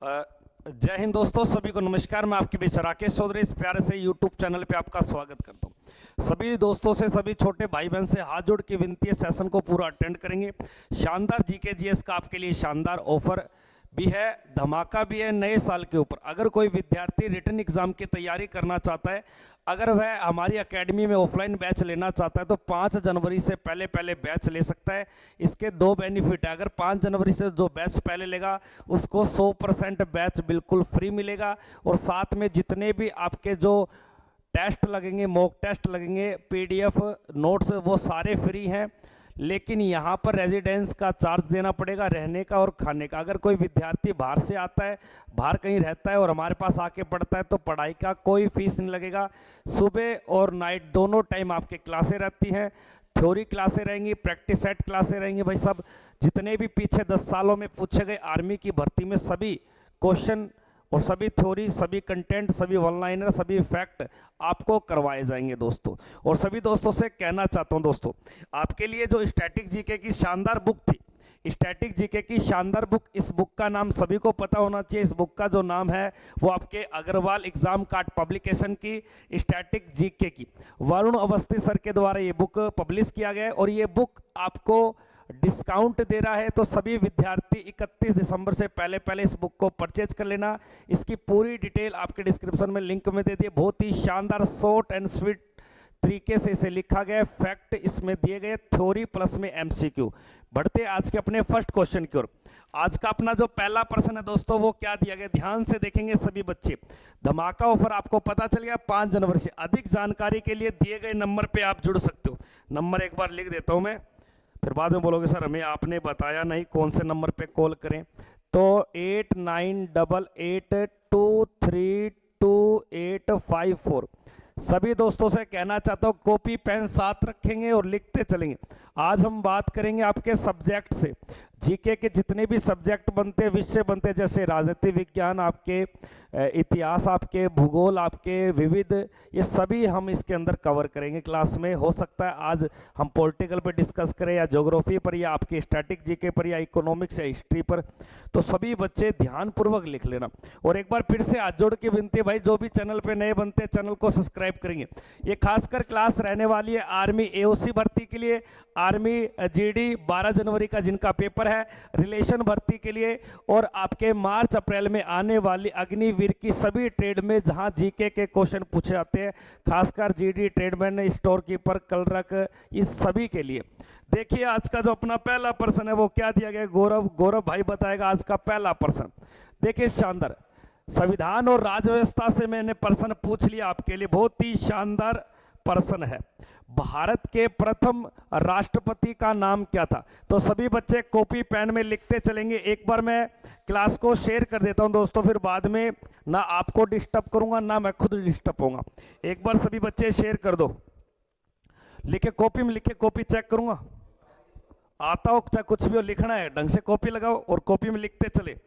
जय हिंद दोस्तों, सभी को नमस्कार। मैं आपके बीच राकेश चौधरी इस प्यारे से यूट्यूब चैनल पे आपका स्वागत करता हूं। सभी दोस्तों से, सभी छोटे भाई बहन से हाथ जोड़ के विनती है, सेशन को पूरा अटेंड करेंगे। शानदार जीके जीएस का आपके लिए शानदार ऑफर भी है, धमाका भी है नए साल के ऊपर। अगर कोई विद्यार्थी रिटन एग्जाम की तैयारी करना चाहता है, अगर वह हमारी एकेडमी में ऑफलाइन बैच लेना चाहता है तो 5 जनवरी से पहले पहले बैच ले सकता है। इसके दो बेनिफिट है। अगर 5 जनवरी से जो बैच पहले लेगा उसको 100% बैच बिल्कुल फ्री मिलेगा, और साथ में जितने भी आपके जो टेस्ट लगेंगे, मॉक टेस्ट लगेंगे, पीडीएफ नोट्स, वो सारे फ्री हैं। लेकिन यहाँ पर रेजिडेंस का चार्ज देना पड़ेगा, रहने का और खाने का। अगर कोई विद्यार्थी बाहर से आता है, बाहर कहीं रहता है और हमारे पास आके पढ़ता है तो पढ़ाई का कोई फीस नहीं लगेगा। सुबह और नाइट दोनों टाइम आपके क्लासें रहती हैं। थ्योरी क्लासें रहेंगी, प्रैक्टिस सेट क्लासें रहेंगी। भाई सब जितने भी पीछे 10 सालों में पूछे गए आर्मी की भर्ती में सभी क्वेश्चन और सभी थ्योरी, सभी कंटेंट, सभी वन लाइनर, सभी फैक्ट आपको करवाए जाएंगे दोस्तों। और सभी दोस्तों से कहना चाहता हूं दोस्तों, आपके लिए जो स्टैटिक जीके की शानदार बुक थी, स्टैटिक जीके की शानदार बुक, इस बुक का नाम सभी को पता होना चाहिए। इस बुक का जो नाम है वो आपके अग्रवाल एग्जाम कार्ड पब्लिकेशन की स्टैटिक जीके की वरुण अवस्थी सर के द्वारा ये बुक पब्लिश किया गया है। और ये बुक आपको डिस्काउंट दे रहा है, तो सभी विद्यार्थी 31 दिसंबर से पहले पहले इस बुक को परचेज कर लेना। इसकी पूरी डिटेल आपके डिस्क्रिप्शन में लिंक में दे दिए। बहुत ही शानदार शॉर्ट एंड स्वीट तरीके से इसे लिखा गया, फैक्ट इसमें दिए गए, थ्योरी प्लस में एमसीक्यू। बढ़ते आज के अपने फर्स्ट क्वेश्चन की ओर। आज का अपना जो पहला प्रश्न है दोस्तों, वो क्या दिया गया, ध्यान से देखेंगे सभी बच्चे। धमाका ऑफर आपको पता चल गया 5 जनवरी से। अधिक जानकारी के लिए दिए गए नंबर पे आप जुड़ सकते हो। नंबर एक बार लिख देता हूं मैं, फिर बाद में बोलोगे सर हमें आपने बताया नहीं कौन से नंबर पे कॉल करें। तो 8988232854। सभी दोस्तों से कहना चाहता हूं कॉपी पेन साथ रखेंगे और लिखते चलेंगे। आज हम बात करेंगे आपके सब्जेक्ट से। जीके के जितने भी सब्जेक्ट बनते, विषय बनते, जैसे राजनीति विज्ञान, आपके इतिहास, आपके भूगोल, आपके विविध, ये सभी हम इसके अंदर कवर करेंगे क्लास में। हो सकता है आज हम पॉलिटिकल पे डिस्कस करें, या ज्योग्राफी पर, या आपके स्टैटिक जीके पर, या इकोनॉमिक्स या हिस्ट्री पर। तो सभी बच्चे ध्यानपूर्वक लिख लेना। और एक बार फिर से हाथ जोड़ के विनती है, भाई जो भी चैनल पे नए बनते हैं चैनल को सब्सक्राइब करेंगे। ये खासकर क्लास रहने वाली है आर्मी एओसी भर्ती के लिए, आर्मी जीडी 12 जनवरी का जिनका पेपर है, रिलेशन भर्ती के लिए, और आपके मार्च अप्रैल में आने वाली अग्निवीर की सभी ट्रेड में जहां जीके के क्वेश्चन पूछे जाते हैं, खासकर GD, tradesman, store keeper, clerk, इस सभी के लिए। देखिए आज का जो अपना पहला प्रश्न है वो क्या दिया गया, गौरव भाई बताएगा आज का पहला प्रश्न। देखिए शानदार, संविधान और राज्य व्यवस्था से मैंने प्रश्न पूछ लिया आपके लिए। बहुत ही शानदार प्रश्न है। भारत के प्रथम राष्ट्रपति का नाम क्या था? तो सभी बच्चे कॉपी पेन में लिखते चलेंगे। एक बार मैं क्लास को शेयर कर देता हूं दोस्तों, फिर बाद में ना आपको डिस्टर्ब करूंगा ना मैं खुद डिस्टर्ब होऊंगा। एक बार सभी बच्चे शेयर कर दो, लिखे कॉपी में लिखे, कॉपी चेक करूंगा। आता हो चाहे कुछ भी हो, लिखना है ढंग से, कॉपी लगाओ और कॉपी में लिखते चले।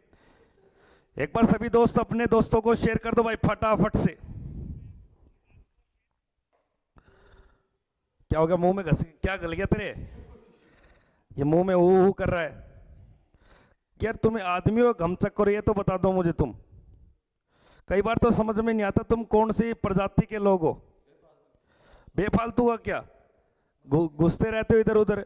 एक बार सभी दोस्त अपने दोस्तों को शेयर कर दो भाई फटाफट से। क्या हो गया, मुंह में घस क्या गल गया तेरे? ये मुंह में ऊ कर रहा है यार। तुम्हें आदमी हो घमचक करो, ये तो बता दो मुझे तुम। कई बार तो समझ में नहीं आता तुम कौन सी प्रजाति के लोग हो। बेफालतू का क्या घुसते रहते हो इधर उधर।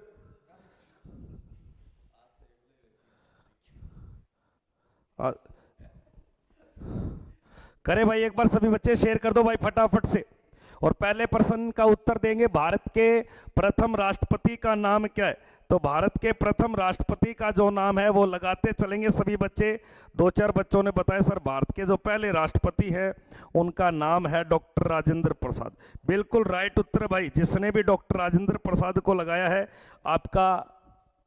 करे भाई, एक बार सभी बच्चे शेयर कर दो भाई फटाफट से। और पहले प्रश्न का उत्तर देंगे, भारत के प्रथम राष्ट्रपति का नाम क्या है? तो भारत के प्रथम राष्ट्रपति का जो नाम है वो लगाते चलेंगे सभी बच्चे। 2-4 बच्चों ने बताया सर भारत के जो पहले राष्ट्रपति है उनका नाम है डॉक्टर राजेंद्र प्रसाद। बिल्कुल राइट उत्तर भाई, जिसने भी डॉक्टर राजेंद्र प्रसाद को लगाया है आपका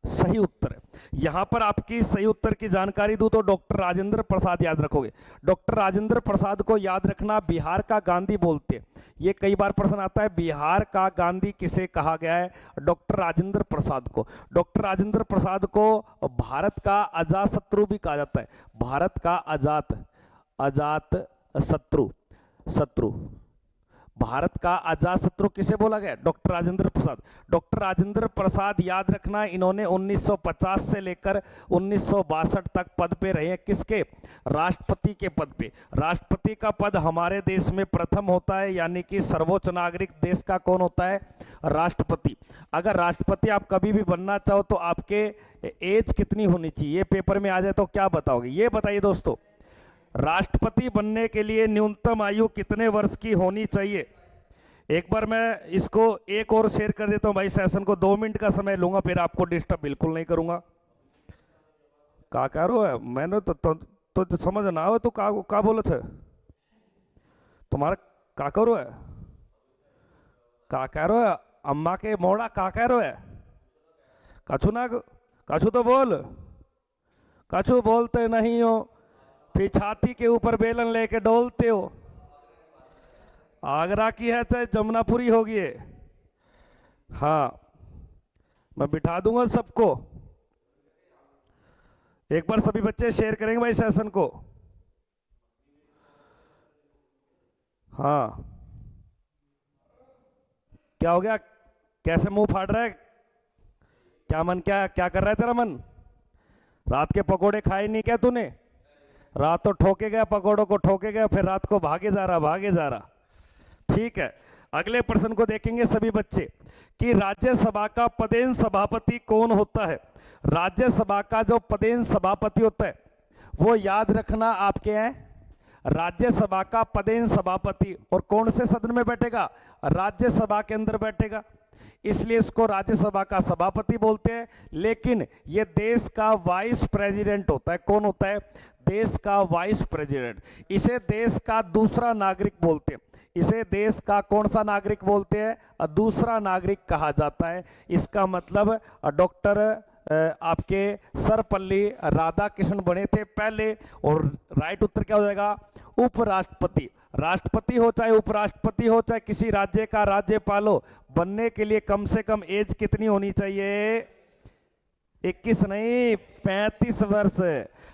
सही उत्तर है। यहां पर आपकी सही उत्तर की जानकारी दूं तो डॉक्टर राजेंद्र प्रसाद याद रखोगे। डॉक्टर राजेंद्र प्रसाद को याद रखना, बिहार का गांधी बोलते हैं। ये कई बार प्रश्न आता है, बिहार का गांधी किसे कहा गया है? डॉक्टर राजेंद्र प्रसाद को। डॉक्टर राजेंद्र प्रसाद को भारत का अजात शत्रु भी कहा जाता है। भारत का अजात शत्रु भारत का अजातशत्रु किसे बोला गया? डॉक्टर राजेंद्र प्रसाद। डॉक्टर राजेंद्र प्रसाद, याद रखना, इन्होंने 1950 से लेकर 1962 तक पद पे रहे हैं। किसके? राष्ट्रपति के पद पे। राष्ट्रपति का पद हमारे देश में प्रथम होता है, यानी कि सर्वोच्च नागरिक देश का कौन होता है? राष्ट्रपति। अगर राष्ट्रपति आप कभी भी बनना चाहो तो आपके एज कितनी होनी चाहिए? ये पेपर में आ जाए तो क्या बताओगे? ये बताइए दोस्तों, राष्ट्रपति बनने के लिए न्यूनतम आयु कितने वर्ष की होनी चाहिए? एक बार मैं इसको एक और शेयर कर देता हूं भाई, सेशन को 2 मिनट का समय लूंगा, फिर आपको डिस्टर्ब बिल्कुल नहीं करूंगा। का कह रहे हो? मैंने तो समझ ना हो तो का बोले थे तुम्हारा? का करो है? का कह रहे हो? अम्मा के मोड़ा का कह रहे है? कछु ना, कछु तो बोल, कछु बोलते नहीं हो, फिर छाती के ऊपर बेलन लेके डोलते हो। आगरा की है चाहे जमुनापुरी होगी है। हाँ, मैं बिठा दूंगा सबको। एक बार सभी बच्चे शेयर करेंगे भाई सेशन को। हाँ, क्या हो गया? कैसे मुंह फाड़ रहा है? क्या मन, क्या क्या कर रहा है तेरा मन? रात के पकोड़े खाए नहीं क्या तूने? रात तो ठोके गया, पकौड़ों को ठोके गया, फिर रात को भागे जा रहा। ठीक है, अगले प्रश्न को देखेंगे सभी बच्चे कि राज्यसभा का पदेन सभापति कौन होता है? राज्यसभा का जो पदेन सभापति होता है वो याद रखना आपके हैं। राज्यसभा का पदेन सभापति, और कौन से सदन में बैठेगा? राज्यसभा के अंदर बैठेगा, इसलिए इसको राज्यसभा का सभापति बोलते हैं। लेकिन ये देश का वाइस प्रेसिडेंट होता है। कौन होता है? देश का वाइस प्रेसिडेंट। इसे देश का दूसरा नागरिक बोलते हैं। इसे देश का कौन सा नागरिक बोलते हैं? दूसरा नागरिक कहा जाता है। इसका मतलब डॉक्टर आपके सर्वपल्ली राधाकृष्णन बने थे पहले, और राइट उत्तर क्या हो जाएगा? उपराष्ट्रपति। राष्ट्रपति हो चाहे उपराष्ट्रपति हो चाहे किसी राज्य का राज्यपाल हो, बनने के लिए कम से कम एज कितनी होनी चाहिए? 21 नहीं, 35 वर्ष।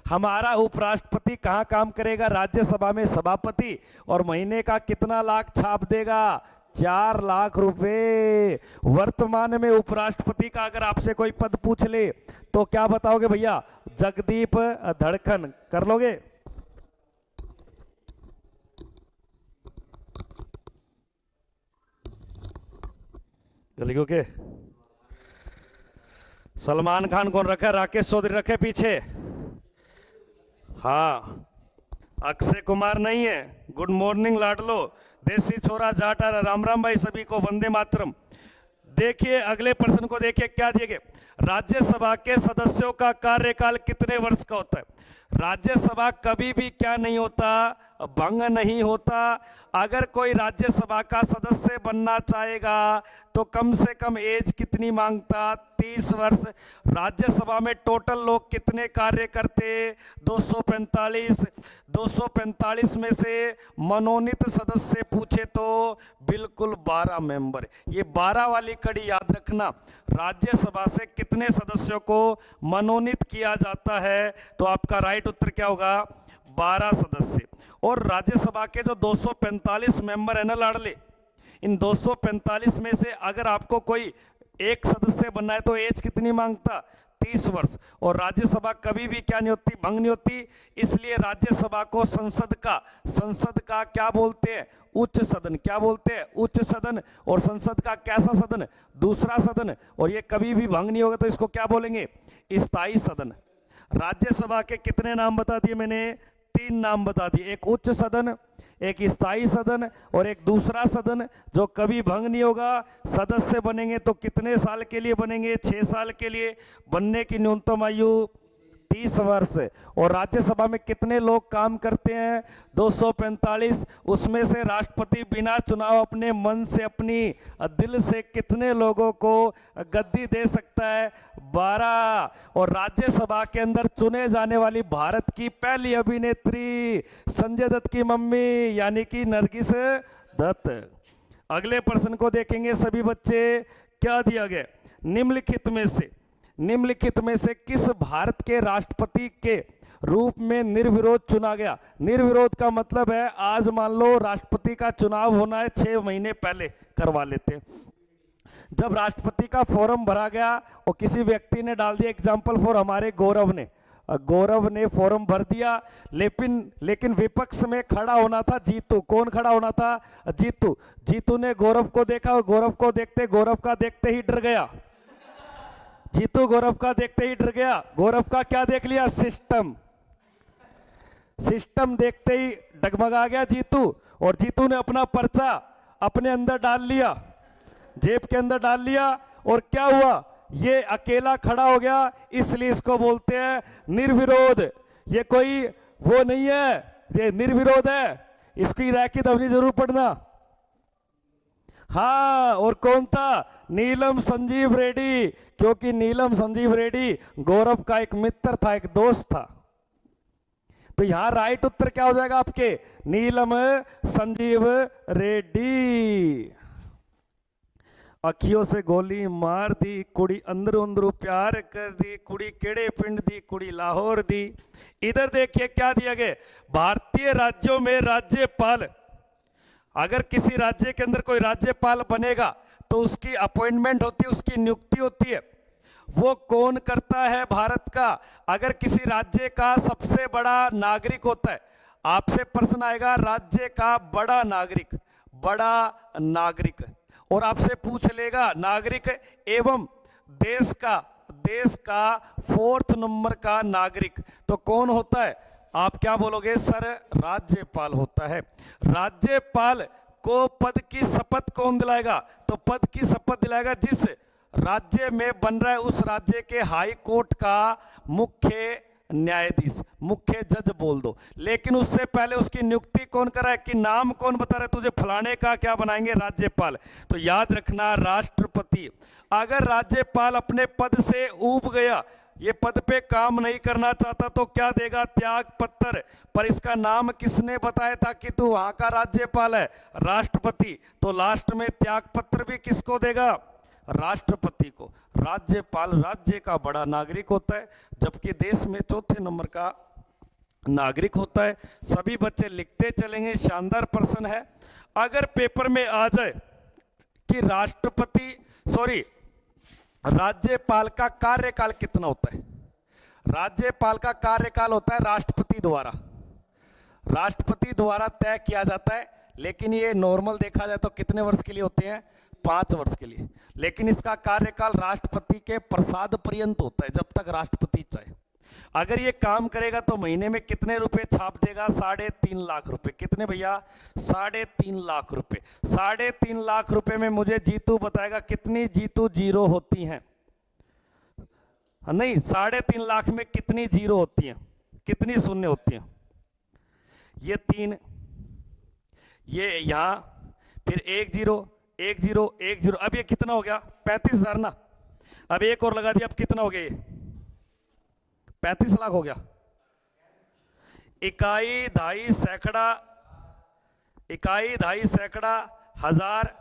हमारा उपराष्ट्रपति कहाँ काम करेगा? राज्यसभा में सभापति। और महीने का कितना लाख छाप देगा? 4 लाख रुपए। वर्तमान में उपराष्ट्रपति का अगर आपसे कोई पद पूछ ले तो क्या बताओगे भैया? जगदीप धड़कन। कर लोगे? गली के सलमान खान कौन रखा? राकेश चौधरी रखे पीछे। हाँ, अक्षय कुमार नहीं है। गुड मॉर्निंग लाडलो, देसी छोरा जाटा, राम राम भाई सभी को, वंदे मातरम। देखिए अगले प्रश्न को देखिए क्या दिए गए। राज्यसभा के सदस्यों का कार्यकाल कितने वर्ष का होता है? राज्यसभा कभी भी क्या नहीं होता? भंग नहीं होता। अगर कोई राज्यसभा का सदस्य बनना चाहेगा तो कम से कम एज कितनी मांगता? 30 वर्ष। राज्यसभा में टोटल लोग कितने कार्य करते? 245। 245 में से मनोनीत सदस्य पूछे तो बिल्कुल 12 मेंबर। ये 12 वाली कड़ी याद रखना। राज्यसभा से कितने सदस्यों को मनोनीत किया जाता है? तो आपका राइट उत्तर क्या होगा? 12 सदस्य। और राज्यसभा के जो 245 मेंबर है ना लाडले, इन 245 में से अगर आपको कोई एक सदस्य बनना है तो एज कितनी मांगता? 30 वर्ष। और राज्यसभा कभी भी क्या नहीं होती? भंग नहीं होती। इसलिए राज्यसभा को संसद का क्या बोलते हैं? उच्च सदन। क्या बोलते हैं? उच्च सदन। और संसद का कैसा सदन? दूसरा सदन। और ये कभी भी भंग नहीं होगा तो इसको क्या बोलेंगे? स्थायी सदन। राज्यसभा के कितने नाम बता दिए मैंने? 3 नाम बता दिए। एक उच्च सदन, एक स्थायी सदन और एक दूसरा सदन जो कभी भंग नहीं होगा। सदस्य बनेंगे तो कितने साल के लिए बनेंगे? 6 साल के लिए। बनने की न्यूनतम आयु 30 वर्ष। और राज्यसभा में कितने लोग काम करते हैं? 245। उसमें से राष्ट्रपति बिना चुनाव अपने मन से, अपनी दिल से कितने लोगों को गद्दी दे सकता है? 12। और राज्यसभा के अंदर चुने जाने वाली भारत की पहली अभिनेत्री संजय दत्त की मम्मी यानी कि नरगिस दत्त। अगले प्रश्न को देखेंगे सभी बच्चे। क्या दिया गया? निम्नलिखित में से किस भारत के राष्ट्रपति के रूप में निर्विरोध चुना गया। निर्विरोध का मतलब है आज मान लो राष्ट्रपति का चुनाव होना है, 6 महीने पहले करवा लेते हैं। जब राष्ट्रपति का फॉर्म भरा गया और किसी व्यक्ति ने डाल दिया, एग्जाम्पल फॉर हमारे गौरव ने फॉर्म भर दिया, लेकिन विपक्ष में खड़ा होना था जीतू। कौन खड़ा होना था? जीतू ने गौरव को देखा और गौरव का देखते ही डर गया। जीतू गौरव का देखते ही डर गया। गौरव का क्या देख लिया? सिस्टम देखते ही डगमगा गया जीतू, और जीतू ने अपना पर्चा अपने अंदर डाल लिया, जेब के अंदर डाल लिया, और क्या हुआ? ये अकेला खड़ा हो गया। इसलिए इसको बोलते हैं निर्विरोध। ये कोई वो नहीं है, ये निर्विरोध है। इसकी रैकी ध्वनि जरूर पढ़ना। हाँ, और कौन था? नीलम संजीव रेड्डी, क्योंकि नीलम संजीव रेड्डी गौरव का एक मित्र था, एक दोस्त था। तो यहां राइट उत्तर क्या हो जाएगा आपके? नीलम संजीव रेड्डी। अखियों से गोली मार दी कुड़ी, अंदरों अंदरों प्यार कर दी कुड़ी, केड़े पिंड दी कुड़ी लाहौर दी। इधर देखिए क्या दिया गया, भारतीय राज्यों में राज्यपाल, अगर किसी राज्य के अंदर कोई राज्यपाल बनेगा तो उसकी अपॉइंटमेंट होती है, उसकी नियुक्ति होती है। वो कौन करता है? भारत का। अगर किसी राज्य का सबसे बड़ा नागरिक होता है, आपसे प्रश्न आएगा राज्य का बड़ा नागरिक, और आपसे पूछ लेगा नागरिक एवं देश का 4th नंबर का नागरिक, तो कौन होता है? आप क्या बोलोगे सर? राज्यपाल होता है। राज्यपाल को पद की शपथ कौन दिलाएगा? तो पद की शपथ दिलाएगा जिस राज्य में बन रहा है उस राज्य के हाई कोर्ट का मुख्य न्यायाधीश, मुख्य जज बोल दो। लेकिन उससे पहले उसकी नियुक्ति कौन कर रहा है? कि नाम कौन बता रहा है तुझे? फलाने का क्या बनाएंगे? राज्यपाल। तो याद रखना राष्ट्रपति। अगर राज्यपाल अपने पद से ऊब गया, ये पद पे काम नहीं करना चाहता, तो क्या देगा? त्याग पत्र। पर इसका नाम किसने बताया था कि तू वहां का राज्यपाल है? राष्ट्रपति। तो लास्ट में त्याग पत्र भी किसको देगा? राष्ट्रपति को। राज्यपाल राज्य का बड़ा नागरिक होता है, जबकि देश में 4थे नंबर का नागरिक होता है। सभी बच्चे लिखते चलेंगे। शानदार प्रश्न है। अगर पेपर में आ जाए कि राज्यपाल का कार्यकाल कितना होता है? राज्यपाल का कार्यकाल होता है राष्ट्रपति द्वारा तय किया जाता है, लेकिन ये नॉर्मल देखा जाए तो कितने वर्ष के लिए होते हैं? 5 वर्ष के लिए। लेकिन इसका कार्यकाल राष्ट्रपति के प्रसाद पर्यंत होता है, जब तक राष्ट्रपति चाहे। अगर ये काम करेगा तो महीने में कितने रुपए छाप देगा? 3.5 लाख रुपए। कितने भैया? 3.5 लाख रुपए। 3.5 लाख रुपए में मुझे जीतू बताएगा कितनी जीतू जीरो होती हैं? नहीं, 3.5 लाख में कितनी जीरो होती हैं? कितनी शून्य होती हैं? ये 3, ये यहां, फिर 1 0 1 0 1 0। अब ये कितना हो गया? 35,000 ना। अब एक और लगा दिया, अब कितना हो गया? ये 35 लाख हो गया। इकाई, ढाई, सैकड़ा, हजार,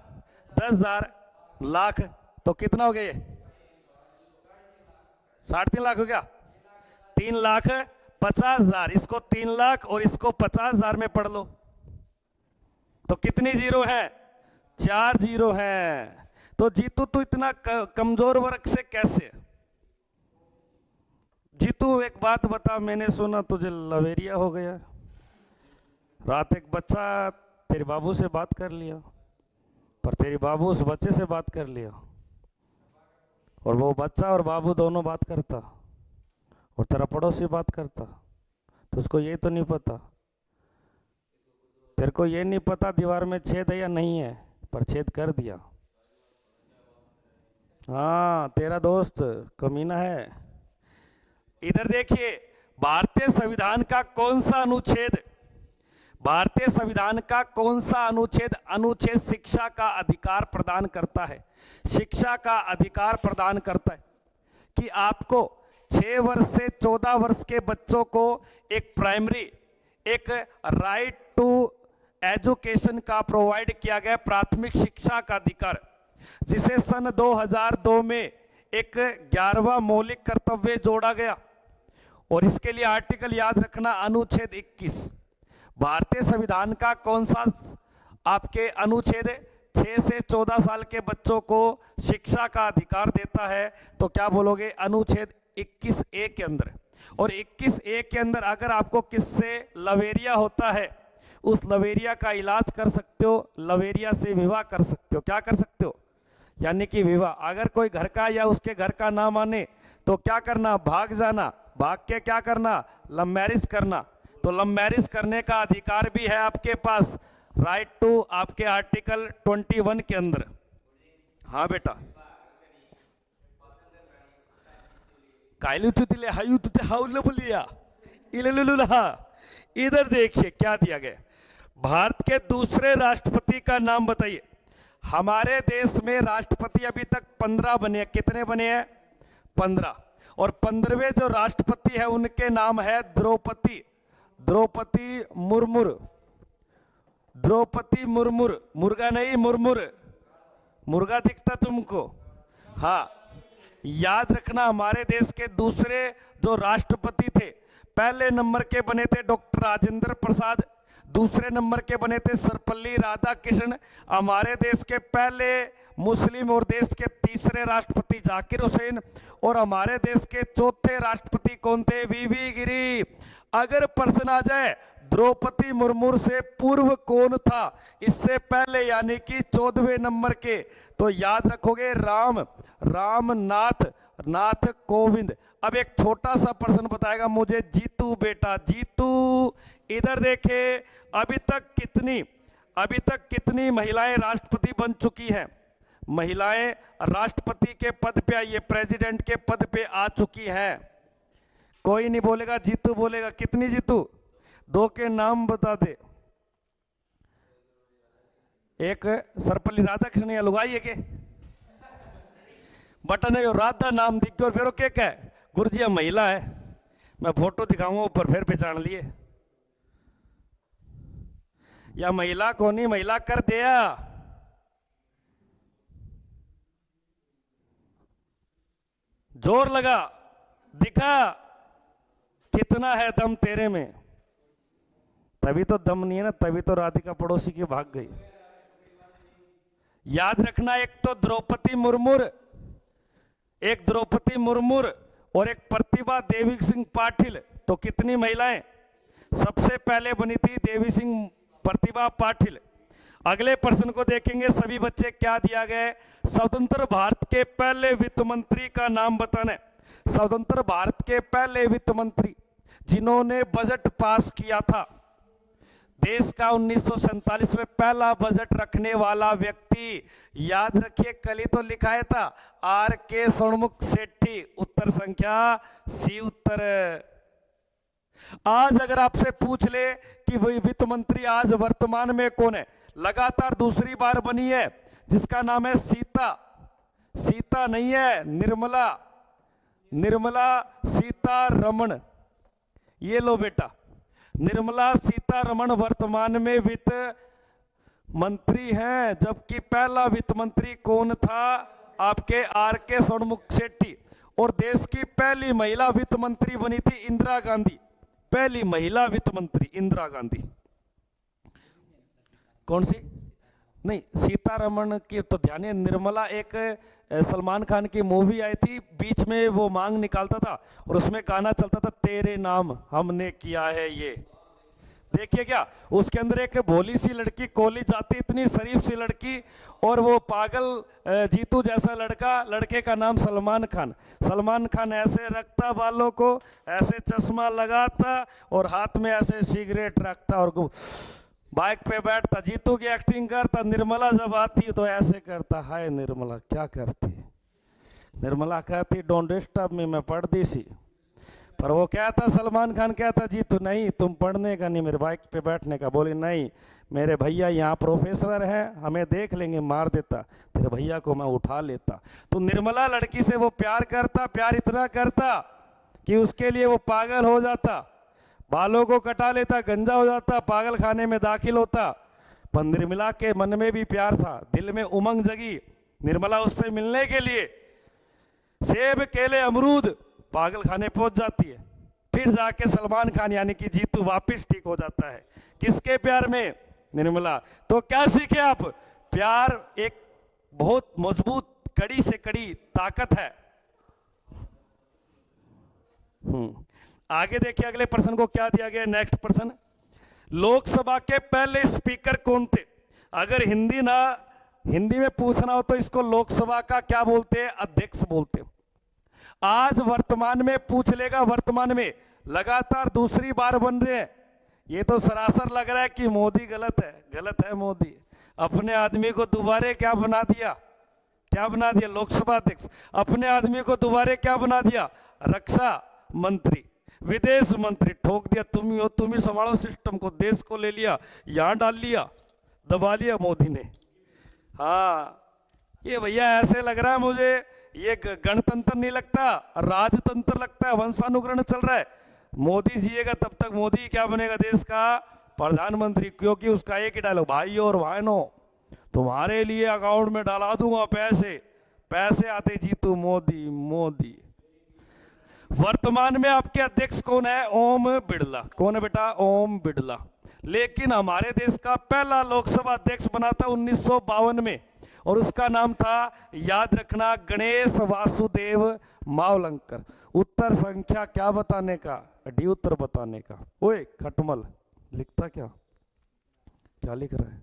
10,000, लाख, तो कितना हो गया? ये 3.5 लाख हो गया। 3,50,000। इसको 3 लाख और इसको 50,000 में पढ़ लो, तो कितनी जीरो है? 4 जीरो है। तो जीतू तू इतना कमजोर वर्ग से कैसे? जीतू एक बात बता, मैंने सुना तुझे लवेरिया हो गया। रात एक बच्चा तेरे बाबू से बात कर लिया, पर तेरे बाबू उस बच्चे से बात कर लिया, और वो बच्चा और बाबू दोनों बात करता, और तेरा पड़ोसी बात करता। तो उसको ये तो नहीं पता, तेरे को ये नहीं पता दीवार में छेद है या नहीं है, पर छेद कर दिया। हाँ, तेरा दोस्त कमीना है। इधर देखिए, भारतीय संविधान का कौन सा अनुच्छेद, अनुच्छेद शिक्षा का अधिकार प्रदान करता है। शिक्षा का अधिकार प्रदान करता है कि आपको 6 वर्ष से 14 वर्ष के बच्चों को एक राइट टू एजुकेशन का प्रोवाइड किया गया, प्राथमिक शिक्षा का अधिकार, जिसे सन 2002 में एक 11वां मौलिक कर्तव्य जोड़ा गया। और इसके लिए आर्टिकल याद रखना, अनुच्छेद 21। भारतीय संविधान का कौन सा आपके अनुच्छेद 6 से 14 साल के बच्चों को शिक्षा का अधिकार देता है? तो क्या बोलोगे? अनुच्छेद 21A के अंदर। और 21A के अंदर अगर आपको किससे लवेरिया होता है, उस लवेरिया का इलाज कर सकते हो, लवेरिया से विवाह कर सकते हो। क्या कर सकते हो? यानी कि विवाह। अगर कोई घर का या उसके घर का ना माने तो क्या करना? भाग जाना। भाग के क्या करना? लव मैरिज करना। तो लव मैरिज करने का अधिकार भी है आपके पास, राइट टू आपके आर्टिकल 21 के अंदर। हाँ बेटा, इधर देखिए क्या दिया गया। भारत के दूसरे राष्ट्रपति का नाम बताइए। हमारे देश में राष्ट्रपति अभी तक 15 बने हैं। कितने बने हैं? 15। और 15वें जो राष्ट्रपति है उनके नाम है द्रौपदी मुर्मू। द्रौपदी मुर्मू, मुर्गा नहीं मुरमुर, मुर्गा दिखता तुमको? हाँ, याद रखना हमारे देश के दूसरे जो राष्ट्रपति थे, पहले नंबर के बने थे डॉक्टर राजेंद्र प्रसाद, दूसरे नंबर के बने थे सर्वपल्ली राधाकृष्णन। हमारे देश के पहले मुस्लिम और देश के तीसरे राष्ट्रपति जाकिर हुसैन। और हमारे देश के चौथे राष्ट्रपति कौन थे? वीवी गिरी। अगर प्रश्न आ जाए द्रौपदी मुर्मू से पूर्व कौन था इससे पहले, यानी कि 14वें नंबर के, तो याद रखोगे रामनाथ कोविंद। अब एक छोटा सा प्रश्न बताएगा मुझे जीतू बेटा, जीतू इधर देखे, अभी तक कितनी महिलाएं राष्ट्रपति बन चुकी हैं? महिलाएं राष्ट्रपति के पद पे, आइए प्रेसिडेंट के पद पे आ चुकी हैं। कोई नहीं बोलेगा, जीतू बोलेगा। कितनी जीतू? 2 के नाम बता दे। एक सर्वपल्ली राधाकृष्णन या लुगाई है के बटन है, राधा नाम दिख गया। और फिर क्या क्या है? गुरुजी महिला है। मैं फोटो दिखाऊंगा ऊपर, फिर पहचान लिए। या महिला को नहीं, महिला कर दिया। जोर लगा, दिखा कितना है दम तेरे में। तभी तो दम नहीं है ना, तभी तो राधिका पड़ोसी की भाग गई। याद रखना, एक तो द्रौपदी मुर्मू और एक प्रतिभा देवी सिंह पाटिल। तो कितनी महिलाएं? सबसे पहले बनी थी देवी सिंह प्रतिभा पाटिल। अगले प्रश्न को देखेंगे सभी बच्चे, क्या दिया गया है? स्वतंत्र भारत के पहले वित्त मंत्री का नाम बताना है। स्वतंत्र भारत के पहले वित्त मंत्री जिन्होंने बजट पास किया था, देश का 1947 में पहला बजट रखने वाला व्यक्ति, याद रखिए, कल ही तो लिखाया था, R.K. षणमुख शेट्टी। उत्तर संख्या सी उत्तर। आज अगर आपसे पूछ ले कि वही वित्त मंत्री आज वर्तमान में कौन है, लगातार दूसरी बार बनी है, जिसका नाम है सीता नहीं है, निर्मला सीतारमण। ये लो बेटा, निर्मला सीतारमण वर्तमान में वित्त मंत्री हैं। जबकि पहला वित्त मंत्री कौन था? आपके R.K. षणमुख शेट्टी। और देश की पहली महिला वित्त मंत्री बनी थी इंदिरा गांधी। पहली महिला वित्त मंत्री इंदिरा गांधी। कौन सी? नहीं, सीतारमण की तो ध्यान है। निर्मला एक सलमान खान की मूवी आई थी, बीच में वो मांग निकालता था और उसमें गाना चलता था, तेरे नाम हमने किया है ये। देखिए क्या, उसके अंदर एक भोली सी लड़की कॉलेज जाती, इतनी शरीफ सी लड़की, और वो पागल जीतू जैसा लड़के का नाम सलमान खान ऐसे रखता बालों को, ऐसे चश्मा लगाता और हाथ में ऐसे सिगरेट रखता और बाइक पे बैठता, जीतू की एक्टिंग करता। निर्मला जब आती तो ऐसे करता, हाय निर्मला क्या करती? निर्मला कहती, डोंट डिस्टर्ब मी, मैं पढ़ दी सी। पर वो क्या था, सलमान खान कहता, जीतू नहीं तुम पढ़ने का नहीं, मेरे बाइक पे बैठने का। बोली नहीं, मेरे भैया यहाँ प्रोफेसर हैं, हमें देख लेंगे, मार देता, तेरे भैया को मैं उठा लेता। तो निर्मला लड़की से वो प्यार करता, प्यार इतना करता कि उसके लिए वो पागल हो जाता, बालों को कटा लेता, गंजा हो जाता, पागल खाने में दाखिल होता। पर निर्मला के मन में भी प्यार था, दिल में उमंग जगी। निर्मला उससे मिलने के लिए सेब केले अमरूद पागल खाने पहुंच जाती है। फिर जाके सलमान खान यानी कि जीतू वापस ठीक हो जाता है। किसके प्यार में? निर्मला। तो क्या सीखे आप? प्यार एक बहुत मजबूत कड़ी से कड़ी ताकत है। आगे देखिए अगले प्रश्न को क्या दिया गया। नेक्स्ट प्रश्न, लोकसभा के पहले स्पीकर कौन थे? अगर हिंदी में पूछना हो तो इसको लोकसभा का क्या बोलते हैं? अध्यक्ष बोलते हैं। आज वर्तमान में पूछ लेगा, वर्तमान में लगातार दूसरी बार बन रहे हैं। ये तो सरासर लग रहा है कि मोदी गलत है, गलत है मोदी। अपने आदमी को दोबारे क्या बना दिया? क्या बना दिया? लोकसभा अध्यक्ष। अपने आदमी को दोबारे क्या बना दिया? रक्षा मंत्री, विदेश मंत्री। ठोक दिया, तुम ही हो, तुम ही संभालो सिस्टम को। देश को ले लिया, यहां डाल लिया, दबा लिया मोदी ने। हाँ, ये भैया ऐसे लग रहा है मुझे ये गणतंत्र नहीं लगता, राजतंत्र लगता है। वंशानुग्रहण चल रहा है। मोदी जिएगा तब तक मोदी क्या बनेगा? देश का प्रधानमंत्री। क्योंकि उसका एक ही डायलॉग, भाई और बहनों तुम्हारे लिए अकाउंट में डाला दूंगा पैसे, पैसे आते जीतू मोदी मोदी। वर्तमान में आपके अध्यक्ष कौन है? ओम बिड़ला। कौन है बेटा? ओम बिड़ला। लेकिन हमारे देश का पहला लोकसभा अध्यक्ष बना था 1952 में, और उसका नाम था, याद रखना, गणेश वासुदेव मावलंकर। उत्तर संख्या क्या बताने का? डी उत्तर बताने का। ओए खटमल, लिखता क्या क्या लिख रहा है?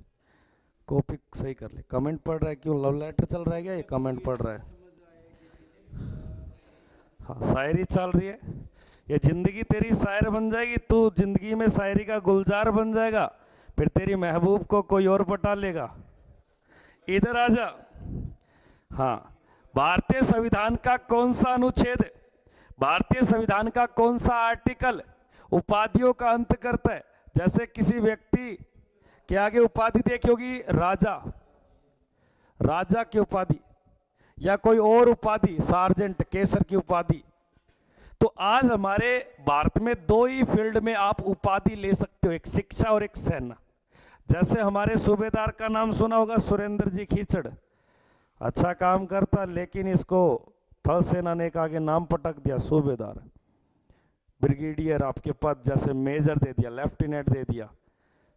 कॉपी सही कर ले। कमेंट पढ़ रहा है, क्यों लव लेटर चल रहा है क्या? ये कमेंट पढ़ रहा है। हाँ, शायरी चल रही है। ये जिंदगी तेरी शायर बन जाएगी, तू जिंदगी में शायरी का गुलजार बन जाएगा, फिर तेरी महबूब को कोई और पटा लेगा। इधर आ जा। हाँ, भारतीय संविधान का कौन सा अनुच्छेद, भारतीय संविधान का कौन सा आर्टिकल उपाधियों का अंत करता है? जैसे किसी व्यक्ति के आगे उपाधि देखी होगी, राजा, राजा की उपाधि, या कोई और उपाधि, सार्जेंट, केसर की उपाधि। तो आज हमारे भारत में दो ही फील्ड में आप उपाधि ले सकते हो, एक शिक्षा और एक सेना। जैसे हमारे सूबेदार का नाम सुना होगा, सुरेंद्र जी खीचड़। अच्छा काम करता, लेकिन इसको थल सेना ने एक आगे नाम पटक दिया, सूबेदार। ब्रिगेडियर आपके पद, जैसे मेजर दे दिया, लेफ्टिनेंट दे दिया,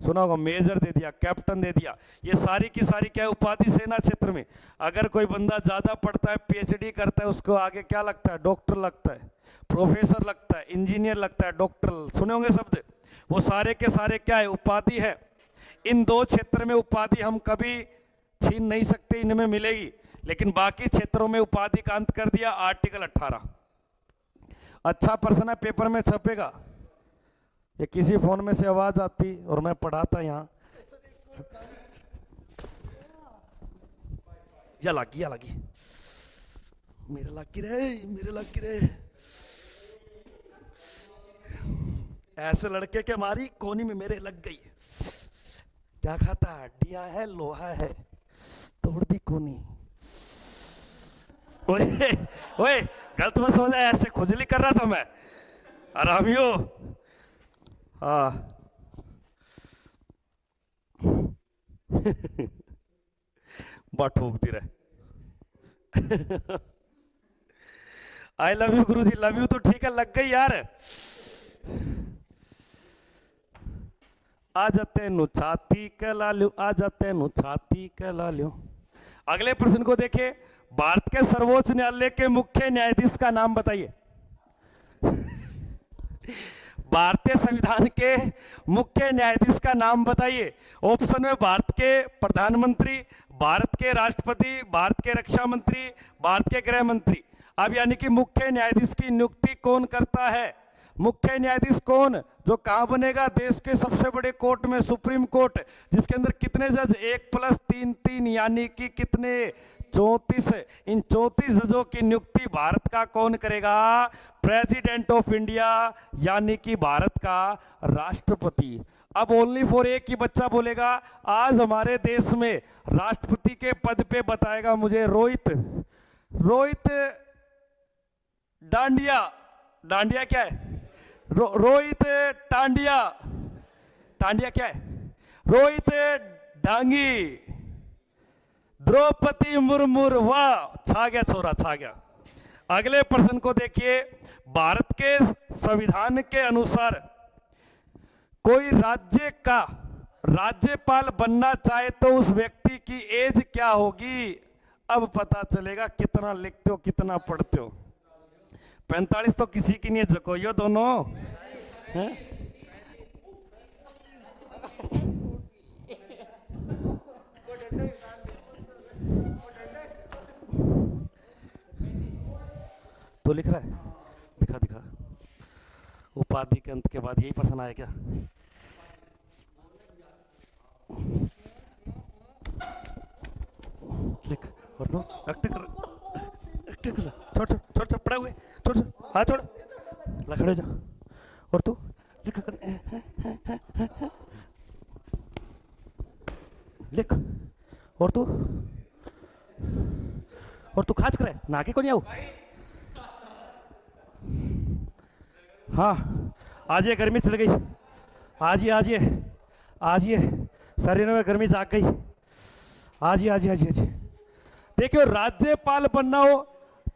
सुना होगा, मेजर दे दिया, कैप्टन दे दिया। ये सारी की सारी क्या है? उपाधि सेना क्षेत्र में। अगर कोई बंदा ज्यादा पढ़ता है, पीएचडी करता है, उसको आगे क्या लगता है? डॉक्टर लगता है, प्रोफेसर लगता है, इंजीनियर लगता है, डॉक्टर, सुने होंगे शब्द। वो सारे के सारे क्या है? उपाधि है। इन दो क्षेत्र में उपाधि हम कभी छीन नहीं सकते, इनमें मिलेगी। लेकिन बाकी क्षेत्रों में उपाधि का अंत कर दिया आर्टिकल 18। अच्छा प्रश्न है, पेपर में छपेगा। ये किसी फोन में से आवाज आती और मैं पढ़ाता यहाँ। या लगी मेरे लगी रहे, मेरे लगी रहे। ऐसे लड़के के मारी कोनी में मेरे लग गई। क्या खाता? हड्डियां है, लोहा है, तोड़ दी कोनी। ओए ओए, गलत मत समझा, ऐसे खुजली कर रहा था मैं, आरामियो। हाँ बात ठोकती रहे। I love you Guruji, love you तो ठीक है, लग गई यार। आ जाते नु छाती कहला लो, आ जाते नु छाती कहला लो। अगले प्रश्न को देखिए, भारत के सर्वोच्च न्यायालय के मुख्य न्यायाधीश का नाम बताइए। भारतीय संविधान के मुख्य न्यायाधीश का नाम बताइए। ऑप्शन में भारत के प्रधानमंत्री, भारत के राष्ट्रपति, भारत के रक्षा मंत्री, भारत के गृह मंत्री। अब यानी कि मुख्य न्यायाधीश की नियुक्ति कौन करता है? मुख्य न्यायाधीश कौन? जो कहां बनेगा? देश के सबसे बड़े कोर्ट में, सुप्रीम कोर्ट, जिसके अंदर कितने जज? 1+3 3, यानी कि कितने? 34। इन 34 जजों की नियुक्ति भारत का कौन करेगा? प्रेसिडेंट ऑफ इंडिया, यानी कि भारत का राष्ट्रपति। अब ओनली फॉर एक ही बच्चा बोलेगा, आज हमारे देश में राष्ट्रपति के पद पे बताएगा मुझे रोहित डांडिया। डांडिया क्या है? रोहित टांडिया। टांडिया क्या है? रोहित डांगी। द्रौपदी मुर्मू। वाह, छा गया छोरा, छा गया। अगले प्रश्न को देखिए, भारत के संविधान के अनुसार कोई राज्य का राज्यपाल बनना चाहे तो उस व्यक्ति की एज क्या होगी? अब पता चलेगा कितना लिखते हो कितना पढ़ते हो। 45 तो किसी की नहीं है, जकोयो दोनों हैं? तो लिख रहा है, दिखा दिखा। उपाधि के अंत के बाद यही प्रश्न आया क्या? लिख और तो एक्टिंग कर, एक्टिंग कर। छोड़ छोड़ छोड़ छोड़ पड़ा हुए, छोड़ छोड़ हाथ छोड़, लखड़े जा। और तू लिख कर, लिख। और तू खाच करे ना के कौन आऊ? हाँ, आज ये गर्मी चढ़ गई, आज ये शरीर में गर्मी जाग गई। आज ये देखियो, राज्यपाल बनना हो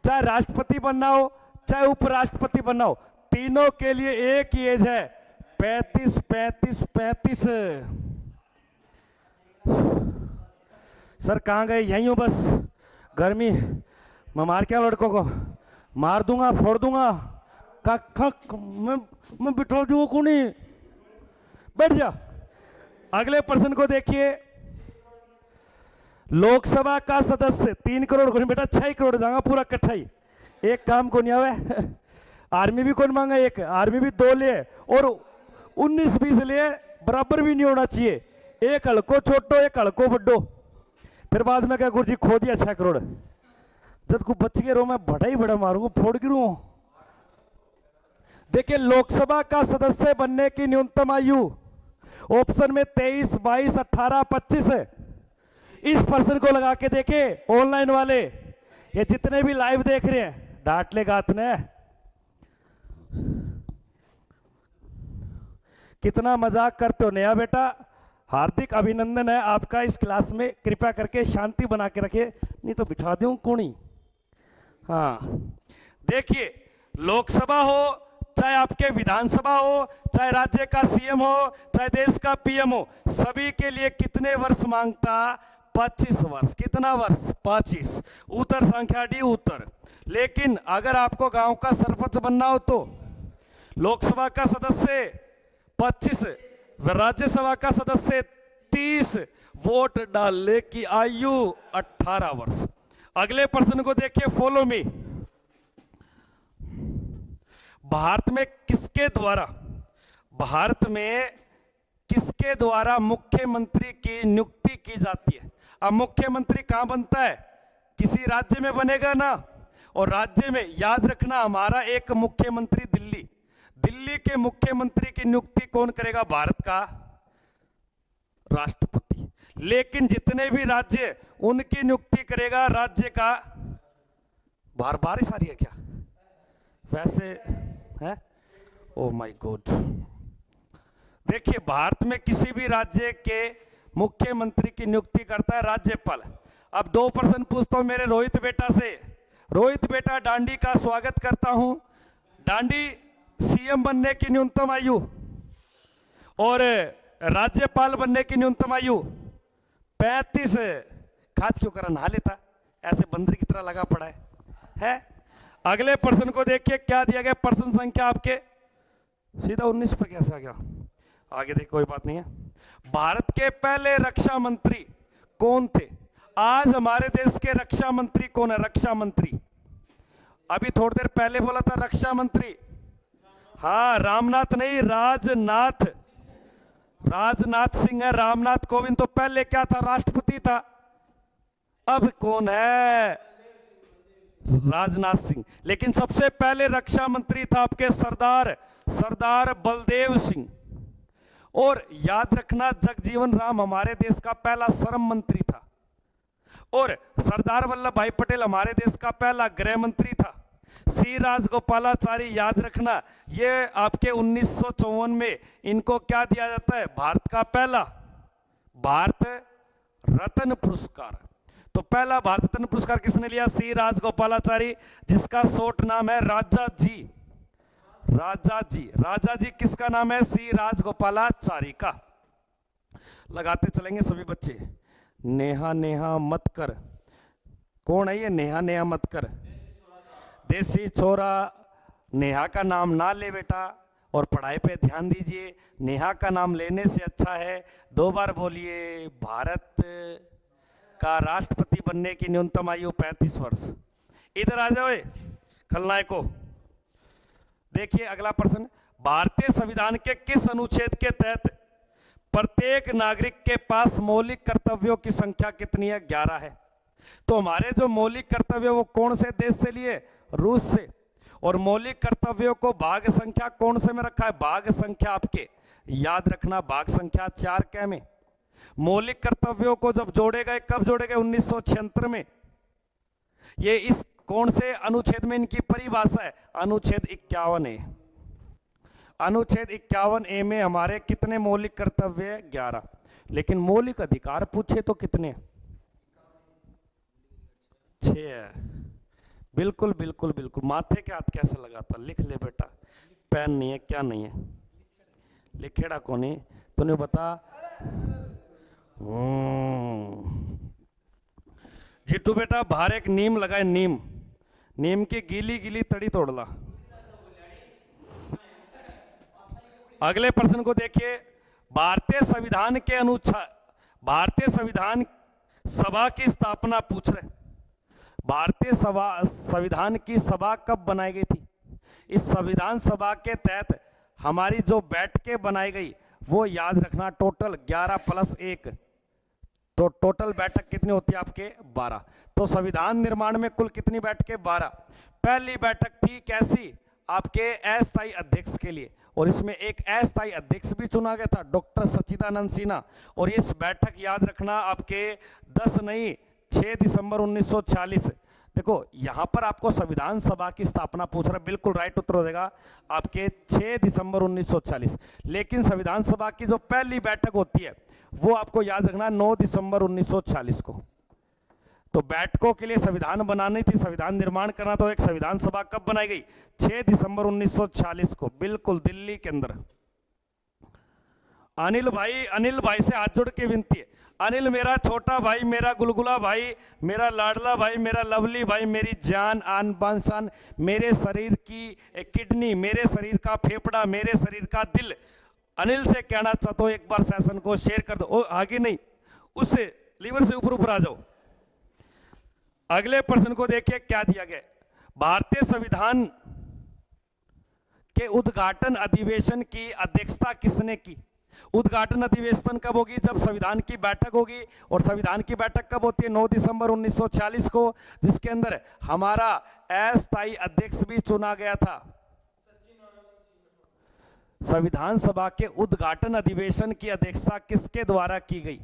चाहे राष्ट्रपति बनना हो चाहे उपराष्ट्रपति बनना हो, तीनों के लिए एक ही एज है, 35। सर कहाँ गए? यहीं हूँ बस, गर्मी मैं मार क्या लड़कों को मार दूंगा, फोड़ दूंगा, मैं बिठा दूंगा को नहीं। बैठ जा। अगले पर्सन को देखिए, लोकसभा का सदस्य 3 करोड़ को नहीं बेटा, 6 करोड़ जाएगा पूरा इकट्ठा ही। एक काम को नहीं आवे, आर्मी भी कौन मांगा? एक आर्मी भी 2 ले और 19-20 ले, बराबर भी नहीं होना चाहिए। एक हल्को छोटो एक हल्को बड्डो, फिर बाद में क्या गुरु जी खो दिया 6 करोड़। जब को बच के रो मैं बड़ा ही बड़ा मारूंगा, फोड़ गिरू। देखिए, लोकसभा का सदस्य बनने की न्यूनतम आयु ऑप्शन में 23, 22, 18, 25 है। इस पर्सन को लगा के देखे, ऑनलाइन वाले ये जितने भी लाइव देख रहे हैं, डांट लेगा आपने। कितना मजाक करते हो नया बेटा, हार्दिक अभिनंदन है आपका इस क्लास में। कृपया करके शांति बना के रखिए, नहीं तो बिठा दूं कोनी। हाँ, देखिए, लोकसभा हो चाहे आपके विधानसभा हो, चाहे राज्य का सीएम हो, चाहे देश का पीएम हो, सभी के लिए कितने वर्ष मांगता? 25 वर्ष। कितना वर्ष? 25। उत्तर संख्या डी उत्तर। लेकिन अगर आपको गांव का सरपंच बनना हो तो लोकसभा का सदस्य 25, राज्यसभा का सदस्य 30, वोट डालने की आयु 18 वर्ष। अगले प्रश्न को देखिए, फॉलो मी। भारत में किसके द्वारा मुख्यमंत्री की नियुक्ति की जाती है? अब मुख्यमंत्री कहां बनता है? किसी राज्य में बनेगा ना। और राज्य में याद रखना, हमारा एक मुख्यमंत्री दिल्ली के मुख्यमंत्री की नियुक्ति कौन करेगा? भारत का राष्ट्रपति। लेकिन जितने भी राज्य, उनकी नियुक्ति करेगा राज्य का। बारिश आ रही है क्या? वैसे है? Oh my God. देखिए, भारत में किसी भी राज्य के मुख्यमंत्री की नियुक्ति करता है राज्यपाल। अब 2 प्रश्न पूछता हूं मेरे रोहित बेटा से। रोहित बेटा, डांडी का स्वागत करता हूं। डांडी, सीएम बनने की न्यूनतम आयु और राज्यपाल बनने की न्यूनतम आयु 35। खास क्यों करा? नहा लेता, ऐसे बंदर की तरह लगा पड़ा है? अगले प्रश्न को देखिए, क्या दिया गया? प्रश्न संख्या आपके सीधा 19 पे कैसे आ गया? आगे देखिए, कोई बात नहीं है। भारत के पहले रक्षा मंत्री कौन थे? आज हमारे देश के रक्षा मंत्री कौन है? रक्षा मंत्री अभी थोड़ी देर पहले बोला था रक्षा मंत्री। हाँ, रामनाथ नहीं, राजनाथ सिंह है। रामनाथ कोविंद तो पहले क्या था? राष्ट्रपति था। अब कौन है? राजनाथ सिंह। लेकिन सबसे पहले रक्षा मंत्री था आपके सरदार बलदेव सिंह। और याद रखना, जगजीवन राम हमारे देश का पहला श्रम मंत्री था। और सरदार वल्लभ भाई पटेल हमारे देश का पहला गृह मंत्री था। सी राजगोपालाचारी, याद रखना, ये आपके 1954 में इनको क्या दिया जाता है? भारत का पहला भारत रत्न पुरस्कार। तो पहला भारत रत्न पुरस्कार किसने लिया? सी राजगोपालाचारी, जिसका शॉर्ट नाम है राजा जी। राजा जी किसका नाम है? श्री राजगोपालाचारी का। लगाते चलेंगे सभी बच्चे। नेहा नेहा मत कर, कौन है ये नेहा नेहा मत कर? देसी छोरा। नेहा का नाम ना ले बेटा, और पढ़ाई पे ध्यान दीजिए। नेहा का नाम लेने से अच्छा है 2 बार बोलिए, भारत का राष्ट्रपति बनने की न्यूनतम आयु 35 वर्ष। इधर आ जाओ खलनायको। देखिए अगला प्रश्न, भारतीय संविधान के किस अनुच्छेद के तहत प्रत्येक नागरिक के पास मौलिक कर्तव्यों की संख्या कितनी है? 11 है। तो हमारे जो मौलिक कर्तव्य वो कौन से देश से लिए? रूस से। और मौलिक कर्तव्यों को भाग संख्या कौन से में रखा है? भाग संख्या आपके याद रखना, भाग संख्या 4 के में। मौलिक कर्तव्यों को जब जोड़े गए, कब जोड़े गए? 1976 में। ये इस कौन से अनुच्छेद में इनकी परिभाषा है? अनुच्छेद 51 ए। अनुच्छेद 51 ए में हमारे कितने मौलिक कर्तव्य? 11। लेकिन मौलिक अधिकार पूछे तो कितने? 6। बिल्कुल बिल्कुल बिल्कुल। माथे के हाथ कैसे लगाता? लिख ले बेटा। पेन नहीं है, क्या नहीं है? लिखेड़ा कोनी तूने बता। जीतू बेटा बाहर एक नीम लगाए, नीम। नीम की गीली गीली तड़ी तोड़ ला। अगले प्रश्न को देखिए। भारतीय संविधान के अनुच्छेद, भारतीय संविधान सभा की स्थापना पूछ रहे। भारतीय संविधान की सभा कब बनाई गई थी? इस संविधान सभा के तहत हमारी जो बैठकें बनाई गई वो याद रखना, टोटल 11 + 1। तो टोटल बैठक कितनी होती है आपके? 12। तो संविधान निर्माण में कुल कितनी बैठकें? 12। पहली बैठक थी कैसी? आपके अस्थायी अध्यक्ष के लिए, और इसमें एक अस्थायी अध्यक्ष भी चुना गया था, डॉक्टर सच्चिदानंद सिन्हा। और इस बैठक याद रखना आपके 10 नहीं 6 दिसंबर 1940। देखो यहां पर आपको संविधान सभा की स्थापना पूछ रहा है, बिल्कुल राइट उत्तर हो जाएगा आपके 6 दिसंबर 1940। लेकिन संविधान सभा की जो पहली बैठक होती है वो आपको याद रखना 9 दिसंबर 1940 को। तो बैठकों के लिए संविधान बनानी थी, संविधान निर्माण करना, तो एक संविधान सभा कब बनाई गई? 6 दिसंबर 1940 को, बिल्कुल दिल्ली के अंदर। अनिल भाई से हाथ जोड़ के विनती है। अनिल मेरा छोटा भाई, मेरा गुलगुला भाई, मेरा लाडला भाई, मेरा लवली भाई, मेरी जान आन बान शान, मेरे शरीर की किडनी, मेरे शरीर का फेफड़ा, मेरे शरीर का दिल। अनिल से कहना चाहता हूं एक बार सेशन को शेयर कर दो। ओ, आगे नहीं, उससे लीवर से ऊपर ऊपर आ जाओ। अगले प्रश्न को देखिए क्या दिया गया। भारतीय संविधान के उद्घाटन अधिवेशन की अध्यक्षता किसने की? उद्घाटन अधिवेशन कब होगी? जब संविधान की बैठक होगी। और संविधान की बैठक कब होती है? 9 दिसंबर 1940 को, जिसके अंदर हमारा अस्थायी अध्यक्ष भी चुना गया था। संविधान सभा के उद्घाटन अधिवेशन की अध्यक्षता किसके द्वारा की गई?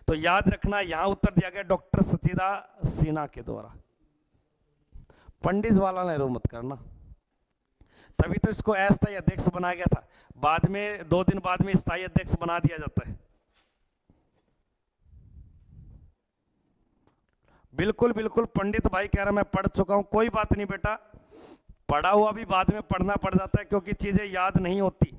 तो याद रखना यहां उत्तर दिया गया डॉक्टर सच्चिदानंद सिन्हा के द्वारा। पंडित वाला नेहरू मत करना। तभी तो इसको अस्थायी अध्यक्ष बनाया गया था, बाद में 2 दिन बाद में स्थायी अध्यक्ष बना दिया जाता है। बिल्कुल बिल्कुल पंडित भाई कह रहा मैं पढ़ चुका हूं। कोई बात नहीं बेटा, पढ़ा हुआ भी बाद में पढ़ना पड़ जाता है क्योंकि चीजें याद नहीं होती।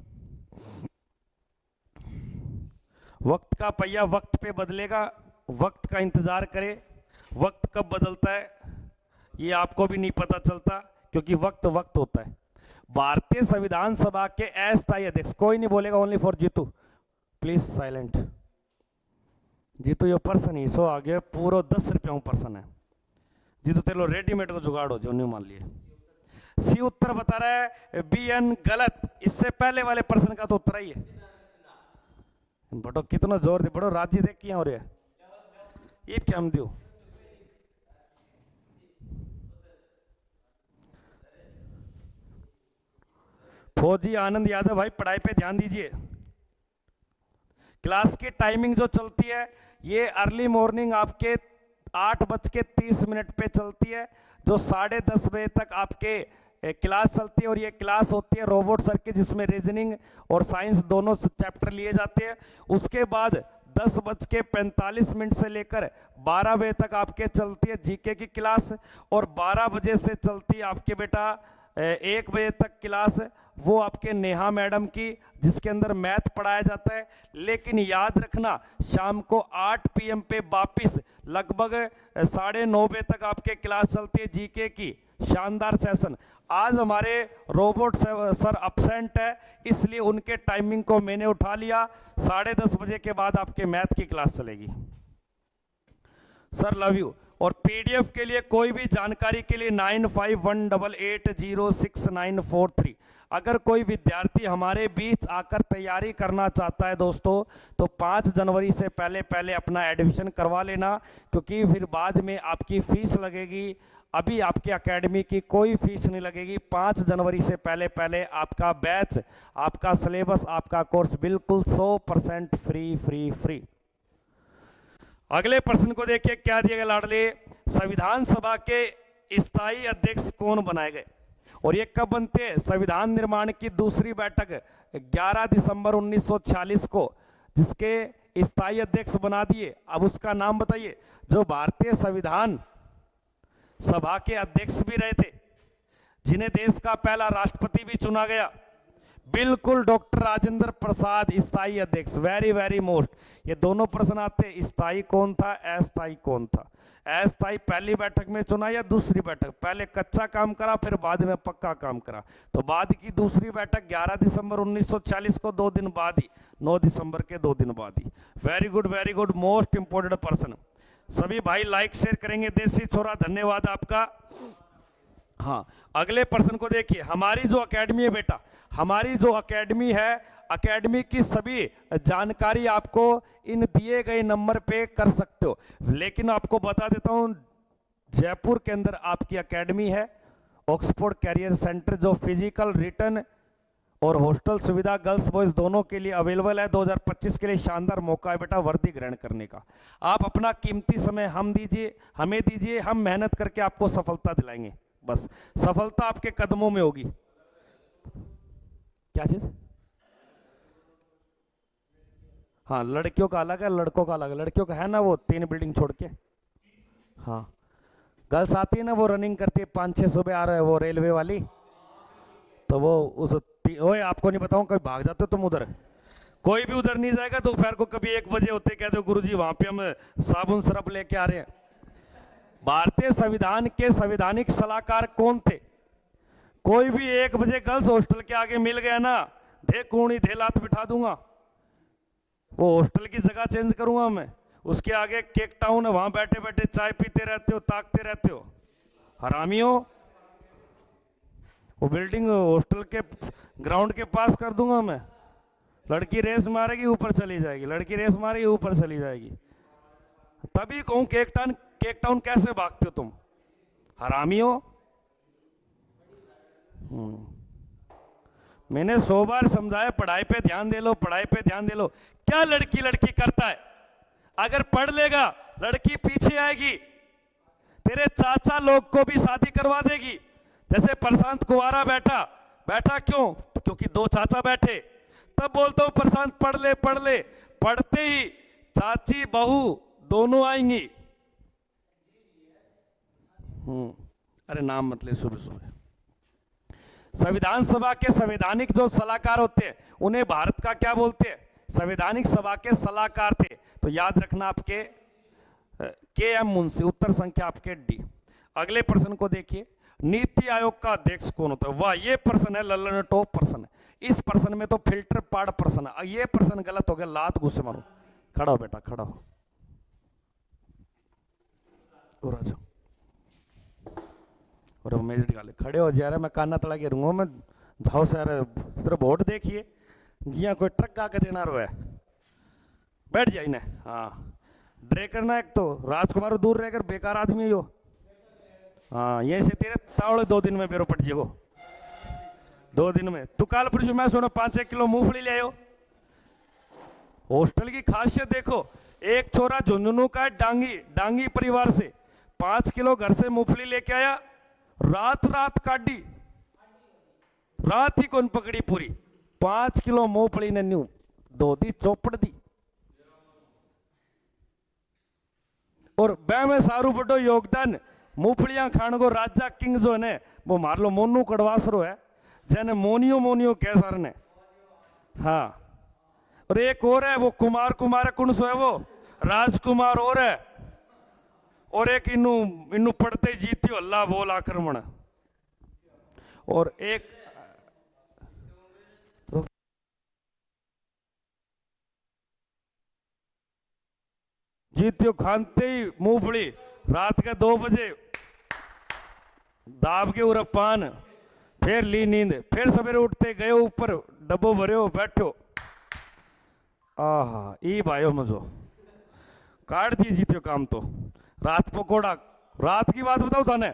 वक्त का पहिया वक्त पे बदलेगा, वक्त का इंतजार करे। वक्त कब बदलता है ये आपको भी नहीं पता चलता, क्योंकि वक्त वक्त होता है। भारतीय संविधान सभा के अस्थायी अध्यक्ष, कोई नहीं बोलेगा, only for Jitu, please silent. Jitu ये पर्सन ही सो आगे पूरा 10 रुपया पर्सन है। जीतू तेरे रेडीमेड को जुगाड़ हो जो नहीं मान लिए। सी उत्तर बता रहा है, बी एन गलत। इससे पहले वाले प्रश्न का तो उत्तर ही है। बटो कितना जोर दे, बड़ो राज्य देख किया हो रहा है ये क्या हम दो। फौजी आनंद यादव भाई पढ़ाई पे ध्यान दीजिए। क्लास की टाइमिंग जो चलती है ये अर्ली मॉर्निंग आपके 8:30 पे चलती है, जो 10:30 बजे तक आपके क्लास चलती है। और ये क्लास होती है रोबोट सर की, जिसमें रीजनिंग और साइंस दोनों चैप्टर लिए जाते हैं। उसके बाद 10:45 से लेकर 12 बजे तक आपके चलती है जीके की क्लास, और 12 बजे से चलती है आपके बेटा 1 बजे तक क्लास वो आपके नेहा मैडम की, जिसके अंदर मैथ पढ़ाया जाता है। लेकिन याद रखना, शाम को 8 PM पे वापिस लगभग 9:30 बजे तक आपके क्लास चलती है जीके की, शानदार सेशन। आज हमारे रोबोट सर अपसेंट है, इसलिए उनके टाइमिंग को मैंने उठा लिया। 10:30 बजे के बाद आपके मैथ की क्लास चलेगी। Sir love you. और पीडीएफ के लिए कोई भी जानकारी के लिए 9518806943। अगर कोई विद्यार्थी हमारे बीच आकर तैयारी करना चाहता है दोस्तों, तो 5 जनवरी से पहले पहले अपना एडमिशन करवा लेना, क्योंकि फिर बाद में आपकी फीस लगेगी। अभी आपकी एकेडमी की कोई फीस नहीं लगेगी। 5 जनवरी से पहले पहले आपका बैच, आपका सिलेबस, आपका कोर्स बिल्कुल 100% फ्री फ्री फ्री। अगले प्रश्न को देखिए, क्या दिया गया लाडले? संविधान सभा के स्थायी अध्यक्ष कौन बनाए गए और ये कब बनते हैं? संविधान निर्माण की दूसरी बैठक 11 दिसंबर 1946 को जिसके स्थायी अध्यक्ष बना दिए। अब उसका नाम बताइए। जो भारतीय संविधान सभा के अध्यक्ष भी रहे थे, जिन्हें देश का पहला राष्ट्रपति भी चुना गया, बिल्कुल डॉक्टर राजेंद्र प्रसाद स्थायी अध्यक्ष। Very very most. ये दोनों प्रश्न आते, स्थायी कौन था, अस्थायी कौन था? अस्थायी पहली बैठक में चुना या दूसरी बैठक? पहले कच्चा काम करा, फिर बाद में पक्का काम करा। तो बाद की दूसरी बैठक 11 दिसंबर 1940 को, 2 दिन बाद ही, 9 दिसंबर के 2 दिन बाद ही। Very good, most important person. सभी भाई लाइक शेयर करेंगे। देसी छोरा धन्यवाद आपका। हाँ, अगले प्रश्न को देखिए। हमारी जो एकेडमी है बेटा, हमारी जो एकेडमी है, एकेडमी की सभी जानकारी आपको इन दिए गए नंबर पे कर सकते हो। लेकिन आपको बता देता हूं, जयपुर के अंदर आपकी एकेडमी है, ऑक्सफोर्ड कैरियर सेंटर, जो फिजिकल, रिटर्न और हॉस्टल सुविधा गर्ल्स बॉयज दोनों के लिए अवेलेबल है। 2025 के लिए शानदार मौका है बेटा वर्दी ग्रहण करने का। आप अपना कीमती समय हमें दीजिए, हम मेहनत करके आपको सफलता दिलाएंगे। बस सफलता आपके कदमों में होगी। क्या चीज? हाँ, लड़कियों का अलग है, लड़कों का अलग है। लड़कियों का है ना वो 3 बिल्डिंग छोड़ के। हाँ, गर्ल्स आती है ना, वो रनिंग करती है 5-6 सुबह आ रहा है, वो रेलवे वाली। तो वो उस ओए आपको नहीं बताऊं, कभी भाग जाते हो तुम उधर। कोई भी उधर नहीं जाएगा। दोपहर को कभी 1 बजे होते, कहते हो गुरुजी वहां पे हम साबुन सरफ लेके आ रहे हैं। भारतीय संविधान के संवैधानिक सलाहकार कौन थे? कोई भी 1 बजे गर्ल्स हॉस्टल के आगे मिल गया ना, धे कूणी धे लात बिठा दूंगा। वो हॉस्टल की जगह चेंज करूंगा मैं। उसके आगे केक टाउन है, वहां बैठे बैठे चाय पीते रहते हो, ताकते रहते हो, हरामियों। वो बिल्डिंग हॉस्टल के ग्राउंड के पास कर दूंगा मैं। लड़की रेस मारेगी, ऊपर चली जाएगी, लड़की रेस मारेगी, ऊपर चली जाएगी। तभी कहूं केक टाउन कैसे भागते हो तुम, हरामियों। मैंने 100 बार समझाया, पढ़ाई पे ध्यान दे लो, पढ़ाई पे ध्यान दे लो। क्या लड़की करता है? अगर पढ़ लेगा, लड़की पीछे आएगी, तेरे चाचा लोग को भी शादी करवा देगी। जैसे प्रशांत कुंवारा बैठा क्यों? क्योंकि 2 चाचा बैठे। तब बोलता हूं प्रशांत पढ़ ले, पढ़ते ही चाची बहू दोनों आएंगी। अरे नाम मत ले सुबह। संविधान सभा के संवैधानिक जो सलाहकार होते हैं, उन्हें भारत का क्या बोलते हैं? संवैधानिक सभा के सलाहकार थे। तो याद रखना आपके KM मुंशी। उत्तर संख्या आपके D। अगले प्रश्न को देखिए, नीति आयोग का अध्यक्ष कौन होता है? वाह, ये प्रश्न है लल्लन टॉप प्रश्न है। इस प्रश्न में तो फिल्टर पाड़ प्रश्न है। ये प्रश्न गलत हो गया, लात गुस्से मारो। खड़ा हो बेटा, खड़ा हो। और मेज निकाले, खड़े हो जा रहे, मैं काना तड़ा के रहूंगा मैं। जाओ सर, सिर्फ वोट देखिए, जिया कोई ट्रक आके देना रो है। बैठ जाइए ना। हाँ, ड्रे करना। एक तो राजकुमार दूर रहकर बेकार आदमी हो। हाँ, ये से तेरे तावड़े 2 दिन में बेरो पट जाएगो। 2 दिन में तू काल पुरुष मैं सुनो 5-1 किलो मूंगफली ले आयो। हॉस्टल की खासियत देखो, एक छोरा झुंझुनू का डांगी परिवार से 5 किलो घर से मूंगफली लेके आया। रात काटी, रात ही कौन पकड़ी पूरी। 5 किलो मूंगफली ने न्यू 2 दी चौपड़ दी। और बै में सारू बड़ो योगदान मूंगफलियां खाने को राजा किंग जो है ने वो मार लो मोनू कड़वासरो है जैने मोनियो मोनियो कह सर ने। हाँ, और एक और है वो कुमार कुमार है, कौन सो है वो राजकुमार और है, और एक इन्नू इन्नू पढ़ते जीतियो अल्लाह बोल आक्रमण, और एक जीतियो खानते ही मूंगफली रात के 2 बजे दाब के उरा पान, फिर ली नींद, फिर सवेरे उठते गए ऊपर डब्बो भरे हो बैठो, आहा ई भाइयों मजो काट दिए जीतियो काम। तो रात पकोड़ा, रात की बात बताओ थाने,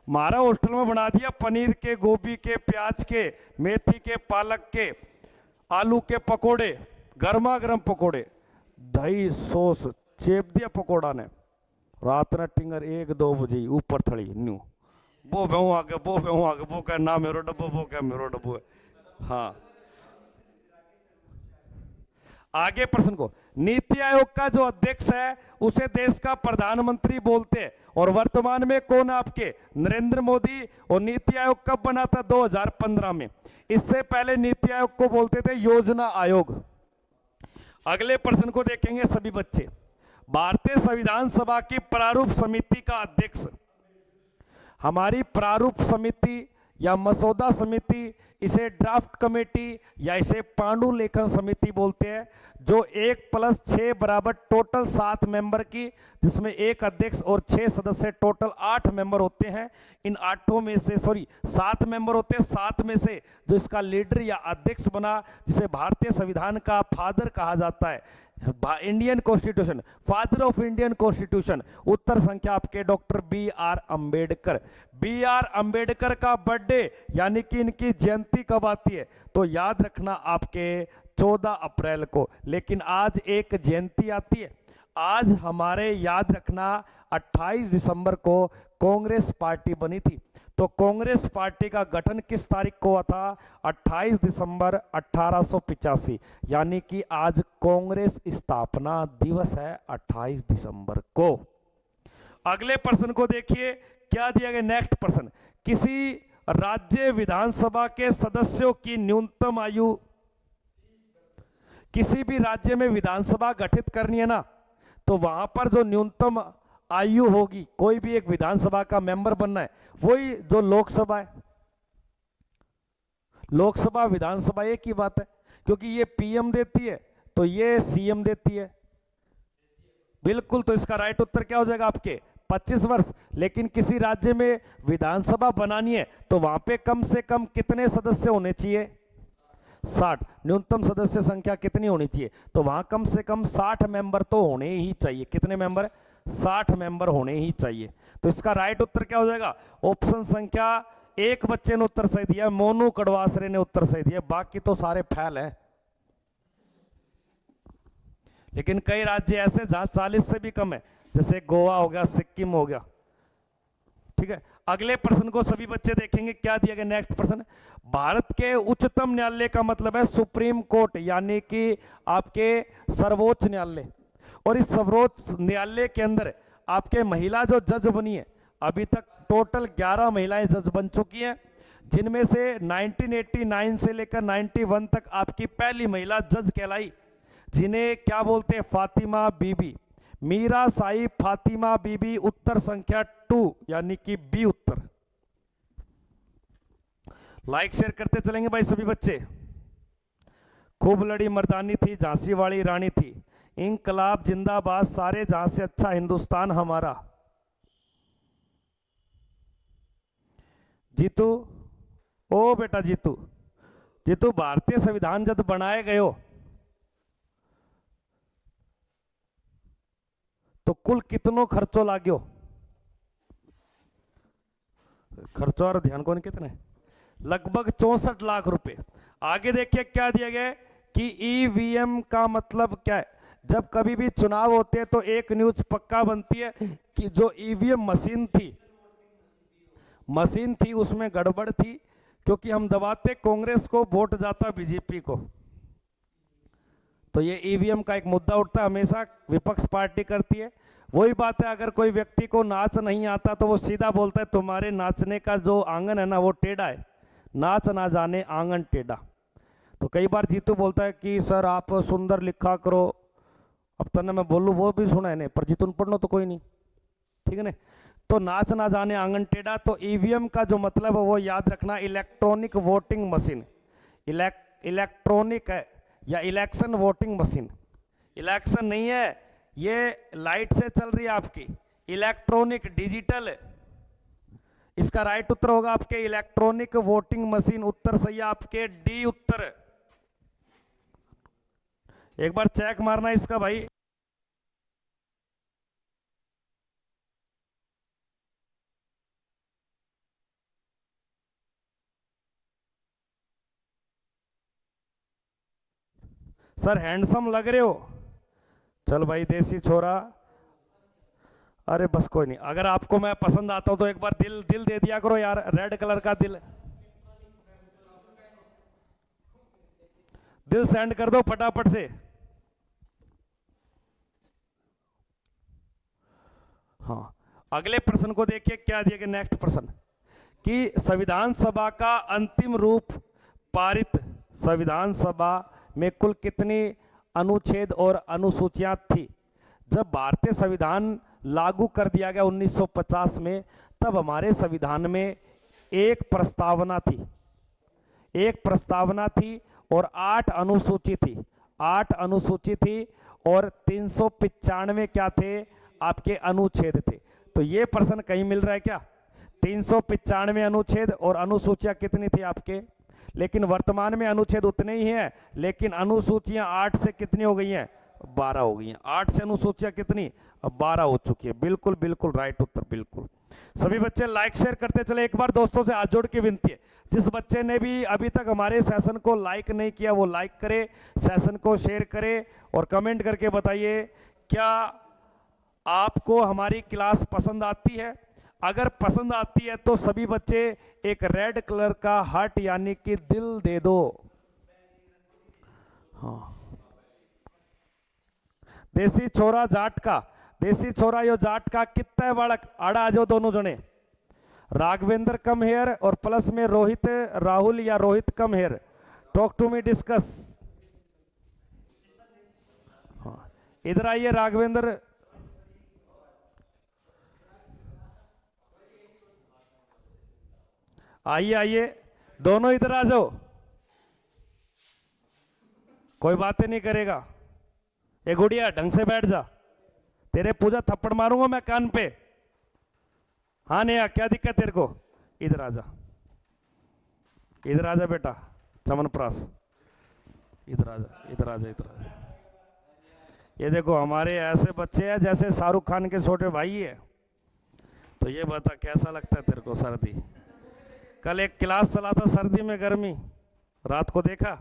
मारा हॉस्टल में बना दिया पनीर के, गोभी के, प्याज के, मेथी के, पालक के, आलू के पकोड़े, गर्मा गर्म पकोड़े, दही सॉस चेप दिया पकोड़ा ने, रात ने टिंगर 1-2 बजे ऊपर थड़ी न्यू वो बेहू आगे वो बेहू आगे वो कह ना मेरो डब्बो वो कह मेरो डब्बो है। हाँ, आगे प्रश्न को, नीति आयोग का जो अध्यक्ष है उसे देश का प्रधानमंत्री बोलते हैं, और वर्तमान में कौन आपके नरेंद्र मोदी, और नीति आयोग कब बना था 2015 में, इससे पहले नीति आयोग को बोलते थे योजना आयोग। अगले प्रश्न को देखेंगे सभी बच्चे, भारतीय संविधान सभा की प्रारूप समिति का अध्यक्ष, हमारी प्रारूप समिति या मसौदा समिति, इसे ड्राफ्ट कमेटी या इसे पांडुलेखन समिति बोलते हैं, जो 1+6 बराबर टोटल 7 मेंबर की, जिसमें एक अध्यक्ष और 6 सदस्य, टोटल 8 मेंबर होते हैं। इन 8 में से 7 मेंबर होते हैं, 7 में से जो इसका लीडर या अध्यक्ष बना, जिसे भारतीय संविधान का फादर कहा जाता है, Indian constitution, father of Indian constitution, उत्तर संख्या आपके doctor B.R. Ambedkar. B.R. Ambedkar का बर्थडे यानी कि इनकी जयंती कब आती है, तो याद रखना आपके 14 अप्रैल को। लेकिन आज एक जयंती आती है, आज हमारे याद रखना 28 दिसंबर को कांग्रेस पार्टी बनी थी। तो कांग्रेस पार्टी का गठन किस तारीख को हुआ था, 28 दिसंबर 1885, यानी कि आज कांग्रेस स्थापना दिवस है 28 दिसंबर को। अगले प्रश्न को देखिए, क्या दिया गया नेक्स्ट प्रश्न, किसी राज्य विधानसभा के सदस्यों की न्यूनतम आयु, किसी भी राज्य में विधानसभा गठित करनी है ना, तो वहां पर जो न्यूनतम आयु होगी, कोई भी एक विधानसभा का मेंबर बनना है, वही जो लोकसभा है। लोकसभा विधानसभा एक ही बात है, क्योंकि ये पीएम देती है तो ये सीएम देती है, बिल्कुल। तो इसका राइट उत्तर क्या हो जाएगा आपके 25 वर्ष। लेकिन किसी राज्य में विधानसभा बनानी है तो वहां पे कम से कम कितने सदस्य होने चाहिए, 60। न्यूनतम सदस्य संख्या कितनी होनी चाहिए, तो वहां कम से कम 60 मेंबर तो होने ही चाहिए। कितने मेंबर, 60 मेंबर होने ही चाहिए। तो इसका राइट उत्तर क्या हो जाएगा, ऑप्शन संख्या 1 बच्चे ने उत्तर सही दिया, मोनू कड़वासरे ने उत्तर सही दिया, बाकी तो सारे फैल हैं। लेकिन कई राज्य ऐसे जहां 40 से भी कम है, जैसे गोवा हो गया, सिक्किम हो गया, ठीक है। अगले प्रश्न को सभी बच्चे देखेंगे, क्या दिया गया नेक्स्ट प्रश्न, भारत के उच्चतम न्यायालय का मतलब है सुप्रीम कोर्ट, यानी कि आपके सर्वोच्च न्यायालय। और इस सर्वोच्च न्यायालय के अंदर आपके महिला जो जज बनी है, अभी तक टोटल 11 महिलाएं जज बन चुकी हैं, जिनमें से 1989 से लेकर 91 तक आपकी पहली महिला जज कहलाई, जिन्हें क्या बोलते हैं, फातिमा बीबी, मीरा साहिब फातिमा बीबी, उत्तर संख्या 2 यानी कि बी उत्तर। लाइक शेयर करते चलेंगे भाई सभी बच्चे। खूब लड़ी मर्दानी थी, झांसी वाली रानी थी, इंकलाब जिंदाबाद, सारे जहां से अच्छा हिंदुस्तान हमारा। जीतू, ओ बेटा जीतू, जीतू भारतीय संविधान जब बनाए गए हो तो कुल कितनो खर्चो लाग्यो, खर्चो और ध्यान कौन कितने, लगभग 64 लाख रुपए। आगे देखिए क्या दिया गया कि ईवीएम का मतलब क्या है। जब कभी भी चुनाव होते हैं तो एक न्यूज पक्का बनती है कि जो ईवीएम मशीन थी उसमें गड़बड़ थी, क्योंकि हम दबाते कांग्रेस को, वोट जाता बीजेपी को। तो ये ईवीएम का एक मुद्दा उठता है, हमेशा विपक्ष पार्टी करती है, वही बात है, अगर कोई व्यक्ति को नाच नहीं आता तो वो सीधा बोलता है तुम्हारे नाचने का जो आंगन है ना वो टेढ़ा है, नाच ना जाने आंगन टेढ़ा। तो कई बार जीतू बोलता है कि सर आप सुंदर लिखा करो, अब तक मैं बोलूँ वो भी सुना है ने, पर जीतू पढ़ना तो कोई नहीं, ठीक है ना। तो नाच ना जाने आंगन टेढ़ा। तो ईवीएम का जो मतलब है वो याद रखना, इलेक्ट्रॉनिक वोटिंग मशीन। इलेक्ट्रॉनिक है या इलेक्शन वोटिंग मशीन। इलेक्शन नहीं है, ये लाइट से चल रही है आपकी, इलेक्ट्रॉनिक डिजिटल। इसका राइट उत्तर होगा आपके इलेक्ट्रॉनिक वोटिंग मशीन। उत्तर सही है आपके डी उत्तर। एक बार चेक मारना इसका भाई। सर हैंडसम लग रहे हो। चल भाई देसी छोरा, अरे बस कोई नहीं, अगर आपको मैं पसंद आता हूं तो एक बार दिल दिल दे दिया करो यार, रेड कलर का दिल, दिल सेंड कर दो फटाफट से। हाँ, अगले प्रश्न को देखिए क्या दिया गया। नेक्स्ट प्रश्न कि संविधान सभा का अंतिम रूप पारित संविधान सभा में कुल कितनी अनुच्छेद और अनुसूचियां थी। जब भारतीय संविधान लागू कर दिया गया 1950 में, तब हमारे संविधान में एक प्रस्तावना थी, एक प्रस्तावना थी और 8 अनुसूची थी, 8 अनुसूची थी और 395 क्या थे आपके अनुच्छेद थे। तो ये प्रश्न कहीं मिल रहा है क्या? 395 अनुच्छेद और अनुसूचियां कितनी थी आपके? लेकिन वर्तमान में अनुच्छेद उतने ही हैं, लेकिन अनुसूचियां 8 से कितनी हो गई हैं? 12 हो गई हैं। 8 से अनुसूचियां कितनी? अब 12 हो चुकी है। बिल्कुल बिल्कुल राइट उत्तर, बिल्कुल। सभी बच्चे लाइक शेयर करते चले। एक बार दोस्तों से हाथ जोड़ के विनती है, जिस बच्चे ने भी अभी तक हमारे सेशन को लाइक नहीं किया वो लाइक करे, सेशन को शेयर करे और कमेंट करके बताइए क्या आपको हमारी क्लास पसंद आती है। अगर पसंद आती है तो सभी बच्चे एक रेड कलर का हार्ट यानी कि दिल दे दो। हाँ, देसी छोरा जाट का, देसी छोरा यो जाट का कितना है बालक? आड़ा आ जाओ दोनों जने। राघवेंद्र कम हेयर और प्लस में रोहित, राहुल या Rohit come here. Talk to me, discuss. हाँ, इधर आइए राघवेंद्र। आइए आइए, दोनों इधर आ जाओ, कोई बातें नहीं करेगा। ए गुड़िया ढंग से बैठ जा, तेरे पूजा थप्पड़ मारूंगा मैं कान पे। हाँ नेहा क्या दिक्कत तेरे को? इधर आ जा, इधर आ जा बेटा चमनप्रास, इधर आ जा, इधर आ जा, इधर आ जा। ये देखो हमारे ऐसे बच्चे हैं जैसे शाहरुख खान के छोटे भाई है। तो ये बता कैसा लगता है तेरे को सर्दी? कल एक क्लास चला था सर्दी में गर्मी, रात को देखा?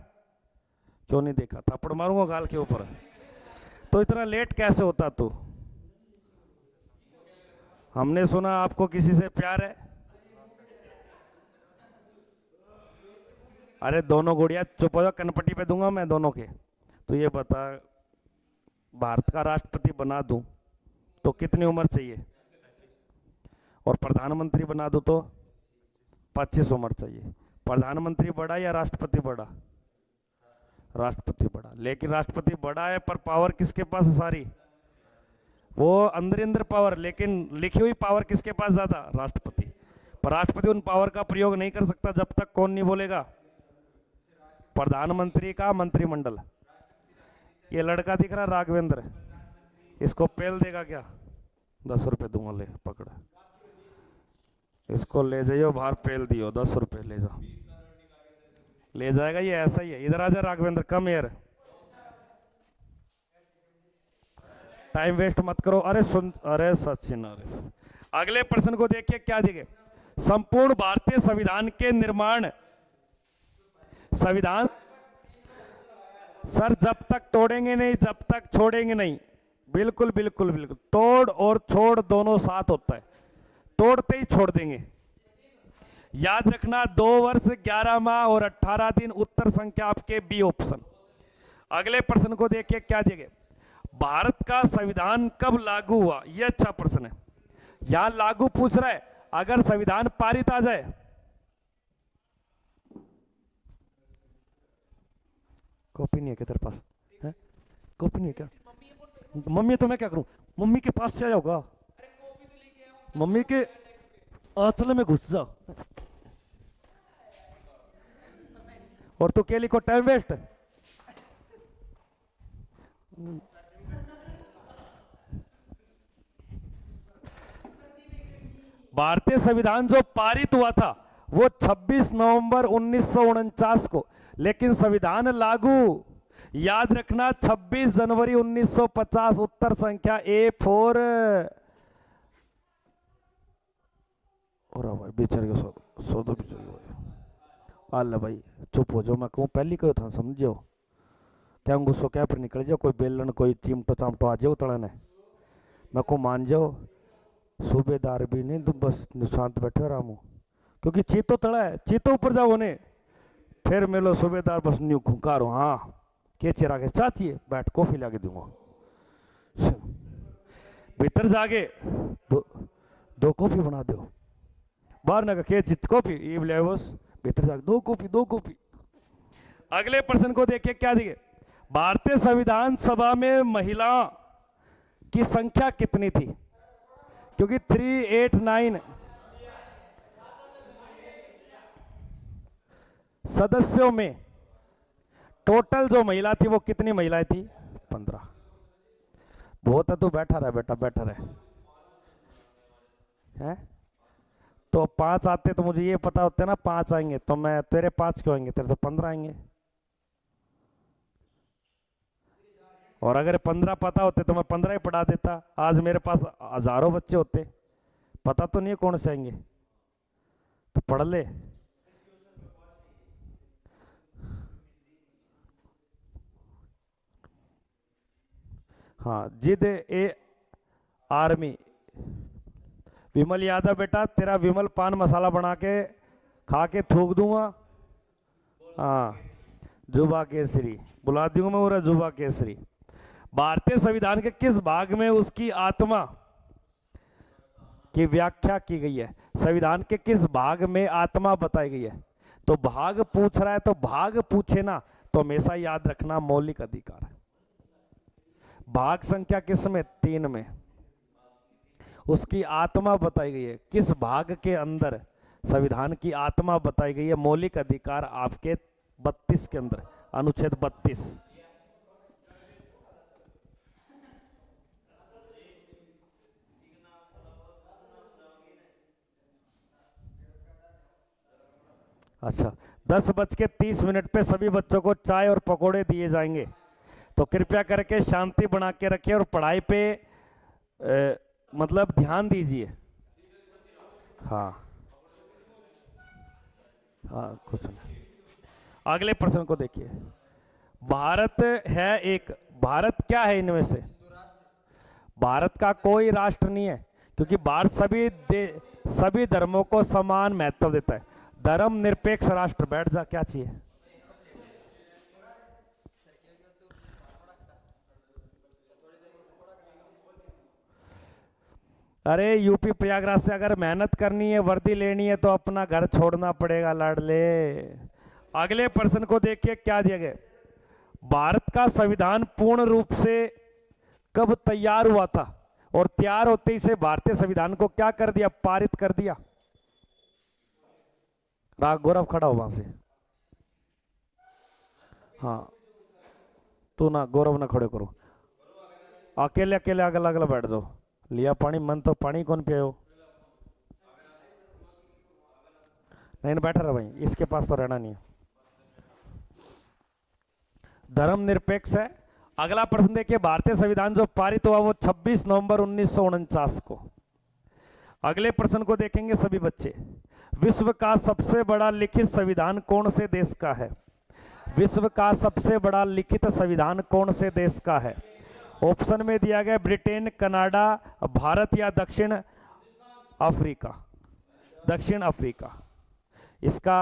क्यों नहीं देखा? थप्पड़ मारूंगा गाल के ऊपर। तो इतना लेट कैसे होता तू? हमने सुना आपको किसी से प्यार है। अरे दोनों गुड़िया चुप हो जाओ, कनपट्टी पे दूंगा मैं दोनों के। तो ये बता, भारत का राष्ट्रपति बना दूं तो कितनी उम्र चाहिए? और प्रधानमंत्री बना दूं तो 25 उम्र चाहिए। प्रधानमंत्री बड़ा या राष्ट्रपति बड़ा? राष्ट्रपति बड़ा। लेकिन राष्ट्रपति बड़ा है पर पावर किसके पास है सारी? वो अंदर पावर, लेकिन लिखी हुई पावर किसके पास ज्यादा? राष्ट्रपति। पर राष्ट्रपति उन पावर का प्रयोग नहीं कर सकता जब तक कौन नहीं बोलेगा? प्रधानमंत्री का मंत्रिमंडल। ये लड़का दिख रहा राघवेंद्र, इसको पेल देगा क्या? 10 रुपए दूंगा, ले पकड़, इसको ले जाइयो बाहर, पेल दियो, 10 रुपए ले जा, ले जाएगा ये, ऐसा ही है। इधर आ जा राघवेंद्र, कम यार, टाइम वेस्ट मत करो। अरे सुन, अरे सचिन, अरे अगले प्रश्न को देखिए क्या दिखे। संपूर्ण भारतीय संविधान के निर्माण, संविधान सर जब तक तोड़ेंगे नहीं, जब तक छोड़ेंगे नहीं। बिल्कुल बिल्कुल बिल्कुल, तोड़ और छोड़ दोनों साथ होता है, तोड़ते ही छोड़ देंगे। याद रखना 2 वर्ष 11 माह और 18 दिन। उत्तर संख्या आपके बी ऑप्शन। अगले प्रश्न को देखिए क्या दिए गए। भारत का संविधान कब लागू हुआ, यह अच्छा प्रश्न है। यहां लागू पूछ रहा है, अगर संविधान पारित आ जाए, कॉपी नहीं है क्या तेरे पास है? कॉपी नहीं है क्या? मम्मी तो मैं क्या करूं, मम्मी के पास से आया होगा, मम्मी के आंचल में घुस जा। और तो क्या लिखो, टाइम वेस्ट। भारतीय संविधान जो पारित हुआ था वो 26 नवंबर 1949 को, लेकिन संविधान लागू याद रखना 26 जनवरी 1950। उत्तर संख्या A4। और भाई बेचारे के सो दो बेचारे भाई, आल भाई चुप हो जाओ, मैं कहूँ पहली कहो था समझो, क्या गुस्सो क्या पर निकल जाओ, कोई बेलन कोई चिमटो चामटो आ जाओ तड़ने, मैं को मान जाओ। सूबेदार भी नहीं, तुम बस शांत बैठे आराम हो, क्योंकि चीतो तड़ा है, चीतो ऊपर जाओ ने, फिर मिलो सूबेदार बस न्यू खुंकारो। हाँ के चेरा के चाची है, बैठ कॉफी लाके दूंगा, भीतर जाके दो कॉफी बना दो, बाहर ना के चित कॉफी ईव ले बस, भीतर जाके दो कॉफी। अगले प्रश्न को देखिए क्या दिखे, भारतीय संविधान सभा में महिला की संख्या कितनी थी, क्योंकि 389 सदस्यों में टोटल जो महिला थी वो कितनी महिलाएं थी, 15। बहुत है, तू बैठा रहे बेटा, बैठा रहे हैं। तो 5 आते तो मुझे ये पता होते ना 5 आएंगे, तो मैं तेरे 5 क्यों आएंगे, तेरे तो 15 आएंगे। और अगर 15 पता होते तो मैं 15 ही पढ़ा देता, आज मेरे पास हजारों बच्चे होते, पता तो नहीं कौन से आएंगे, तो पढ़ ले। हाँ जिद ए आर्मी, विमल यादव बेटा, तेरा विमल पान मसाला बना के खा के थूक दूंगा। हाँ जुबा केसरी बुला दूंगा मैं, पूरा जुबा केसरी। भारतीय संविधान के किस भाग में उसकी आत्मा की व्याख्या की गई है, संविधान के किस भाग में आत्मा बताई गई है? तो भाग पूछ रहा है तो भाग पूछे ना तो हमेशा याद रखना मौलिक अधिकार है। भाग संख्या किस में, 3 में उसकी आत्मा बताई गई है। किस भाग के अंदर संविधान की आत्मा बताई गई है? मौलिक अधिकार आपके 32 के अंदर, अनुच्छेद 32। अच्छा 10:30 पे सभी बच्चों को चाय और पकोड़े दिए जाएंगे, तो कृपया करके शांति बना के रखिए और पढ़ाई पे मतलब ध्यान दीजिए। हाँ हाँ कुछ नहीं। अगले प्रश्न को देखिए, भारत है एक, भारत क्या है इनमें से? भारत का कोई राष्ट्र नहीं है, क्योंकि भारत सभी धर्मों को समान महत्व देता है। धर्म निरपेक्ष राष्ट्र, बैठ जा, क्या चाहिए? अरे यूपी प्रयागराज से अगर मेहनत करनी है, वर्दी लेनी है, तो अपना घर छोड़ना पड़ेगा लाडले। अगले प्रश्न को देखिए क्या दिया गया, भारत का संविधान पूर्ण रूप से कब तैयार हुआ था, और तैयार होते ही से भारतीय संविधान को क्या कर दिया, पारित कर दिया? राग गौरव खड़ा हो वहां से, हाँ तू ना गौरव ना खड़े करो, अकेले अकेले अगला अगला बैठ जाओ। लिया पानी, मन तो पानी कौन पियो? नहीं बैठा रहा भाई, इसके पास तो रहना नहीं है, धर्मनिरपेक्ष है। अगला प्रश्न देखिए, भारतीय संविधान जो पारित हुआ वो 26 नवंबर 1949 को। अगले प्रश्न को देखेंगे सभी बच्चे, विश्व का सबसे बड़ा लिखित संविधान कौन से देश का है? विश्व का सबसे बड़ा लिखित संविधान कौन से देश का है? ऑप्शन में दिया गया ब्रिटेन, कनाडा, भारत या दक्षिण अफ्रीका। दक्षिण अफ्रीका। इसका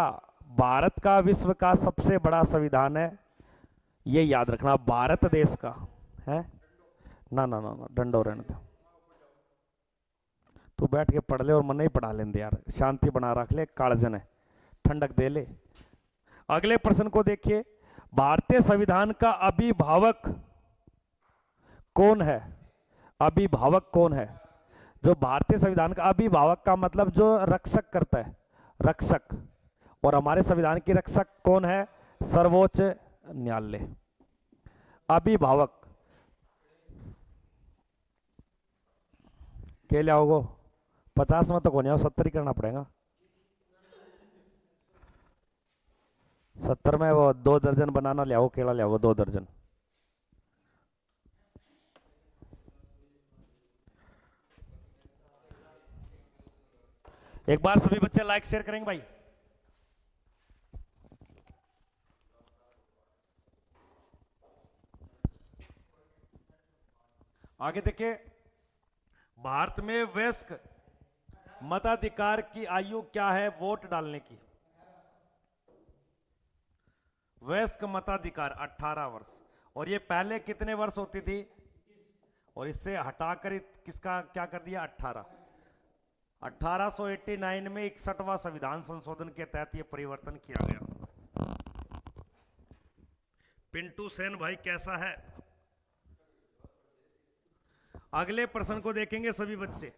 भारत का विश्व का सबसे बड़ा संविधान है, ये याद रखना, भारत देश का है। ना ना ना ना डंडो रहने दो। तू बैठ के पढ़ ले और मन नहीं पढ़ा लेंदे यार, शांति बना रख ले, कालजन है, ठंडक दे ले। अगले प्रश्न को देखिए, भारतीय संविधान का अभिभावक कौन है? अभिभावक कौन है? जो भारतीय संविधान का अभिभावक का मतलब जो रक्षक करता है, रक्षक। और हमारे संविधान की रक्षक कौन है? सर्वोच्च न्यायालय। अभिभावक के लिए आओगे 50 में तो कौन है, 70 ही करना पड़ेगा। 70 में वो 2 दर्जन बनाना ले आओ, केला ले आओ 2 दर्जन। एक बार सभी बच्चे लाइक शेयर करेंगे भाई। आगे देखिए, भारत में वयस्क मताधिकार की आयु क्या है वोट डालने की? वयस्क मताधिकार 18 वर्ष। और ये पहले कितने वर्ष होती थी? और इससे हटाकर किसका क्या कर दिया? 18। 1889 में 61वां संविधान संशोधन के तहत यह परिवर्तन किया गया। पिंटू सेन भाई कैसा है? अगले प्रश्न को देखेंगे सभी बच्चे,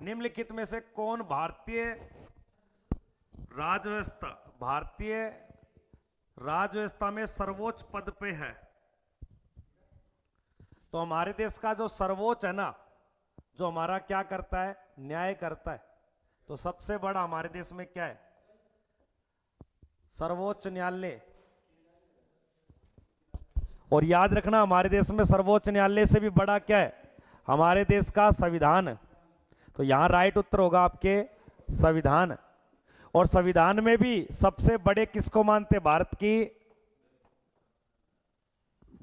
निम्नलिखित में से कौन भारतीय राजव्यवस्था में सर्वोच्च पद पे है? तो हमारे देश का जो सर्वोच्च है ना, जो हमारा क्या करता है? न्याय करता है। तो सबसे बड़ा हमारे देश में क्या है? सर्वोच्च न्यायालय। और याद रखना, हमारे देश में सर्वोच्च न्यायालय से भी बड़ा क्या है? हमारे देश का संविधान। तो यहां राइट उत्तर होगा आपके संविधान। और संविधान में भी सबसे बड़े किसको मानते? भारत की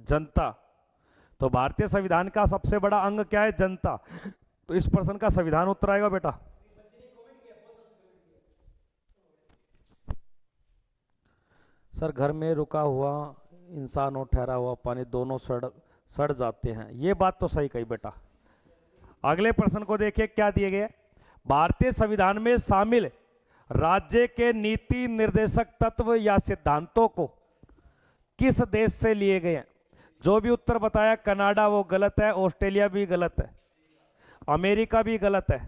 जनता। तो भारतीय संविधान का सबसे बड़ा अंग क्या है? जनता। तो इस प्रश्न का संविधान उत्तर आएगा बेटा। सर घर में रुका हुआ इंसान और ठहरा हुआ पानी दोनों सड़ जाते हैं, ये बात तो सही कही बेटा। अगले प्रश्न को देखिए, क्या दिए गए? भारतीय संविधान में शामिल राज्य के नीति निर्देशक तत्व या सिद्धांतों को किस देश से लिए गए हैं? जो भी उत्तर बताया, कनाडा वो गलत है, ऑस्ट्रेलिया भी गलत है, अमेरिका भी गलत है,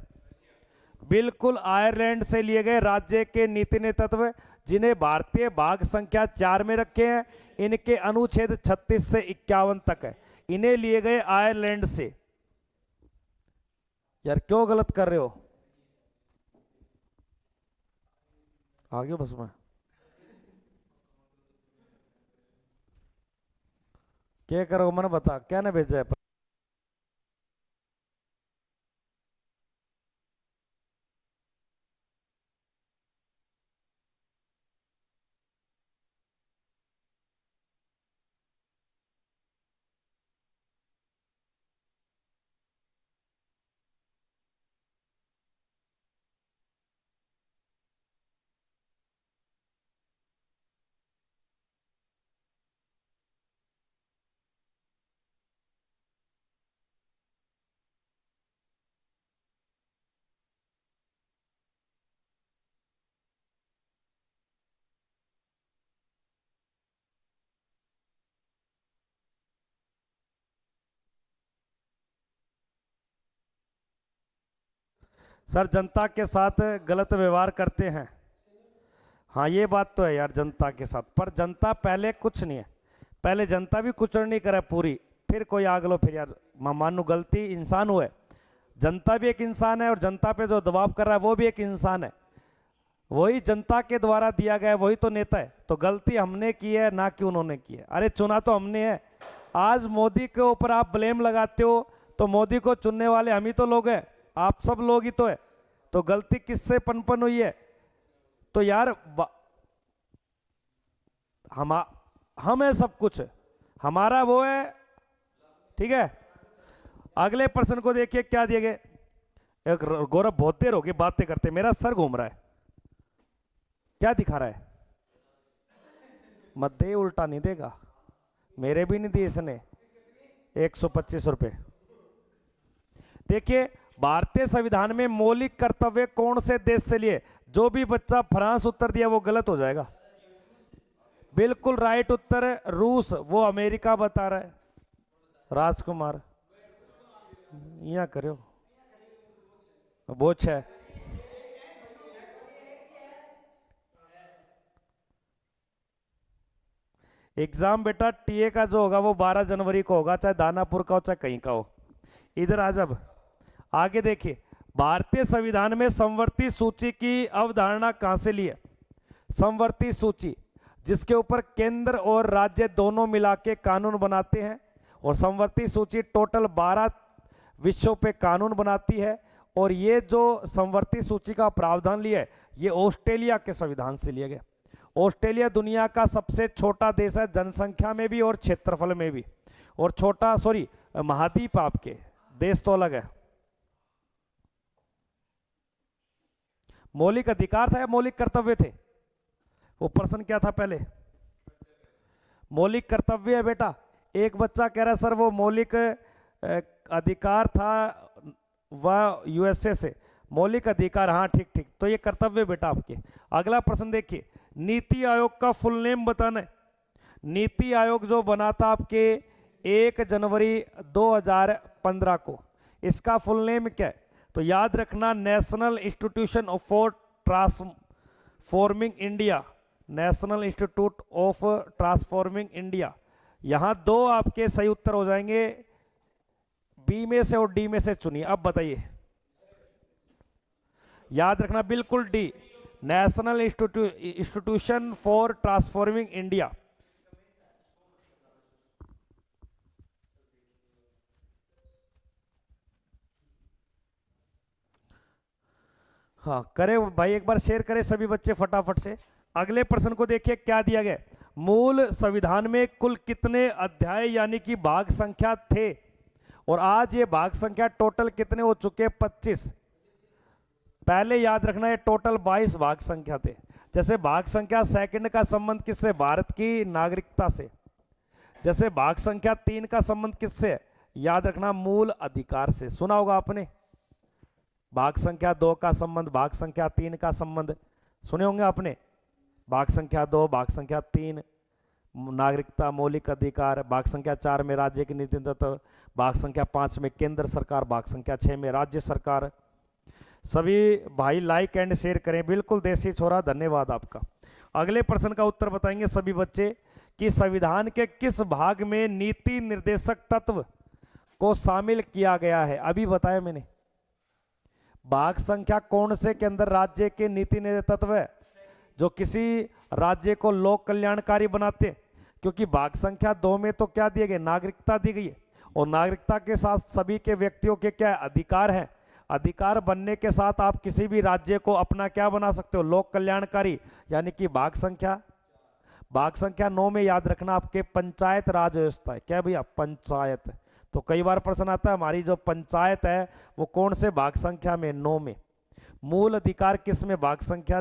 बिल्कुल आयरलैंड से लिए गए राज्य के नीति तत्व, जिन्हें भारतीय भाग संख्या 4 में रखे हैं। इनके अनुच्छेद 36 से 51 तक है। इन्हें लिए गए आयरलैंड से। यार क्यों गलत कर रहे हो? आगे बस में क्या करो, मैंने बता क्या ना भेजा है। सर जनता के साथ गलत व्यवहार करते हैं। हाँ ये बात तो है यार, जनता के साथ। पर जनता पहले कुछ नहीं है, पहले जनता भी कुछ नहीं करे पूरी, फिर कोई आग लो। फिर यार मानो गलती इंसान हुए, जनता भी एक इंसान है और जनता पे जो दबाव कर रहा है वो भी एक इंसान है। वही जनता के द्वारा दिया गया, वही तो नेता है। तो गलती हमने की है, ना कि उन्होंने की है। अरे चुना तो हमने है। आज मोदी के ऊपर आप ब्लेम लगाते हो, तो मोदी को चुनने वाले हम ही तो लोग हैं, आप सब लोग ही तो है। तो गलती किससे पनपन हुई है? तो यार हम है, सब कुछ हमारा वो है, ठीक है। अगले प्रश्न को देखिए, क्या दिए गए? एक गौरव बहुत देर हो गई बातें करते, मेरा सर घूम रहा है। क्या दिखा रहा है? मत दे, उल्टा नहीं देगा। मेरे भी नहीं दिए इसने। 125 रुपये। देखिए भारतीय संविधान में मौलिक कर्तव्य कौन से देश से लिए? जो भी बच्चा फ्रांस उत्तर दिया वो गलत हो जाएगा। बिल्कुल राइट उत्तर है रूस, वो अमेरिका बता रहा है। राजकुमार यहाँ करो वो है। एग्जाम बेटा टीए का जो होगा वो 12 जनवरी को होगा, चाहे दानापुर का हो चाहे कहीं का हो। इधर आ जब आगे देखिए, भारतीय संविधान में समवर्ती सूची की अवधारणा कहां से ली है? समवर्ती सूची जिसके ऊपर केंद्र और राज्य दोनों मिला के कानून बनाते हैं, और समवर्ती सूची टोटल 12 विषयों पे कानून बनाती है। और ये जो समवर्ती सूची का प्रावधान लिया है ये ऑस्ट्रेलिया के संविधान से लिया गया। ऑस्ट्रेलिया दुनिया का सबसे छोटा देश है, जनसंख्या में भी और क्षेत्रफल में भी, और छोटा महाद्वीप। आपके देश तो अलग है। मौलिक अधिकार था या मौलिक कर्तव्य थे? वो प्रश्न क्या था पहले? मौलिक कर्तव्य है बेटा। एक बच्चा कह रहा है सर वो मौलिक अधिकार था वह यूएसए से। मौलिक अधिकार, हाँ ठीक ठीक, तो ये कर्तव्य बेटा आपके। अगला प्रश्न देखिए, नीति आयोग का फुल नेम बताना है। नीति आयोग जो बना था आपके 1 जनवरी 2015 को, इसका फुल नेम क्या है? तो याद रखना, national institution for transforming India. National institute of transforming India. यहां दो आपके सही उत्तर हो जाएंगे, बी में से और डी में से चुनिए। अब बताइए, याद रखना बिल्कुल D, national institution for transforming India. हाँ करे भाई, एक बार शेयर करें सभी बच्चे फटाफट से। अगले प्रश्न को देखिए क्या दिया गया। मूल संविधान में कुल कितने अध्याय यानी कि भाग संख्या थे? और आज ये भाग संख्या टोटल कितने हो चुके? 25। पहले याद रखना ये टोटल 22 भाग संख्या थे। जैसे भाग संख्या सेकंड का संबंध किससे? भारत की नागरिकता से। जैसे भाग संख्या 3 का संबंध किससे? याद रखना मूल अधिकार से। सुना होगा आपने। भाग संख्या 2 का संबंध, भाग संख्या 3 का संबंध सुने होंगे आपने। भाग संख्या 2, भाग संख्या 3 नागरिकता मौलिक अधिकार, भाग संख्या 4 में राज्य की नीति तत्व, भाग संख्या 5 में केंद्र सरकार, भाग संख्या 6 में राज्य सरकार। सभी भाई लाइक एंड शेयर करें। बिल्कुल देसी छोरा, धन्यवाद आपका। अगले प्रश्न का उत्तर बताएंगे सभी बच्चे कि संविधान के किस भाग में नीति निर्देशक तत्व को शामिल किया गया है? अभी बताया मैंने। भाग संख्या कौन से के अंदर राज्य के नीति निर्देशक तत्व है जो किसी राज्य को लोक कल्याणकारी बनाते हैं? क्योंकि भाग संख्या 2 में तो क्या दिए गए? नागरिकता दी गई है, और नागरिकता के साथ सभी के व्यक्तियों के क्या अधिकार हैं? अधिकार बनने के साथ आप किसी भी राज्य को अपना क्या बना सकते हो? लोक कल्याणकारी, यानी कि भाग संख्या 9 में याद रखना आपके पंचायत राज व्यवस्था है। क्या भैया? पंचायत। तो कई बार प्रश्न आता है हमारी जो पंचायत है वो कौन से भाग संख्या में? 9 में। मूल अधिकार किस में? भाग संख्या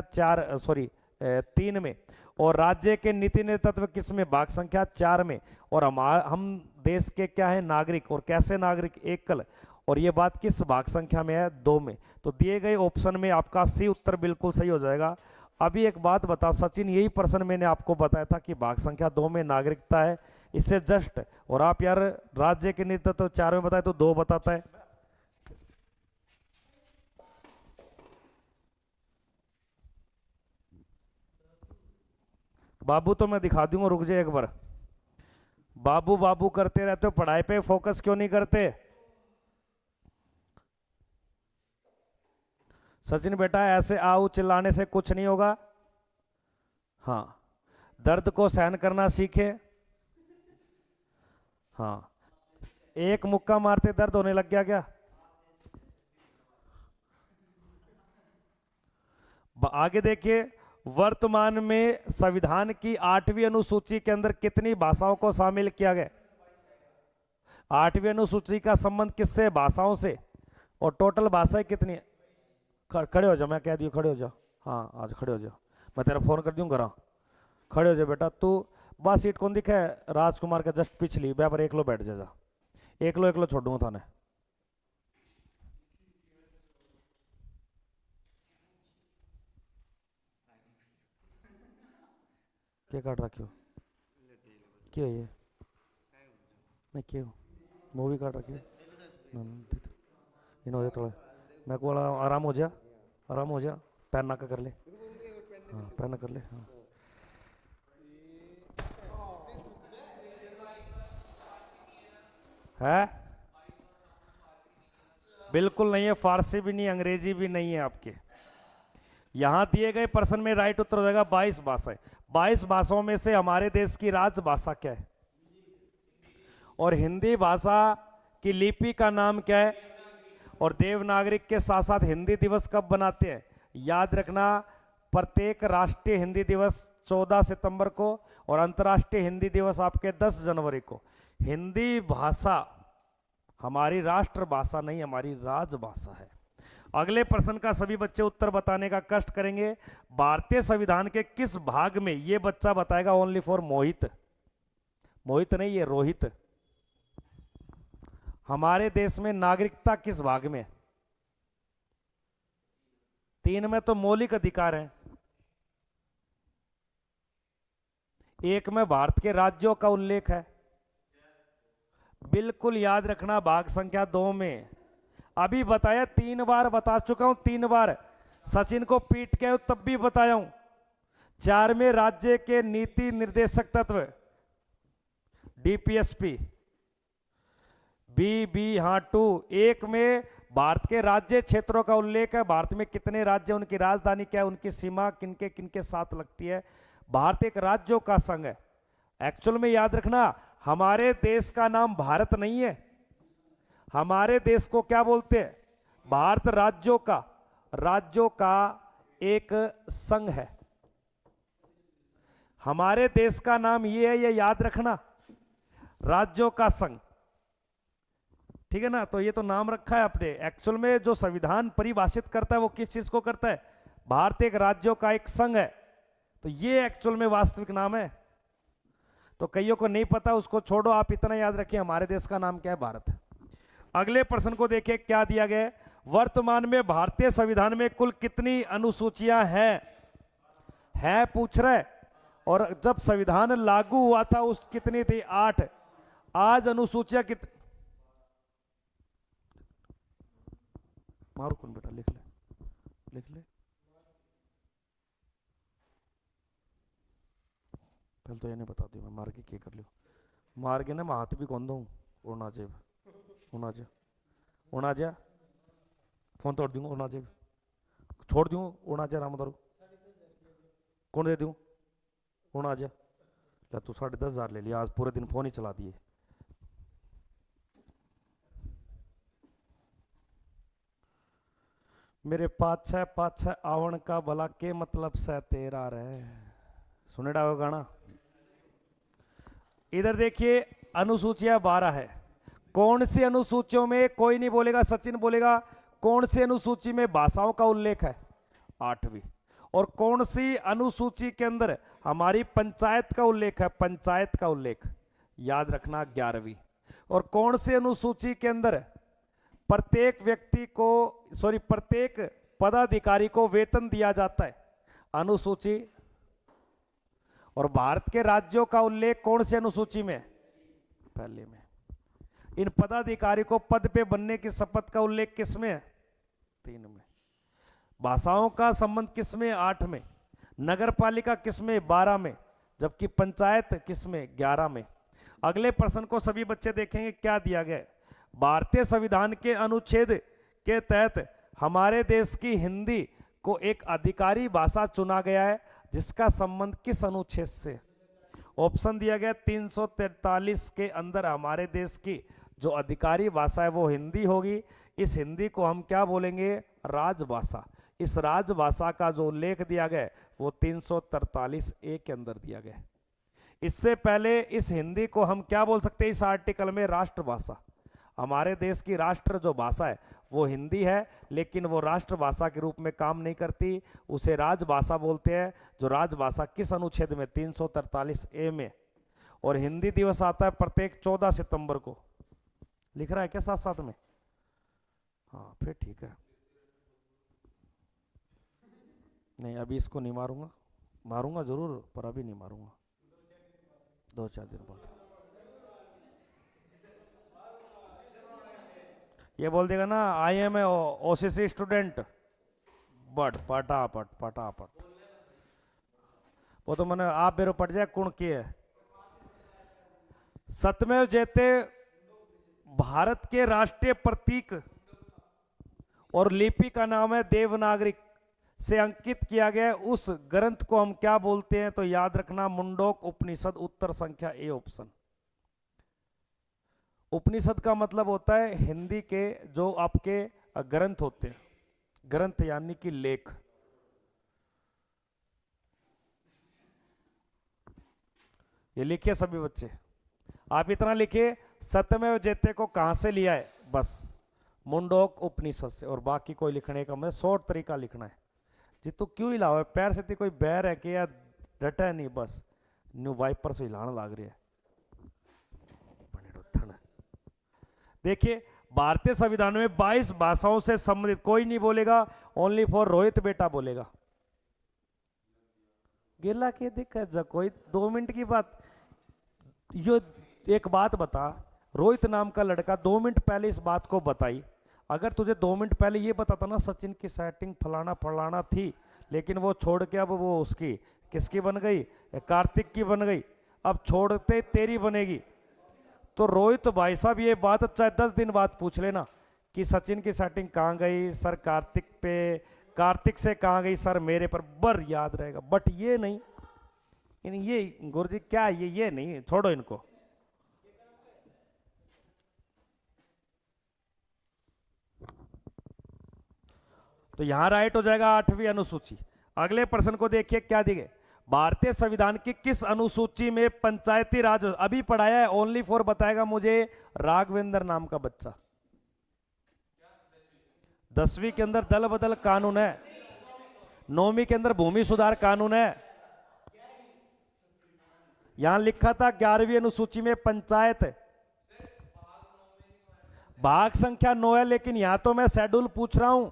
3 में। और राज्य के नीति निर्देशक तत्व किस में? भाग संख्या 4 में। और हम देश के क्या है? नागरिक। और कैसे नागरिक? एकल। और ये बात किस भाग संख्या में है? 2 में। तो दिए गए ऑप्शन में आपका सी उत्तर बिल्कुल सही हो जाएगा। अभी एक बात बता सचिन, यही प्रश्न मैंने आपको बताया था कि भाग संख्या 2 में नागरिकता है, इससे जस्ट, और आप यार राज्य के नीति तत्व 4 में बताए तो 2 बताता है। बाबू तो मैं दिखा दूंगा, रुक जाए एक बार। बाबू बाबू करते रहते हो, पढ़ाई पे फोकस क्यों नहीं करते? सचिन बेटा ऐसे आओ चिल्लाने से कुछ नहीं होगा। हाँ, दर्द को सहन करना सीखे। हाँ, एक मुक्का मारते दर्द होने लग गया क्या? आगे देखिए, वर्तमान में संविधान की 8वीं अनुसूची के अंदर कितनी भाषाओं को शामिल किया गया? 8वीं अनुसूची का संबंध किससे? भाषाओं से। और टोटल भाषाएं कितनी? खड़े हो जाओ, मैं कह दियो खड़े हो जाओ। हाँ आज खड़े हो जाओ, मैं तेरा फोन कर दूंगा। खड़े हो जाओ बेटा। तू बस सीट कौन दिखा है? राजकुमार का जस्ट पिछली, बैपर एक लो बैठ जा। एक लो छोड़ूंगा थाने। क्या काट रखी हो? क्यों ये? नहीं क्यों? मूवी काट रखी है? इन हो जा थोड़ा, मेरे को वाला आराम हो जा, आराम हो जा। पैर नाका कर ले। हाँ पैर ना कर ले, हाँ। है? बिल्कुल नहीं है, फारसी भी नहीं, अंग्रेजी भी नहीं है आपके। यहां दिए गए प्रश्न में राइट उत्तर हो जाएगा 22 भाषाएं। 22 भाषाओं में से हमारे देश की राजभाषा क्या है? और हिंदी भाषा की लिपि का नाम क्या है? और देवनागरिक के साथ साथ हिंदी दिवस कब बनाते हैं? याद रखना, प्रत्येक राष्ट्रीय हिंदी दिवस 14 सितंबर को और अंतर्राष्ट्रीय हिंदी दिवस आपके 10 जनवरी को। हिंदी भाषा हमारी राष्ट्रभाषा नहीं, हमारी राजभाषा है। अगले प्रश्न का सभी बच्चे उत्तर बताने का कष्ट करेंगे। भारतीय संविधान के किस भाग में, यह बच्चा बताएगा ओनली फॉर मोहित, मोहित नहीं ये रोहित। हमारे देश में नागरिकता किस भाग में? 3 में तो मौलिक अधिकार है, 1 में भारत के राज्यों का उल्लेख है। बिल्कुल याद रखना, भाग संख्या 2 में। अभी बताया, 3 बार बता चुका हूं, 3 बार सचिन को पीट के तब भी बताया हूं। 4 में राज्य के नीति निर्देशक तत्व डीपीएसपी, बी हाँ 2। 1 में भारत के राज्य क्षेत्रों का उल्लेख है, भारत में कितने राज्य, उनकी राजधानी क्या है, उनकी सीमा किनके किनके साथ लगती है। भारत एक राज्यों का संघ है। एक्चुअल में याद रखना, हमारे देश का नाम भारत नहीं है, हमारे देश को क्या बोलते हैं? भारत राज्यों का एक संघ है। हमारे देश का नाम ये है, ये याद रखना, राज्यों का संघ, ठीक है ना। तो ये तो नाम रखा है आपने, एक्चुअल में जो संविधान परिभाषित करता है वो किस चीज को करता है? भारत एक राज्यों का एक संघ है, तो ये एक्चुअल में वास्तविक नाम है। तो कईयों को नहीं पता, उसको छोड़ो, आप इतना याद रखिए हमारे देश का नाम क्या है, भारत। अगले प्रश्न को देखिए क्या दिया गया है। वर्तमान में भारतीय संविधान में कुल कितनी अनुसूचियां हैं पूछ रहा है। और जब संविधान लागू हुआ था उस कितनी थी? 8। आज अनुसूचियां मारो कौन बेटा, लिख ले, लिख ले। पहले तो ये नहीं बता दी मैं मार के क्या कर लियो, मार के ना मैं हाथ भी कौन दूँ। उड़ना जेब, उड़ना जा, उड़ना जा, फोन तोड़ दूंगा, उड़ना जेब छोड़ दूँ, उड़ना जा राम दारू कौन दे दूँ, उड़ना जा। तू 10,500 ले लिया, आज पूरे दिन फोन ही चला दिए। मेरे पाछे आवण का भला के मतलब से तेरा रहे, सुनेड़ा वो गाना। इधर देखिए अनुसूचियां 12 है। कौन सी अनुसूचियों में, कोई नहीं बोलेगा, सचिन बोलेगा, कौन सी अनुसूची में भाषाओं का उल्लेख है? 8वीं। और कौन सी अनुसूची के अंदर हमारी पंचायत का उल्लेख है? पंचायत का उल्लेख याद रखना 11वीं। और कौन सी अनुसूची के अंदर प्रत्येक व्यक्ति को, सॉरी प्रत्येक पदाधिकारी को वेतन दिया जाता है? अनुसूची। और भारत के राज्यों का उल्लेख कौन सी अनुसूची में? पहले में। इन पदाधिकारी को पद पे बनने की शपथ का उल्लेख किसमें है? 3 में। भाषाओं का संबंध किसमें? 8 में। नगर पालिका किसमें? 12 में। जबकि पंचायत किसमें? 11 में। अगले प्रश्न को सभी बच्चे देखेंगे क्या दिया गया। भारतीय संविधान के अनुच्छेद के तहत हमारे देश की हिंदी को एक अधिकारी भाषा चुना गया है, जिसका संबंध किस अनुच्छेद से? ऑप्शन दिया गया 343 के अंदर हमारे देश की जो अधिकारी भाषा है वो हिंदी होगी। इस हिंदी को हम क्या बोलेंगे? राजभाषा। इस राजभाषा का जो उल्लेख दिया गया वो 343 ए के अंदर दिया गया। इससे पहले इस हिंदी को हम क्या बोल सकते हैं? इस आर्टिकल में राष्ट्रभाषा। हमारे देश की राष्ट्र जो भाषा है वो हिंदी है, लेकिन वो राष्ट्रभाषा के रूप में काम नहीं करती, उसे राजभाषा बोलते हैं। जो राजभाषा किस अनुच्छेद में? 343 ए में। और हिंदी दिवस आता है प्रत्येक 14 सितंबर को। लिख रहा है क्या साथ साथ में? हाँ फिर ठीक है। नहीं अभी इसको नहीं मारूंगा, मारूंगा जरूर पर अभी नहीं मारूंगा। 2-4 दिन बाद ये बोल देगा ना, I am a OCC student, but पटापट पटापट। वो तो मैंने आप बेरो पट जाए कौन की है। सत्यमेव जयते भारत के राष्ट्रीय प्रतीक और लिपि का नाम है देवनागरी से अंकित किया गया। उस ग्रंथ को हम क्या बोलते हैं? तो याद रखना मुंडोक उपनिषद, उत्तर संख्या ए ऑप्शन। उपनिषद का मतलब होता है हिंदी के जो आपके ग्रंथ होते हैं, ग्रंथ यानी कि लेख। ये लिखिए सभी बच्चे, आप इतना लिखिए सत्यमेव जयते को कहां से लिया है, बस मुंडोक उपनिषद से। और बाकी कोई लिखने का मतलब शॉर्ट तरीका लिखना है जी। तो क्यों हिलाओ है पैर से? कोई बैर है कि या डटा है नहीं, बस न्यू वाइपर से हिलाने लग रही है। देखिए भारतीय संविधान में 22 भाषाओं से संबंधित, कोई नहीं बोलेगा, ओनली फॉर रोहित बेटा बोलेगा। गिला के दिक्कत जा कोई 2 मिनट की बात। यो एक बात बता, रोहित नाम का लड़का 2 मिनट पहले इस बात को बताई। अगर तुझे 2 मिनट पहले ये बताता ना सचिन की सेटिंग फलाना फलाना थी, लेकिन वो छोड़ के अब वो उसकी किसकी बन गई, कार्तिक की बन गई, अब छोड़ते तेरी बनेगी। तो रोहित भाई साहब ये बात चाहे 10 दिन बाद पूछ लेना कि सचिन की सेटिंग कहाँ गई सर, कार्तिक पे, कार्तिक से कहाँ गई सर मेरे पर, बर याद रहेगा। बट ये नहीं, ये गुरुजी क्या ये नहीं, छोड़ो इनको। तो यहां राइट हो जाएगा 8वीं अनुसूची। अगले प्रश्न को देखिए क्या दिए, भारतीय संविधान की किस अनुसूची में पंचायती राज, अभी पढ़ाया है, ओनली फॉर बताएगा मुझे राघवेंद्र नाम का बच्चा। 10वीं के अंदर दल बदल कानून है, 9वीं के अंदर भूमि सुधार कानून है। यहां लिखा था 11वीं अनुसूची में पंचायत, भाग संख्या 9 है, लेकिन यहां तो मैं शेड्यूल पूछ रहा हूं।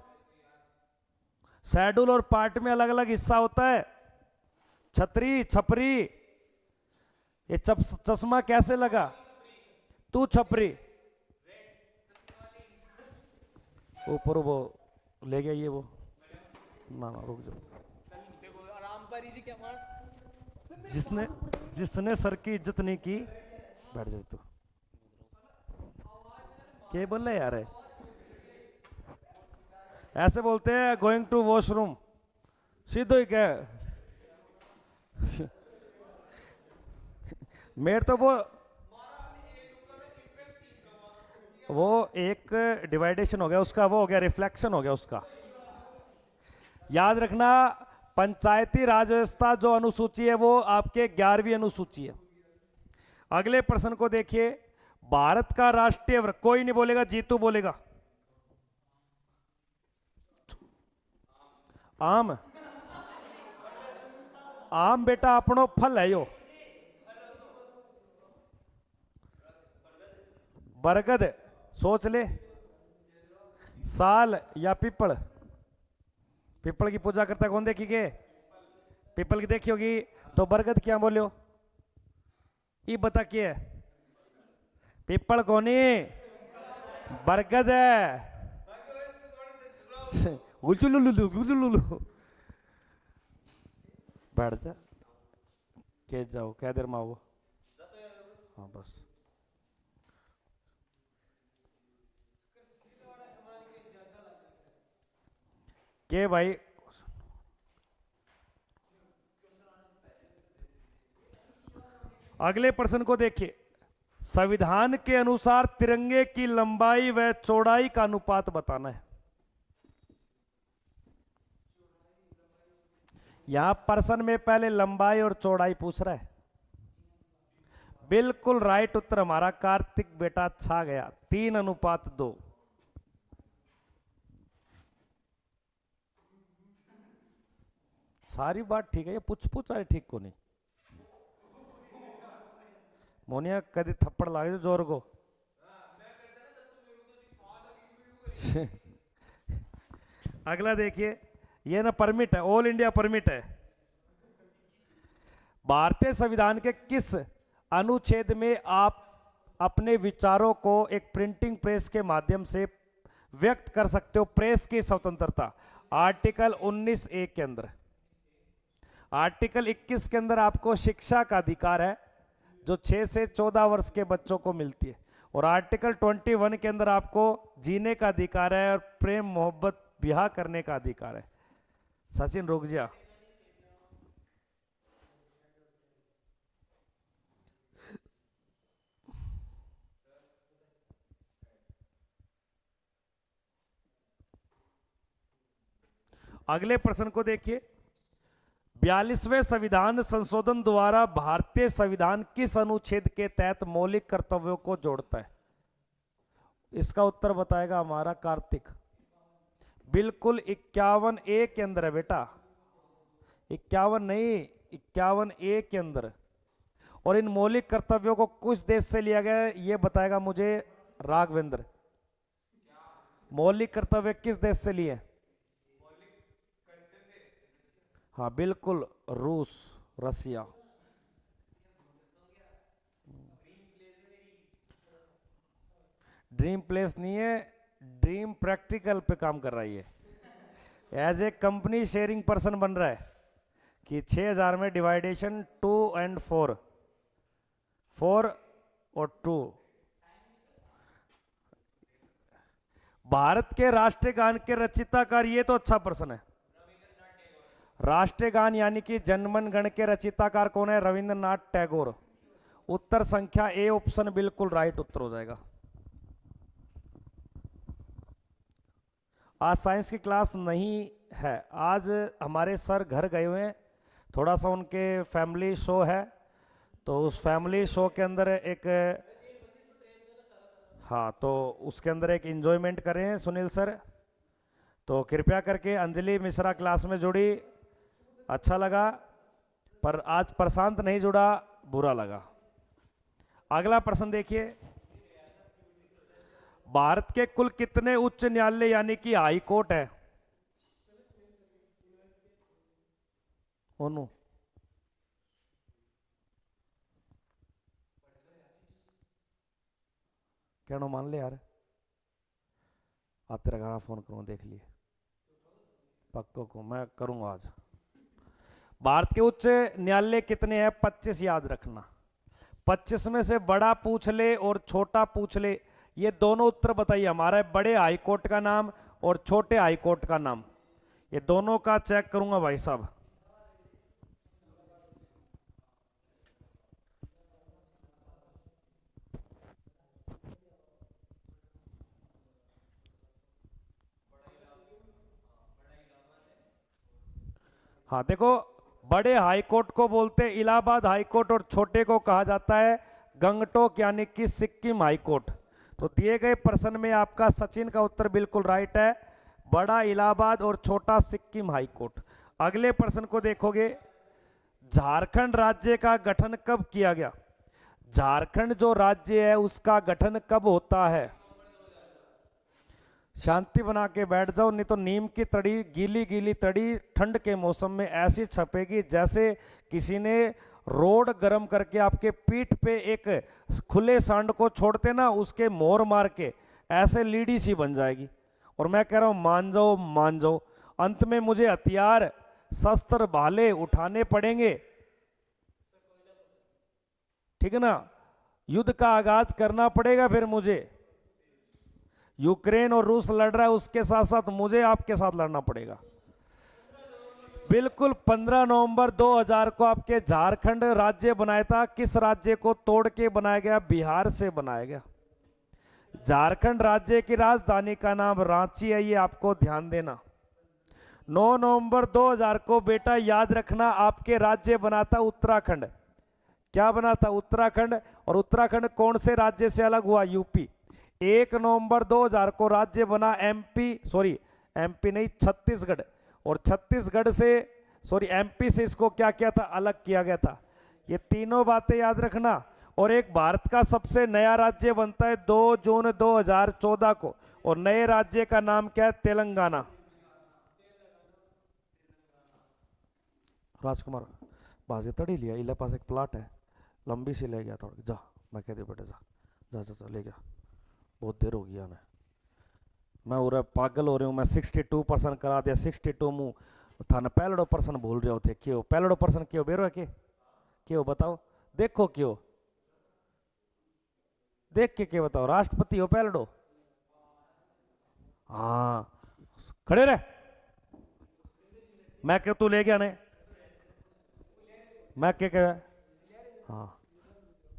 शेड्यूल और पार्ट में अलग अलग हिस्सा होता है। छतरी छपरी, ये चश्मा कैसे लगा? तू छपरी ऊपर वो ले गया, ये वो ना रुक जाओ। जिसने जिसने सर की इज्जत नहीं की बैठ जाए। तो क्या बोल रहे यार? ऐसे बोलते हैं गोइंग टू वॉशरूम, सीधो ही क्या मेरे तो वो एक डिवाइडेशन हो गया उसका, वो हो गया रिफ्लेक्शन हो गया उसका। याद रखना पंचायती राज व्यवस्था जो अनुसूची है वो आपके 11वीं अनुसूची है। अगले प्रश्न को देखिए, भारत का राष्ट्रीय वृक्ष, कोई नहीं बोलेगा, जीतू बोलेगा। आम, आम बेटा अपनो फल है यो। बरगद सोच ले, साल या पीपल। पीपल की पूजा करता कौन देखी के? पीपल की देखी होगी, तो बरगद क्या बोलो? ये बता क्या है? पीपल कोनी, बरगद है। बैठ जा के जाओ, क्या देर में आओ? हाँ बस। के भाई अगले प्रश्न को देखिए, संविधान के अनुसार तिरंगे की लंबाई व चौड़ाई का अनुपात बताना है। यहां प्रश्न में पहले लंबाई और चौड़ाई पूछ रहा है। बिल्कुल राइट उत्तर हमारा, कार्तिक बेटा छा गया, 3:2। सारी बात ठीक है, ये पूछ रहे ठीक को नहीं। मोनिया कभी थप्पड़ लागे जोर को। अगला देखिए, ये ना परमिट है, ऑल इंडिया परमिट है। भारतीय संविधान के किस अनुच्छेद में आप अपने विचारों को एक प्रिंटिंग प्रेस के माध्यम से व्यक्त कर सकते हो। प्रेस की स्वतंत्रता आर्टिकल 19(a) के अंदर। आर्टिकल 21 के अंदर आपको शिक्षा का अधिकार है जो 6 से 14 वर्ष के बच्चों को मिलती है, और आर्टिकल 21 के अंदर आपको जीने का अधिकार है और प्रेम मोहब्बत ब्याह करने का अधिकार है। सचिन रुक जा। अगले प्रश्न को देखिए। 42वें संविधान संशोधन द्वारा भारतीय संविधान किस अनुच्छेद के तहत मौलिक कर्तव्यों को जोड़ता है? इसका उत्तर बताएगा हमारा कार्तिक। बिल्कुल 51(a) के अंदर है बेटा, 51 नहीं, 51(a) के अंदर। और इन मौलिक कर्तव्यों को कुछ देश से लिया गया है ये बताएगा मुझे राघवेंद्र। मौलिक कर्तव्य किस देश से लिए? हाँ बिल्कुल, रूस, रसिया। ड्रीम प्लेस नहीं है, ड्रीम प्रैक्टिकल पे काम कर रही है। As a company sharing person बन रहा है कि 6000 में डिवाइडेशन 2 और 4, 4 और 2। भारत के राष्ट्रीय गान के रचिताकार, ये तो अच्छा प्रश्न है। राष्ट्रीय गान यानी कि जनगण गण के रचिताकार कौन है? रविंद्रनाथ टैगोर। उत्तर संख्या ए ऑप्शन बिल्कुल राइट उत्तर हो जाएगा। आज साइंस की क्लास नहीं है, आज हमारे सर घर गए हुए हैं, थोड़ा सा उनके फैमिली शो है, तो उस फैमिली शो के अंदर एक, हाँ तो उसके अंदर एक एंजॉयमेंट करें सुनील सर। तो कृपया करके अंजलि मिश्रा क्लास में जुड़ी, अच्छा लगा, पर आज प्रशांत नहीं जुड़ा, बुरा लगा। अगला प्रश्न देखिए। भारत के कुल कितने उच्च न्यायालय यानी कि हाई कोर्ट है? ओनू कहना मान ले यार, आज तेरा गाना फोन करूँ, देख लिए पक्को को मैं करूंगा आज। भारत के उच्च न्यायालय कितने हैं? 25 याद रखना। 25 में से बड़ा पूछ ले और छोटा पूछ ले, ये दोनों उत्तर बताइए। हमारा बड़े हाई कोर्ट का नाम और छोटे हाई कोर्ट का नाम, ये दोनों का चेक करूंगा भाई साहब। हाँ देखो, बड़े हाई कोर्ट को बोलते हैं इलाहाबाद हाई कोर्ट और छोटे को कहा जाता है गंगटोक यानी कि सिक्किम हाई कोर्ट। तो दिए गए प्रश्न में आपका सचिन का उत्तर बिल्कुल राइट है, बड़ा इलाहाबाद और छोटा सिक्किम हाई कोर्ट। अगले प्रश्न को देखोगे, झारखंड राज्य का गठन कब किया गया? झारखंड जो राज्य है उसका गठन कब होता है? शांति बना के बैठ जाओ, नहीं तो नीम की तड़ी, गीली गीली तड़ी ठंड के मौसम में ऐसी छपेगी जैसे किसी ने रोड गर्म करके आपके पीठ पे एक खुले सांड को छोड़ते ना, उसके मोर मार के ऐसे लीडी सी बन जाएगी। और मैं कह रहा हूं मान जाओ मान जाओ, अंत में मुझे हथियार शस्त्र भाले उठाने पड़ेंगे, ठीक है ना, युद्ध का आगाज करना पड़ेगा। फिर मुझे यूक्रेन और रूस लड़ रहा है, उसके साथ साथ मुझे आपके साथ लड़ना पड़ेगा। बिल्कुल 15 नवंबर 2000 को आपके झारखंड राज्य बनाया था। किस राज्य को तोड़ के बनाया गया? बिहार से बनाया गया। झारखंड राज्य की राजधानी का नाम रांची है, ये आपको ध्यान देना। 9 नवंबर 2000 को बेटा याद रखना, आपके राज्य बना था उत्तराखंड। क्या बना था? उत्तराखंड। और उत्तराखंड कौन से राज्य से अलग हुआ? यूपी। 1 नवंबर 2000 को राज्य बना एमपी नहीं, छत्तीसगढ़। और छत्तीसगढ़ से एमपी से इसको क्या किया था? अलग किया गया था। ये तीनों बातें याद रखना। और एक भारत का सबसे नया राज्य बनता है 2 जून 2014 को, और नए राज्य का नाम क्या है? तेलंगाना। राजकुमार बाजे तड़ी लिया, इला पास एक प्लाट है, लंबी सी ले गया थोड़ी, जा मैं कह दे बेटे जा जा जा, जा ले गया, बहुत देर हो गया ने, मैं उरे पागल हो रही हूँ, मैं 62% करा दिया, 62 मुँह थाने पहलड़ो पर्सन भूल रहे थे, क्यों पहलड़ो पर्सन क्यों बेरो है क्यों बताओ, देखो क्यों देख के क्या बताओ, राष्ट्रपति हो पहलड़ो, हाँ खड़े रहे, मैं क्यों तू ले गया ने, मैं क्या कह, हाँ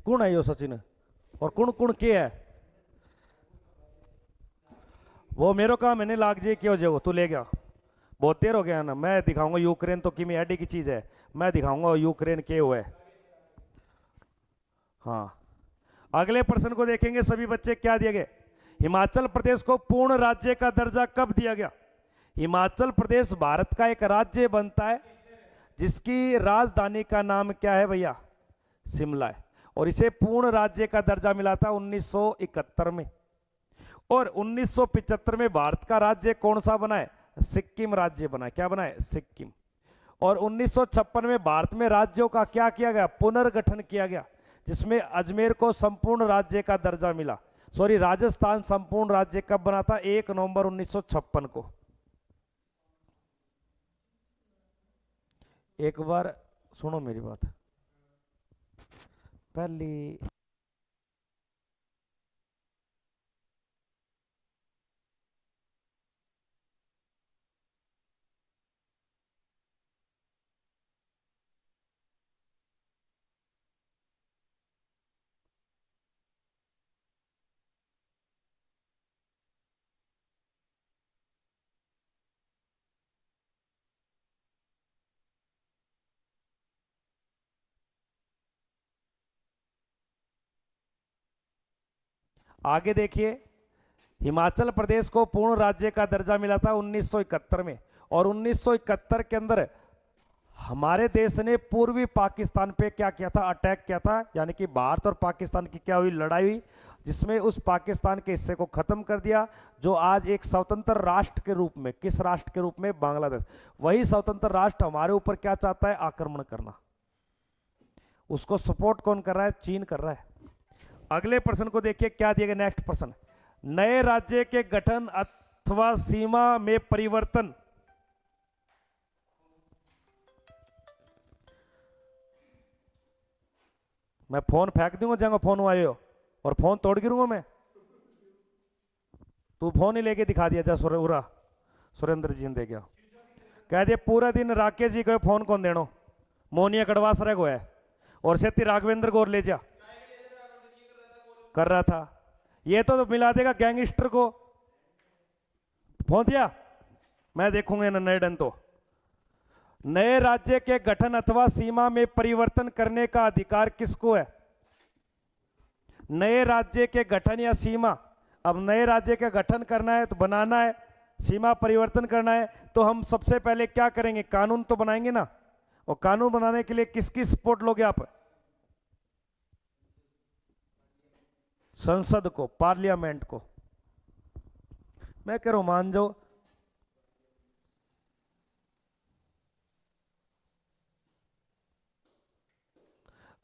कौन है यो सचिन, और कौन कौन के है, वो मेरो काम है नहीं लाग जे क्यों जो तू ले गया, बहुत देर हो गया ना, मैं दिखाऊंगा यूक्रेन तो किमी एडी की चीज है, मैं दिखाऊंगा यूक्रेन के हुए, हाँ अगले प्रश्न को देखेंगे सभी बच्चे, क्या दिया गया, हिमाचल प्रदेश को पूर्ण राज्य का दर्जा कब दिया गया, हिमाचल प्रदेश भारत का एक राज्य बनता है जिसकी राजधानी का नाम क्या है भैया, शिमला है, और इसे पूर्ण राज्य का दर्जा मिला था 1971 में, और 1975 में भारत का राज्य कौन सा बना है, सिक्किम राज्य बना है, क्या बना है सिक्किम, और 1956 में भारत में राज्यों का क्या किया गया, पुनर्गठन किया गया, जिसमें अजमेर को संपूर्ण राज्य का दर्जा मिला, सॉरी राजस्थान संपूर्ण राज्य कब बना था, 1 नवंबर 1956 को। एक बार सुनो मेरी बात, पहली आगे देखिए, हिमाचल प्रदेश को पूर्ण राज्य का दर्जा मिला था 1971 में, और 1971 के अंदर हमारे देश ने पूर्वी पाकिस्तान पे क्या किया था, अटैक किया था, यानी कि भारत और पाकिस्तान की क्या हुई, लड़ाई हुई, जिसमें उस पाकिस्तान के हिस्से को खत्म कर दिया, जो आज एक स्वतंत्र राष्ट्र के रूप में, किस राष्ट्र के रूप में, बांग्लादेश, वही स्वतंत्र राष्ट्र हमारे ऊपर क्या चाहता है, आक्रमण करना, उसको सपोर्ट कौन कर रहा है, चीन कर रहा है। अगले प्रश्न को देखिए, क्या दिया गया, नेक्स्ट प्रश्न, नए राज्य के गठन अथवा सीमा में परिवर्तन, मैं फोन फेंक दूंगा जंग फोन आए हो, और फोन तोड़ गिरूंगा मैं, तू फोन ही लेके दिखा दिया, जा सुरेंद्र जी ने दे गया, कह दिया पूरा दिन राकेश जी को फोन कौन देनो, मोनिया कड़वासरा को है, और सेती राघवेंद्र को ले जा कर रहा था, ये तो मिला देगा गैंगस्टर को, फोन दिया, मैं देखूंगा ना नए डन तो, नए राज्य के गठन अथवा सीमा में परिवर्तन करने का अधिकार किसको है, नए राज्य के गठन या सीमा, अब नए राज्य का गठन करना है तो बनाना है, सीमा परिवर्तन करना है, तो हम सबसे पहले क्या करेंगे, कानून तो बनाएंगे ना, और कानून बनाने के लिए किसकी सपोर्ट लोगे आप, संसद को, पार्लियामेंट को, मैं कह रहा हूं मान जाओ,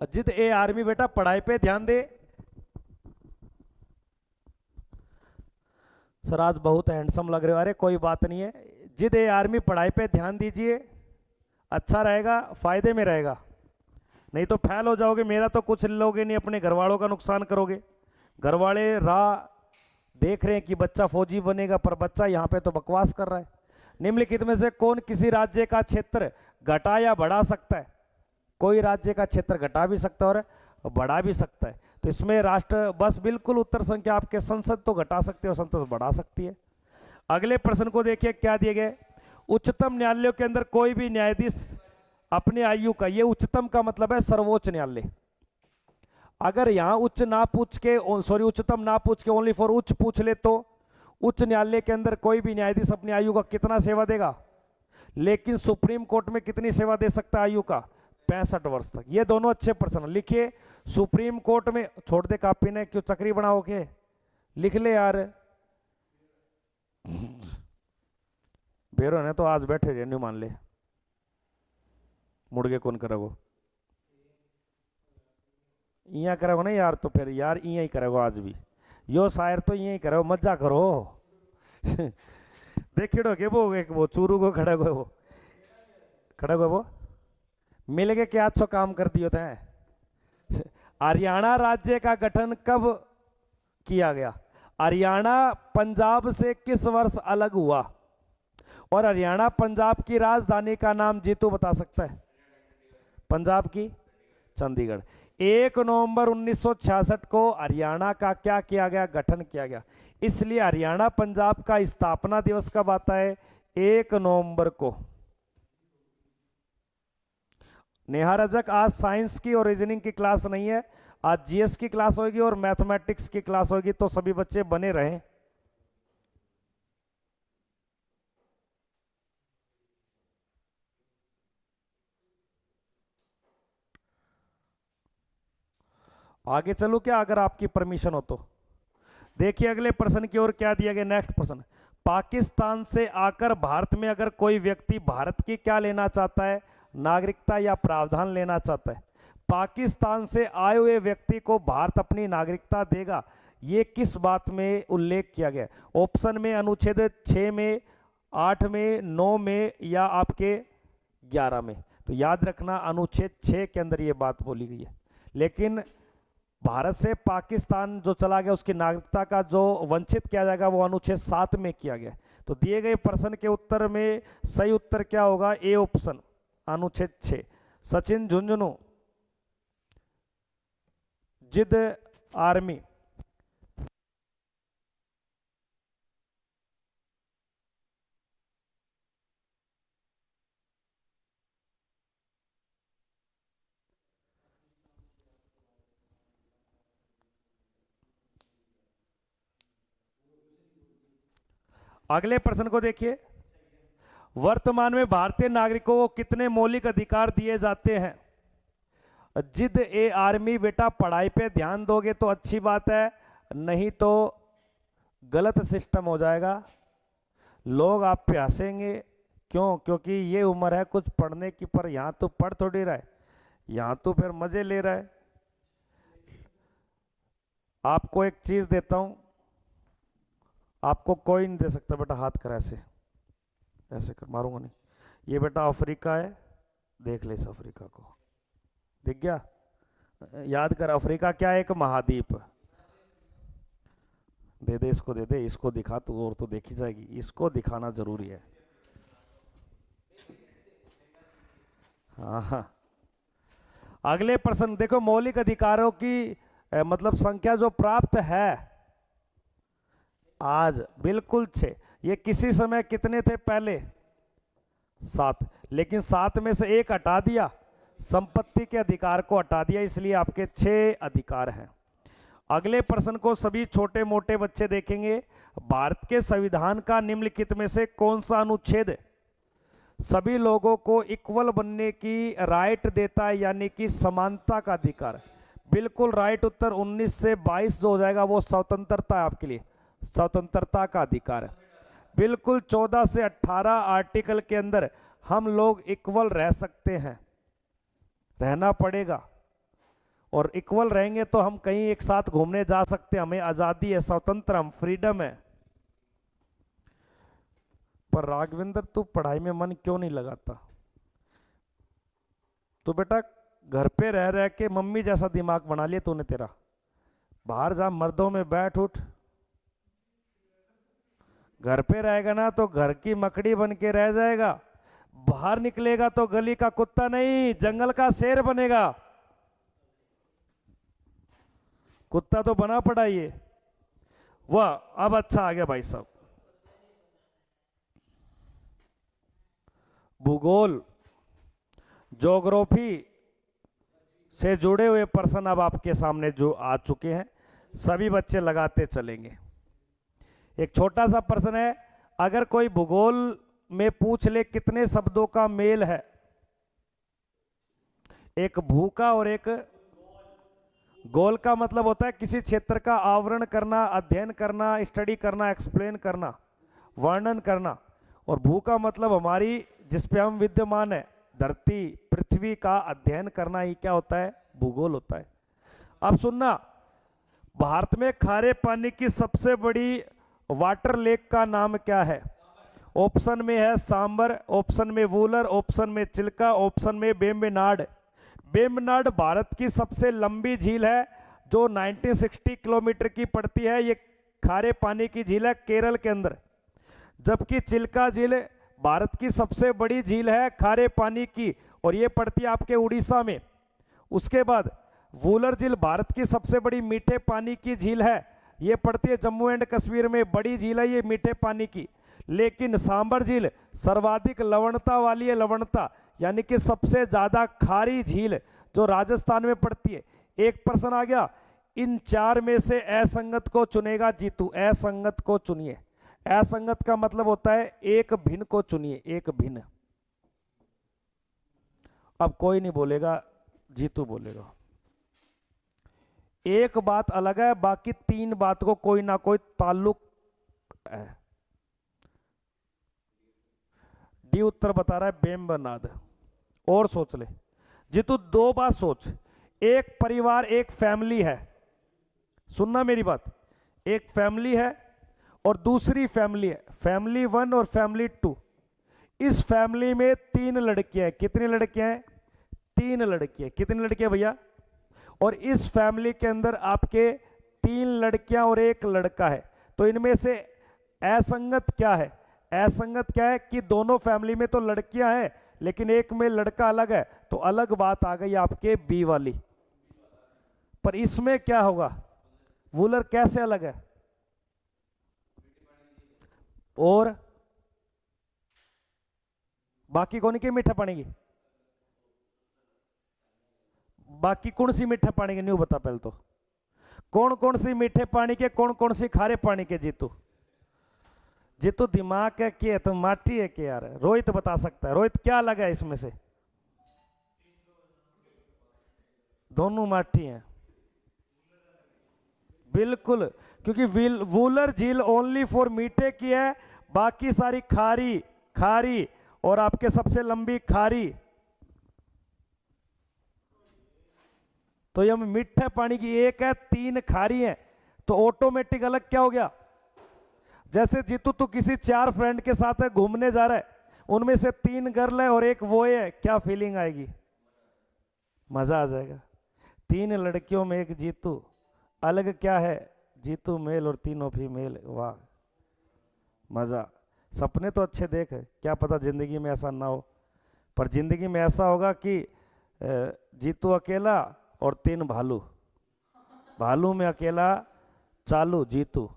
अजित ए आर्मी बेटा पढ़ाई पे ध्यान दे, सर आज बहुत हैंडसम लग रहे हो, अरे कोई बात नहीं है, जिद ए आर्मी पढ़ाई पे ध्यान दीजिए, अच्छा रहेगा, फायदे में रहेगा, नहीं तो फेल हो जाओगे, मेरा तो कुछ लोगे नहीं, अपने घर वालों का नुकसान करोगे, घर वाले राह देख रहे हैं कि बच्चा फौजी बनेगा, पर बच्चा यहाँ पे तो बकवास कर रहा है। निम्नलिखित में से कौन किसी राज्य का क्षेत्र घटा या बढ़ा सकता है, कोई राज्य का क्षेत्र घटा भी सकता है और बढ़ा भी सकता है, तो इसमें राष्ट्र बस बिल्कुल उत्तर संख्या आपके, संसद तो घटा सकते हो, संसद बढ़ा सकती है। अगले प्रश्न को देखिए, क्या दिए गए, उच्चतम न्यायालयों के अंदर कोई भी न्यायाधीश अपने आयु का, ये उच्चतम का मतलब है सर्वोच्च न्यायालय, अगर यहां उच्च ना पूछ के, सॉरी उच्चतम ना पूछ के ओनली फॉर उच्च पूछ ले, तो उच्च न्यायालय के अंदर कोई भी न्यायाधीश अपनी आयु का कितना सेवा देगा, लेकिन सुप्रीम कोर्ट में कितनी सेवा दे सकता है आयु का, 65 वर्ष तक। ये दोनों अच्छे प्रश्न लिखिए, सुप्रीम कोर्ट में, छोड़ दे कापी ने, क्यों चक्री बनाओगे, लिख ले यार, बेरो ने तो आज बैठे रेन्यू मान ले, मुड़ के कौन करोगे, इया करो ना यार, तो फिर यार इया ही करो आज भी, यो शायर तो इया ही करो, मजा करो। देखियो के वो चूरू को खड़ा हुआ, वो खड़ा हुआ, वो मिल के क्या अच्छा काम कर दियो थे। हरियाणा राज्य का गठन कब किया गया? हरियाणा पंजाब से किस वर्ष अलग हुआ? और हरियाणा पंजाब की राजधानी का नाम जीतू बता सकता है? पंजाब की चंडीगढ़। 1 नवंबर 1966 को हरियाणा का क्या किया गया? गठन किया गया। इसलिए हरियाणा पंजाब का स्थापना दिवस कब आता है? 1 नवंबर को। नेहा रजक, आज साइंस की और रीजनिंग की क्लास नहीं है, आज जीएस की क्लास होगी और मैथमेटिक्स की क्लास होगी, तो सभी बच्चे बने रहें। आगे चलूं क्या, अगर आपकी परमिशन हो तो? देखिए अगले प्रश्न की ओर क्या दिया गया। नेक्स्ट प्रश्न, पाकिस्तान से आकर भारत में अगर कोई व्यक्ति भारत की क्या लेना चाहता है? नागरिकता या प्रावधान लेना चाहता है। पाकिस्तान से आए हुए व्यक्ति को भारत अपनी नागरिकता देगा, ये किस बात में उल्लेख किया गया? ऑप्शन में अनुच्छेद 6 में, 8 में, 9 में या आपके 11 में। तो याद रखना अनुच्छेद 6 के अंदर ये बात बोली गई है। लेकिन भारत से पाकिस्तान जो चला गया उसकी नागरिकता का जो वंचित किया जाएगा वो अनुच्छेद 7 में किया गया। तो दिए गए प्रश्न के उत्तर में सही उत्तर क्या होगा? ए ऑप्शन, अनुच्छेद 6। सचिन झुंझुनू, जिद आर्मी। अगले प्रश्न को देखिए, वर्तमान में भारतीय नागरिकों को कितने मौलिक अधिकार दिए जाते हैं? जिद ए आर्मी, बेटा पढ़ाई पे ध्यान दोगे तो अच्छी बात है, नहीं तो गलत सिस्टम हो जाएगा, लोग आप पे हंसेंगे। क्यों? क्योंकि ये उम्र है कुछ पढ़ने की, पर यहां तो पढ़ थोड़ी रहा है, यहां तो फिर मजे ले रहा है। आपको एक चीज देता हूं, आपको कोई नहीं दे सकता बेटा, हाथ कर ऐसे, ऐसे कर, मारूंगा नहीं। ये बेटा अफ्रीका है, देख ले इस अफ्रीका को, दिख गया? याद कर, अफ्रीका क्या है? एक महाद्वीप। दे दे इसको, दे दे इसको, दिखा तू, और तो देखी जाएगी, इसको दिखाना जरूरी है। हाँ हाँ। अगले प्रश्न देखो, मौलिक अधिकारों की मतलब संख्या जो प्राप्त है आज, बिल्कुल 6। ये किसी समय कितने थे पहले? 7। लेकिन 7 में से एक हटा दिया, संपत्ति के अधिकार को हटा दिया, इसलिए आपके 6 अधिकार हैं। अगले प्रश्न को सभी छोटे मोटे बच्चे देखेंगे। भारत के संविधान का निम्नलिखित में से कौन सा अनुच्छेद सभी लोगों को इक्वल बनने की राइट देता है, यानी कि समानता का अधिकार? बिल्कुल राइट उत्तर। 19 से 22 जो हो जाएगा वो स्वतंत्रता है आपके लिए, स्वतंत्रता का अधिकार है। बिल्कुल 14 से 18 आर्टिकल के अंदर हम लोग इक्वल रह सकते हैं, रहना पड़ेगा, और इक्वल रहेंगे तो हम कहीं एक साथ घूमने जा सकते हैं, हमें आजादी है, स्वतंत्र, हम फ्रीडम है। पर राघवेंद्र तू पढ़ाई में मन क्यों नहीं लगाता? तो बेटा घर पे रह रह के मम्मी जैसा दिमाग बना लिया तूने तेरा, बाहर जा, मर्दों में बैठ उठ। घर पे रहेगा ना तो घर की मकड़ी बन के रह जाएगा, बाहर निकलेगा तो गली का कुत्ता नहीं, जंगल का शेर बनेगा। कुत्ता तो बना पड़ा ये। वाह, अब अच्छा आ गया भाई साहब। भूगोल, ज्योग्राफी से जुड़े हुए प्रश्न अब आपके सामने जो आ चुके हैं, सभी बच्चे लगाते चलेंगे। एक छोटा सा प्रश्न है, अगर कोई भूगोल में पूछ ले कितने शब्दों का मेल है? एक भू का और एक गोल का मतलब होता है किसी क्षेत्र का आवरण करना, अध्ययन करना, स्टडी करना, एक्सप्लेन करना, वर्णन करना। और भू का मतलब हमारी जिस पे हम विद्यमान है, धरती पृथ्वी का अध्ययन करना ही क्या होता है? भूगोल होता है। अब सुनना, भारत में खारे पानी की सबसे बड़ी वाटर लेक का नाम क्या है? ऑप्शन में है सांबर, ऑप्शन में वूलर, ऑप्शन में चिल्का, ऑप्शन में वेम्बनाड। वेम्बनाड भारत की सबसे लंबी झील है जो 1960 किलोमीटर की पड़ती है। ये खारे पानी की झील है केरल के अंदर। जबकि चिल्का झील भारत की सबसे बड़ी झील है खारे पानी की और ये पड़ती है आपके उड़ीसा में। उसके बाद वूलर झील भारत की सबसे बड़ी मीठे पानी की झील है, ये पड़ती है जम्मू एंड कश्मीर में, बड़ी झील है ये मीठे पानी की। लेकिन सांबर झील सर्वाधिक लवणता वाली है, लवणता यानी कि सबसे ज्यादा खारी झील जो राजस्थान में पड़ती है। एक प्रश्न आ गया, इन चार में से असंगत को चुनेगा जीतू। असंगत को चुनिए। असंगत का मतलब होता है एक भिन्न को चुनिए, एक भिन्न। अब कोई नहीं बोलेगा, जीतू बोलेगा। एक बात अलग है, बाकी तीन बात को कोई ना कोई ताल्लुक है। डी उत्तर बता रहा है वेम्बनाड। और सोच ले जीतू, दो बात सोच। एक परिवार, एक फैमिली है, सुनना मेरी बात, एक फैमिली है और दूसरी फैमिली है, फैमिली 1 और फैमिली 2। इस फैमिली में 3 लड़कियां हैं। कितनी लड़कियां हैं? 3 लड़कियां। कितनी लड़कियां भैया? और इस फैमिली के अंदर आपके 3 लड़कियां और 1 लड़का है। तो इनमें से असंगत क्या है? असंगत क्या है कि दोनों फैमिली में तो लड़कियां हैं लेकिन एक में लड़का अलग है, तो अलग बात आ गई आपके बी वाली। पर इसमें क्या होगा? वूलर कैसे अलग है? और बाकी कौन की मीठा पानी की? बाकी कौन सी मीठे पानी के न्यू बता पहले तो। कौन कौन सी मीठे पानी के, कौन कौन सी खारे पानी के? जीतू, जीतू दिमाग है कि तो माटी है कि यार? रोहित बता सकता है। रोहित क्या लगा इसमें से? दोनों माटी हैं बिल्कुल, क्योंकि वूलर झील ओनली फॉर मीठे की है, बाकी सारी खारी खारी और आपके सबसे लंबी खारी। तो ये मीठे पानी की एक है, 3 खारी है, तो ऑटोमेटिक अलग क्या हो गया? जैसे जीतू तू किसी 4 फ्रेंड के साथ है, घूमने जा रहा है, उनमें से 3 गर्ल है और एक वो है, क्या फीलिंग आएगी? मजा आ जाएगा। 3 लड़कियों में एक जीतू, अलग क्या है? जीतू मेल और तीनों फीमेल। वाह मजा। सपने तो अच्छे देख, क्या पता जिंदगी में ऐसा ना हो, पर जिंदगी में ऐसा होगा कि जीतू अकेला और 3 भालू, भालू में अकेला चालू जीतू।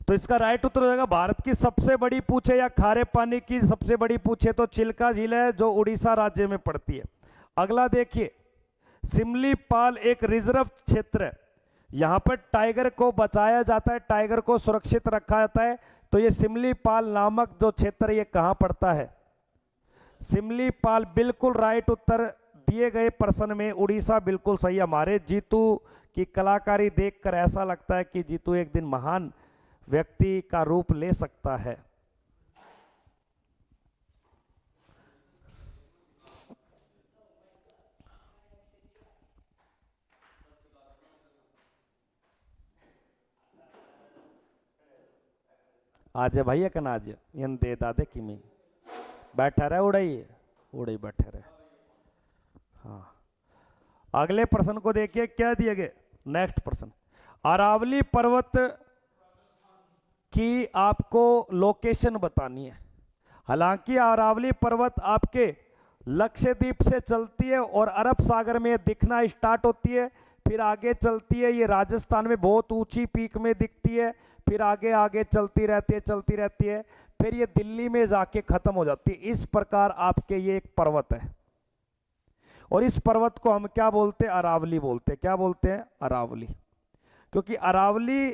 तो इसका राइट उत्तर हो जाएगा भारत की सबसे बड़ी पूछे या खारे पानी की सबसे बड़ी पूछे तो चिल्का झील है जो उड़ीसा राज्य में पड़ती है। अगला देखिए, सिमलीपाल एक रिजर्व क्षेत्र है, यहां पर टाइगर को बचाया जाता है, टाइगर को सुरक्षित रखा जाता है। तो ये सिमलीपाल नामक जो क्षेत्र ये कहां पड़ता है? सिमलीपाल बिल्कुल राइट उत्तर दिए गए प्रश्न में उड़ीसा बिल्कुल सही। हमारे जीतू की कलाकारी देखकर ऐसा लगता है कि जीतू एक दिन महान व्यक्ति का रूप ले सकता है। आज भैया कन आज इन दे दादे की मी बैठा रहे उड़ाई उड़ाई बैठे रहे। हाँ, अगले प्रश्न को देखिए क्या दिए गए। नेक्स्ट प्रश्न, अरावली पर्वत की आपको लोकेशन बतानी है। हालांकि अरावली पर्वत आपके लक्षद्वीप से चलती है और अरब सागर में दिखना स्टार्ट होती है, फिर आगे चलती है, ये राजस्थान में बहुत ऊंची पीक में दिखती है, फिर आगे आगे चलती रहती है, चलती रहती है, फिर ये दिल्ली में जाके खत्म हो जाती है। इस प्रकार आपके ये एक पर्वत है और इस पर्वत को हम क्या बोलते हैं? अरावली बोलते हैं। क्या बोलते हैं? अरावली। क्योंकि अरावली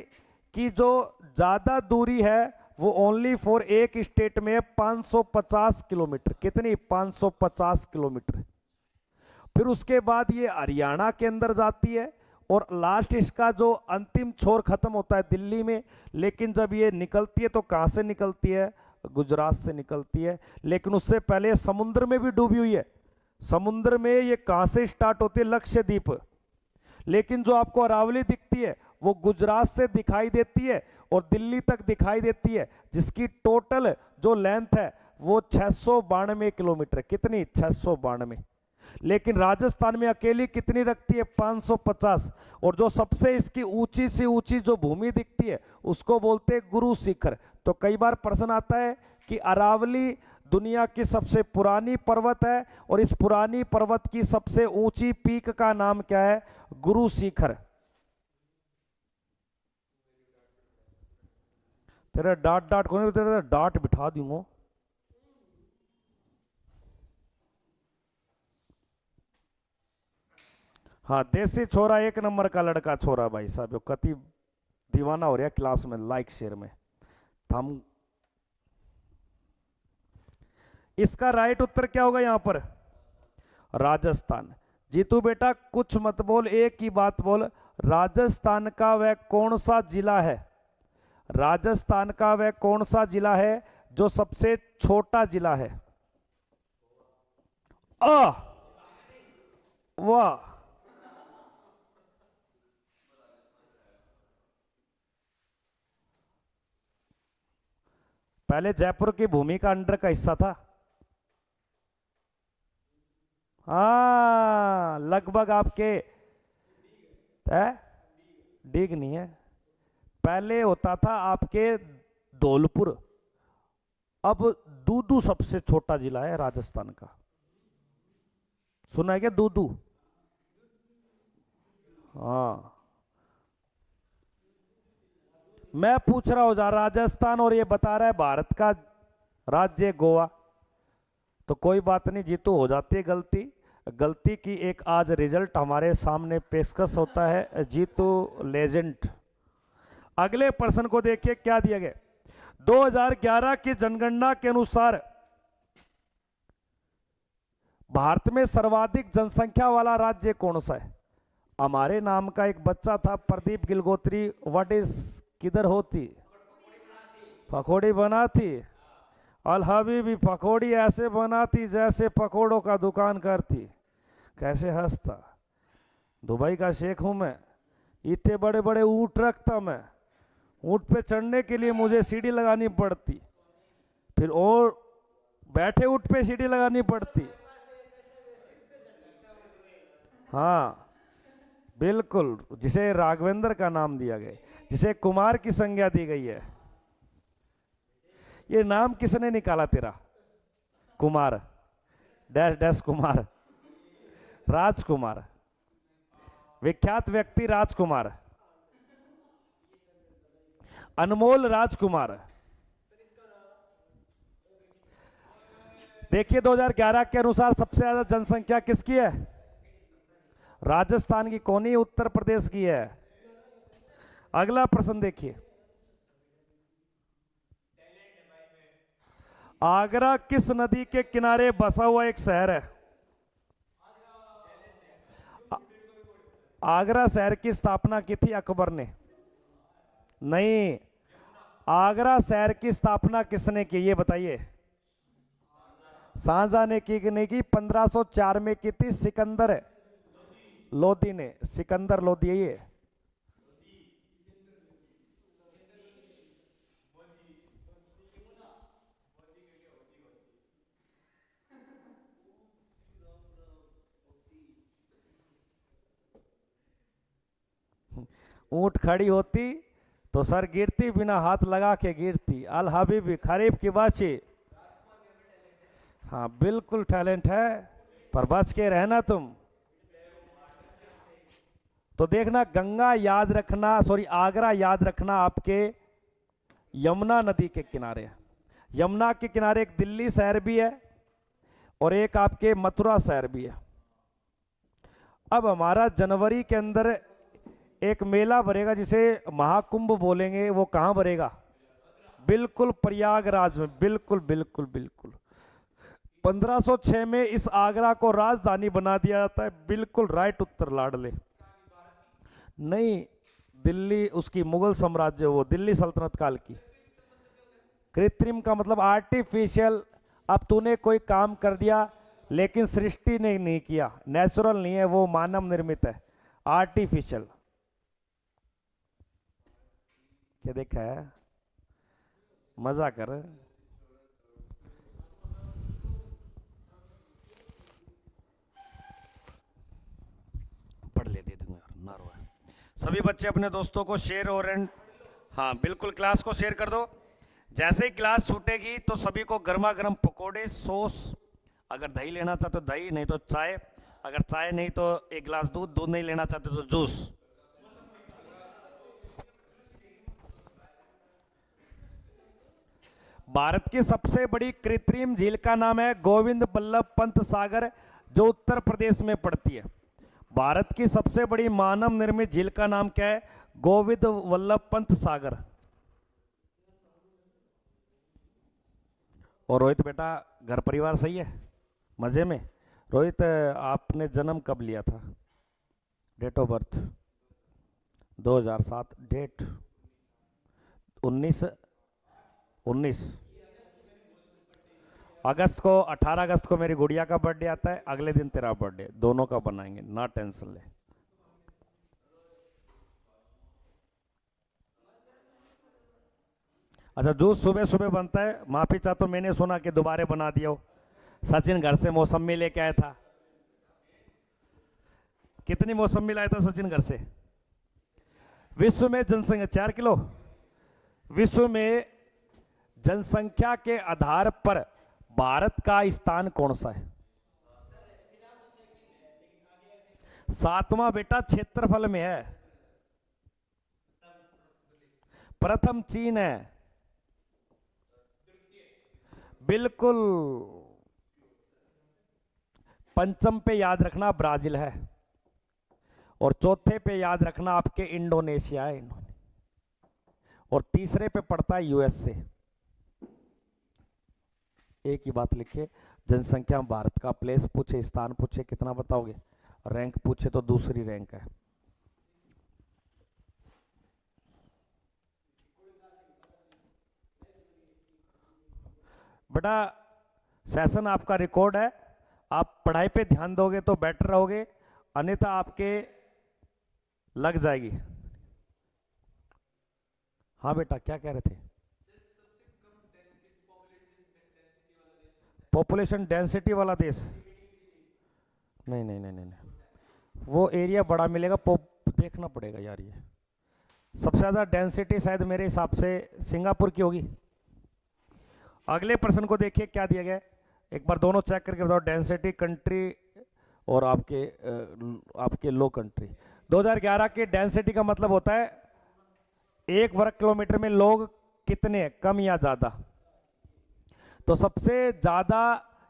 की जो ज्यादा दूरी है वो ओनली फॉर एक स्टेट में 550 किलोमीटर। कितनी? 550 किलोमीटर। फिर उसके बाद ये हरियाणा के अंदर जाती है और लास्ट इसका जो अंतिम छोर खत्म होता है दिल्ली में। लेकिन जब ये निकलती है तो कहां से निकलती है? गुजरात से निकलती है। लेकिन उससे पहले समुद्र में भी डूबी हुई है, समुद्र में ये कहां से स्टार्ट होती है? लक्षद्वीप। लेकिन जो आपको अरावली दिखती है वो गुजरात से दिखाई देती है और दिल्ली तक दिखाई देती है, जिसकी टोटल जो लेंथ है वो 692 किलोमीटर। कितनी? 692। लेकिन राजस्थान में अकेली कितनी रखती है? 550। और जो सबसे इसकी ऊंची से ऊंची जो भूमि दिखती है उसको बोलते हैं गुरु शिखर। तो कई बार प्रश्न आता है कि अरावली दुनिया की सबसे पुरानी पर्वत है और इस पुरानी पर्वत की सबसे ऊंची पीक का नाम क्या है? गुरु शिखर। तेरा डांट डांट को नहीं, तेरा डांट बिठा दूंगा। हाँ, देसी छोरा एक नंबर का लड़का छोरा भाई साहब, जो कति दीवाना हो रहा क्लास में, लाइक शेयर में। हम इसका राइट उत्तर क्या होगा यहां पर? राजस्थान। जीतू बेटा कुछ मत बोल, एक ही बात बोल, राजस्थान का वह कौन सा जिला है? राजस्थान का वह कौन सा जिला है जो सबसे छोटा जिला है? वाह, पहले जयपुर की भूमि का अंडर का हिस्सा था। हाँ, लगभग आपके है, डिग नहीं है, पहले होता था आपके धौलपुर। अब दूदू सबसे छोटा जिला है राजस्थान का। सुना है क्या दूदू? हाँ, मैं पूछ रहा हूं राजस्थान और ये बता रहा है भारत का राज्य गोवा। तो कोई बात नहीं जीतू, हो जाती है गलती। गलती की एक आज रिजल्ट हमारे सामने पेशकश होता है जीतू लेजेंड। अगले प्रश्न को देखिए क्या दिया गया। 2011 की जनगणना के अनुसार भारत में सर्वाधिक जनसंख्या वाला राज्य कौन सा है? हमारे नाम का एक बच्चा था प्रदीप गिलगोत्री, व्हाट इज, किधर होती? पकौड़ी बनाती। अल हबीबी पकौड़ी ऐसे बनाती जैसे पकौड़ों का दुकान करती। कैसे हंसता। दुबई का शेख हूं मैं, इतने बड़े बड़े ऊंट रखता मैं, ऊंट पे चढ़ने के लिए मुझे सीढ़ी लगानी पड़ती, फिर और बैठे ऊंट पे सीढ़ी लगानी पड़ती। हाँ बिल्कुल, जिसे राघवेंद्र का नाम दिया गया, जिसे कुमार की संज्ञा दी गई है। ये नाम किसने निकाला तेरा? कुमार, डैश डैश कुमार, राजकुमार, विख्यात व्यक्ति राजकुमार, अनमोल राजकुमार। देखिए 2011 के अनुसार सबसे ज्यादा जनसंख्या किसकी है? राजस्थान की, कौन ही उत्तर प्रदेश की है। अगला प्रश्न देखिए, आगरा किस नदी के किनारे बसा हुआ एक शहर है? आगरा शहर की स्थापना की थी अकबर ने। नहीं, आगरा शहर की स्थापना किसने की ये बताइए? शाहजहां ने की कि नहीं की? 1504 में की थी सिकंदर लोदी ने, सिकंदर लोदी है ये। ऊंट खड़ी होती तो सर गिरती, बिना हाथ लगा के गिरती। अल हबीबी खरीफ की बाछी। हाँ बिल्कुल टैलेंट है, पर बच के रहना तुम। तो देखना, गंगा याद रखना, सॉरी आगरा याद रखना आपके यमुना नदी के किनारे है। यमुना के किनारे एक दिल्ली शहर भी है और एक आपके मथुरा शहर भी है। अब हमारा जनवरी के अंदर एक मेला भरेगा जिसे महाकुंभ बोलेंगे, वो कहां भरेगा? बिल्कुल प्रयागराज में, बिल्कुल बिल्कुल बिल्कुल। 1506 में इस आगरा को राजधानी बना दिया जाता है। बिल्कुल राइट उत्तर लाडले। नहीं, दिल्ली उसकी मुगल साम्राज्य, वो दिल्ली सल्तनत काल की। कृत्रिम का मतलब आर्टिफिशियल। अब तूने कोई काम कर दिया लेकिन सृष्टि ने नहीं किया, नेचुरल नहीं है, वो मानव निर्मित है, आर्टिफिशियल। क्या देखा है, मजा कर। पढ़ ले, दे दूंगा यार, ना रो है। सभी बच्चे अपने दोस्तों को शेयर और हाँ बिल्कुल क्लास को शेयर कर दो। जैसे ही क्लास छूटेगी तो सभी को गर्मा गर्म पकोड़े, सॉस, अगर दही लेना चाहते तो दही, नहीं तो चाय, अगर चाय नहीं तो एक गिलास दूध, दूध नहीं लेना चाहते तो जूस। भारत की सबसे बड़ी कृत्रिम झील का नाम है गोविंद बल्लभ पंत सागर, जो उत्तर प्रदेश में पड़ती है। भारत की सबसे बड़ी मानव निर्मित झील का नाम क्या है? गोविंद वल्लभ पंत सागर। और रोहित बेटा, घर परिवार सही है, मजे में? रोहित, आपने जन्म कब लिया था? डेट ऑफ बर्थ 2007, डेट 19 अगस्त को, 18 अगस्त को मेरी गुड़िया का बर्थडे आता है, अगले दिन तेरा बर्थडे, दोनों का बनाएंगे, ना टेंशन ले। अच्छा, जूस सुबह सुबह बनता है, माफी चाहता हूं, मैंने सुना कि दोबारा बना दिया हो। सचिन घर से मौसमी लेके आया था। कितनी मौसमी लाया था सचिन घर से? विश्व में जनसंख्या 4 किलो। विश्व में जनसंख्या के आधार पर भारत का स्थान कौन सा है? 7वां बेटा क्षेत्रफल में है। प्रथम चीन है, बिल्कुल। पंचम पे याद रखना ब्राजील है, और चौथे पे याद रखना आपके इंडोनेशिया है, और तीसरे पे पड़ता है यूएसए। एक ही बात लिखे, जनसंख्या में भारत का प्लेस पूछे, स्थान पूछे, कितना बताओगे? रैंक पूछे तो दूसरी रैंक है। बेटा, सेशन आपका रिकॉर्ड है, आप पढ़ाई पे ध्यान दोगे तो बेटर रहोगे, अन्यथा आपके लग जाएगी। हाँ बेटा, क्या कह रहे थे? पॉपुलेशन डेंसिटी वाला देश? नहीं नहीं नहीं नहीं, वो एरिया बड़ा मिलेगा, देखना पड़ेगा यार। ये सबसे ज्यादा डेंसिटी शायद मेरे हिसाब से सिंगापुर की होगी। अगले प्रश्न को देखिए क्या दिया गया है, एक बार दोनों चेक करके बताओ, डेंसिटी कंट्री और आपके लो कंट्री। 2011 के डेंसिटी का मतलब होता है 1 वर्ग किलोमीटर में लोग कितने हैं, कम या ज्यादा। तो सबसे ज्यादा,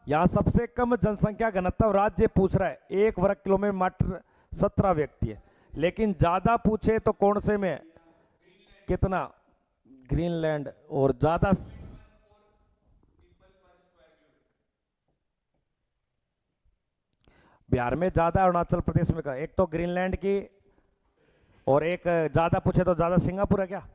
यहां सबसे कम जनसंख्या घनत्व राज्य पूछ रहा है, 1 वर्ग किलोमीटर मात्र 17 व्यक्ति है। लेकिन ज्यादा पूछे तो कौन से में, कितना? ग्रीनलैंड। और ज्यादा बिहार में ज्यादा, अरुणाचल प्रदेश में का, एक तो ग्रीनलैंड की, और एक ज्यादा पूछे तो ज्यादा सिंगापुर है क्या?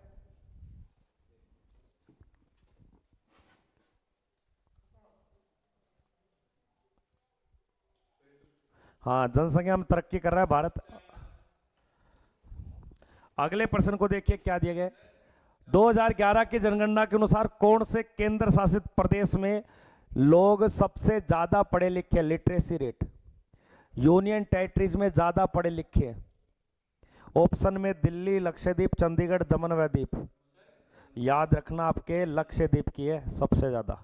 हाँ, जनसंख्या में तरक्की कर रहा है भारत। अगले प्रश्न को देखिए क्या दिया गया है। 2011 की जनगणना के अनुसार कौन से केंद्र शासित प्रदेश में लोग सबसे ज्यादा पढ़े लिखे हैं, लिटरेसी रेट? यूनियन टेरिटरीज में ज्यादा पढ़े लिखे हैं। ऑप्शन में दिल्ली, लक्षद्वीप, चंडीगढ़, दमन व दीप। याद रखना आपके लक्षद्वीप की है सबसे ज्यादा,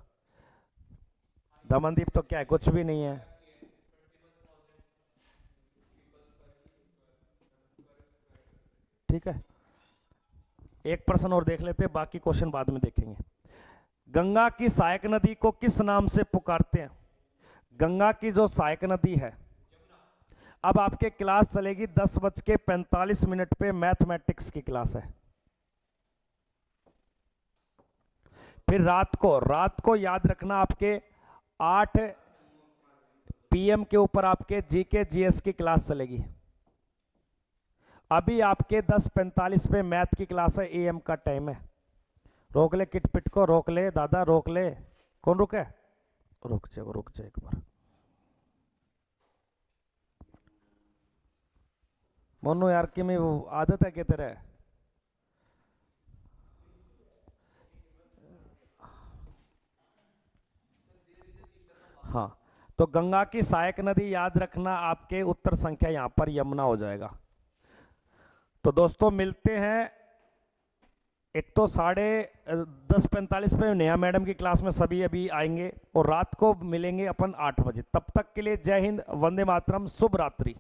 दमनदीप तो क्या है, कुछ भी नहीं है। ठीक है, एक प्रश्न और देख लेते हैं, बाकी क्वेश्चन बाद में देखेंगे। गंगा की सहायक नदी को किस नाम से पुकारते हैं? गंगा की जो सहायक नदी है, अब आपके क्लास चलेगी 10:45 पे, मैथमेटिक्स की क्लास है। फिर रात को याद रखना आपके 8 PM के ऊपर आपके जीके जीएस की क्लास चलेगी। अभी आपके 10:45 पे मैथ की क्लास है, AM का टाइम है। रोक ले किट पिट को, रोक ले दादा, रोक ले। कौन रुके? रुक जा एक बार। मोनू यार कि मैं वो आदत है कि तेरा है? हाँ, तो गंगा की सहायक नदी याद रखना, आपके उत्तर संख्या यहाँ पर यमुना हो जाएगा। तो दोस्तों मिलते हैं, एक तो 10:45 पे नेहा मैडम की क्लास में सभी अभी आएंगे और रात को मिलेंगे अपन 8 बजे। तब तक के लिए जय हिंद, वंदे मातरम, शुभ रात्रि।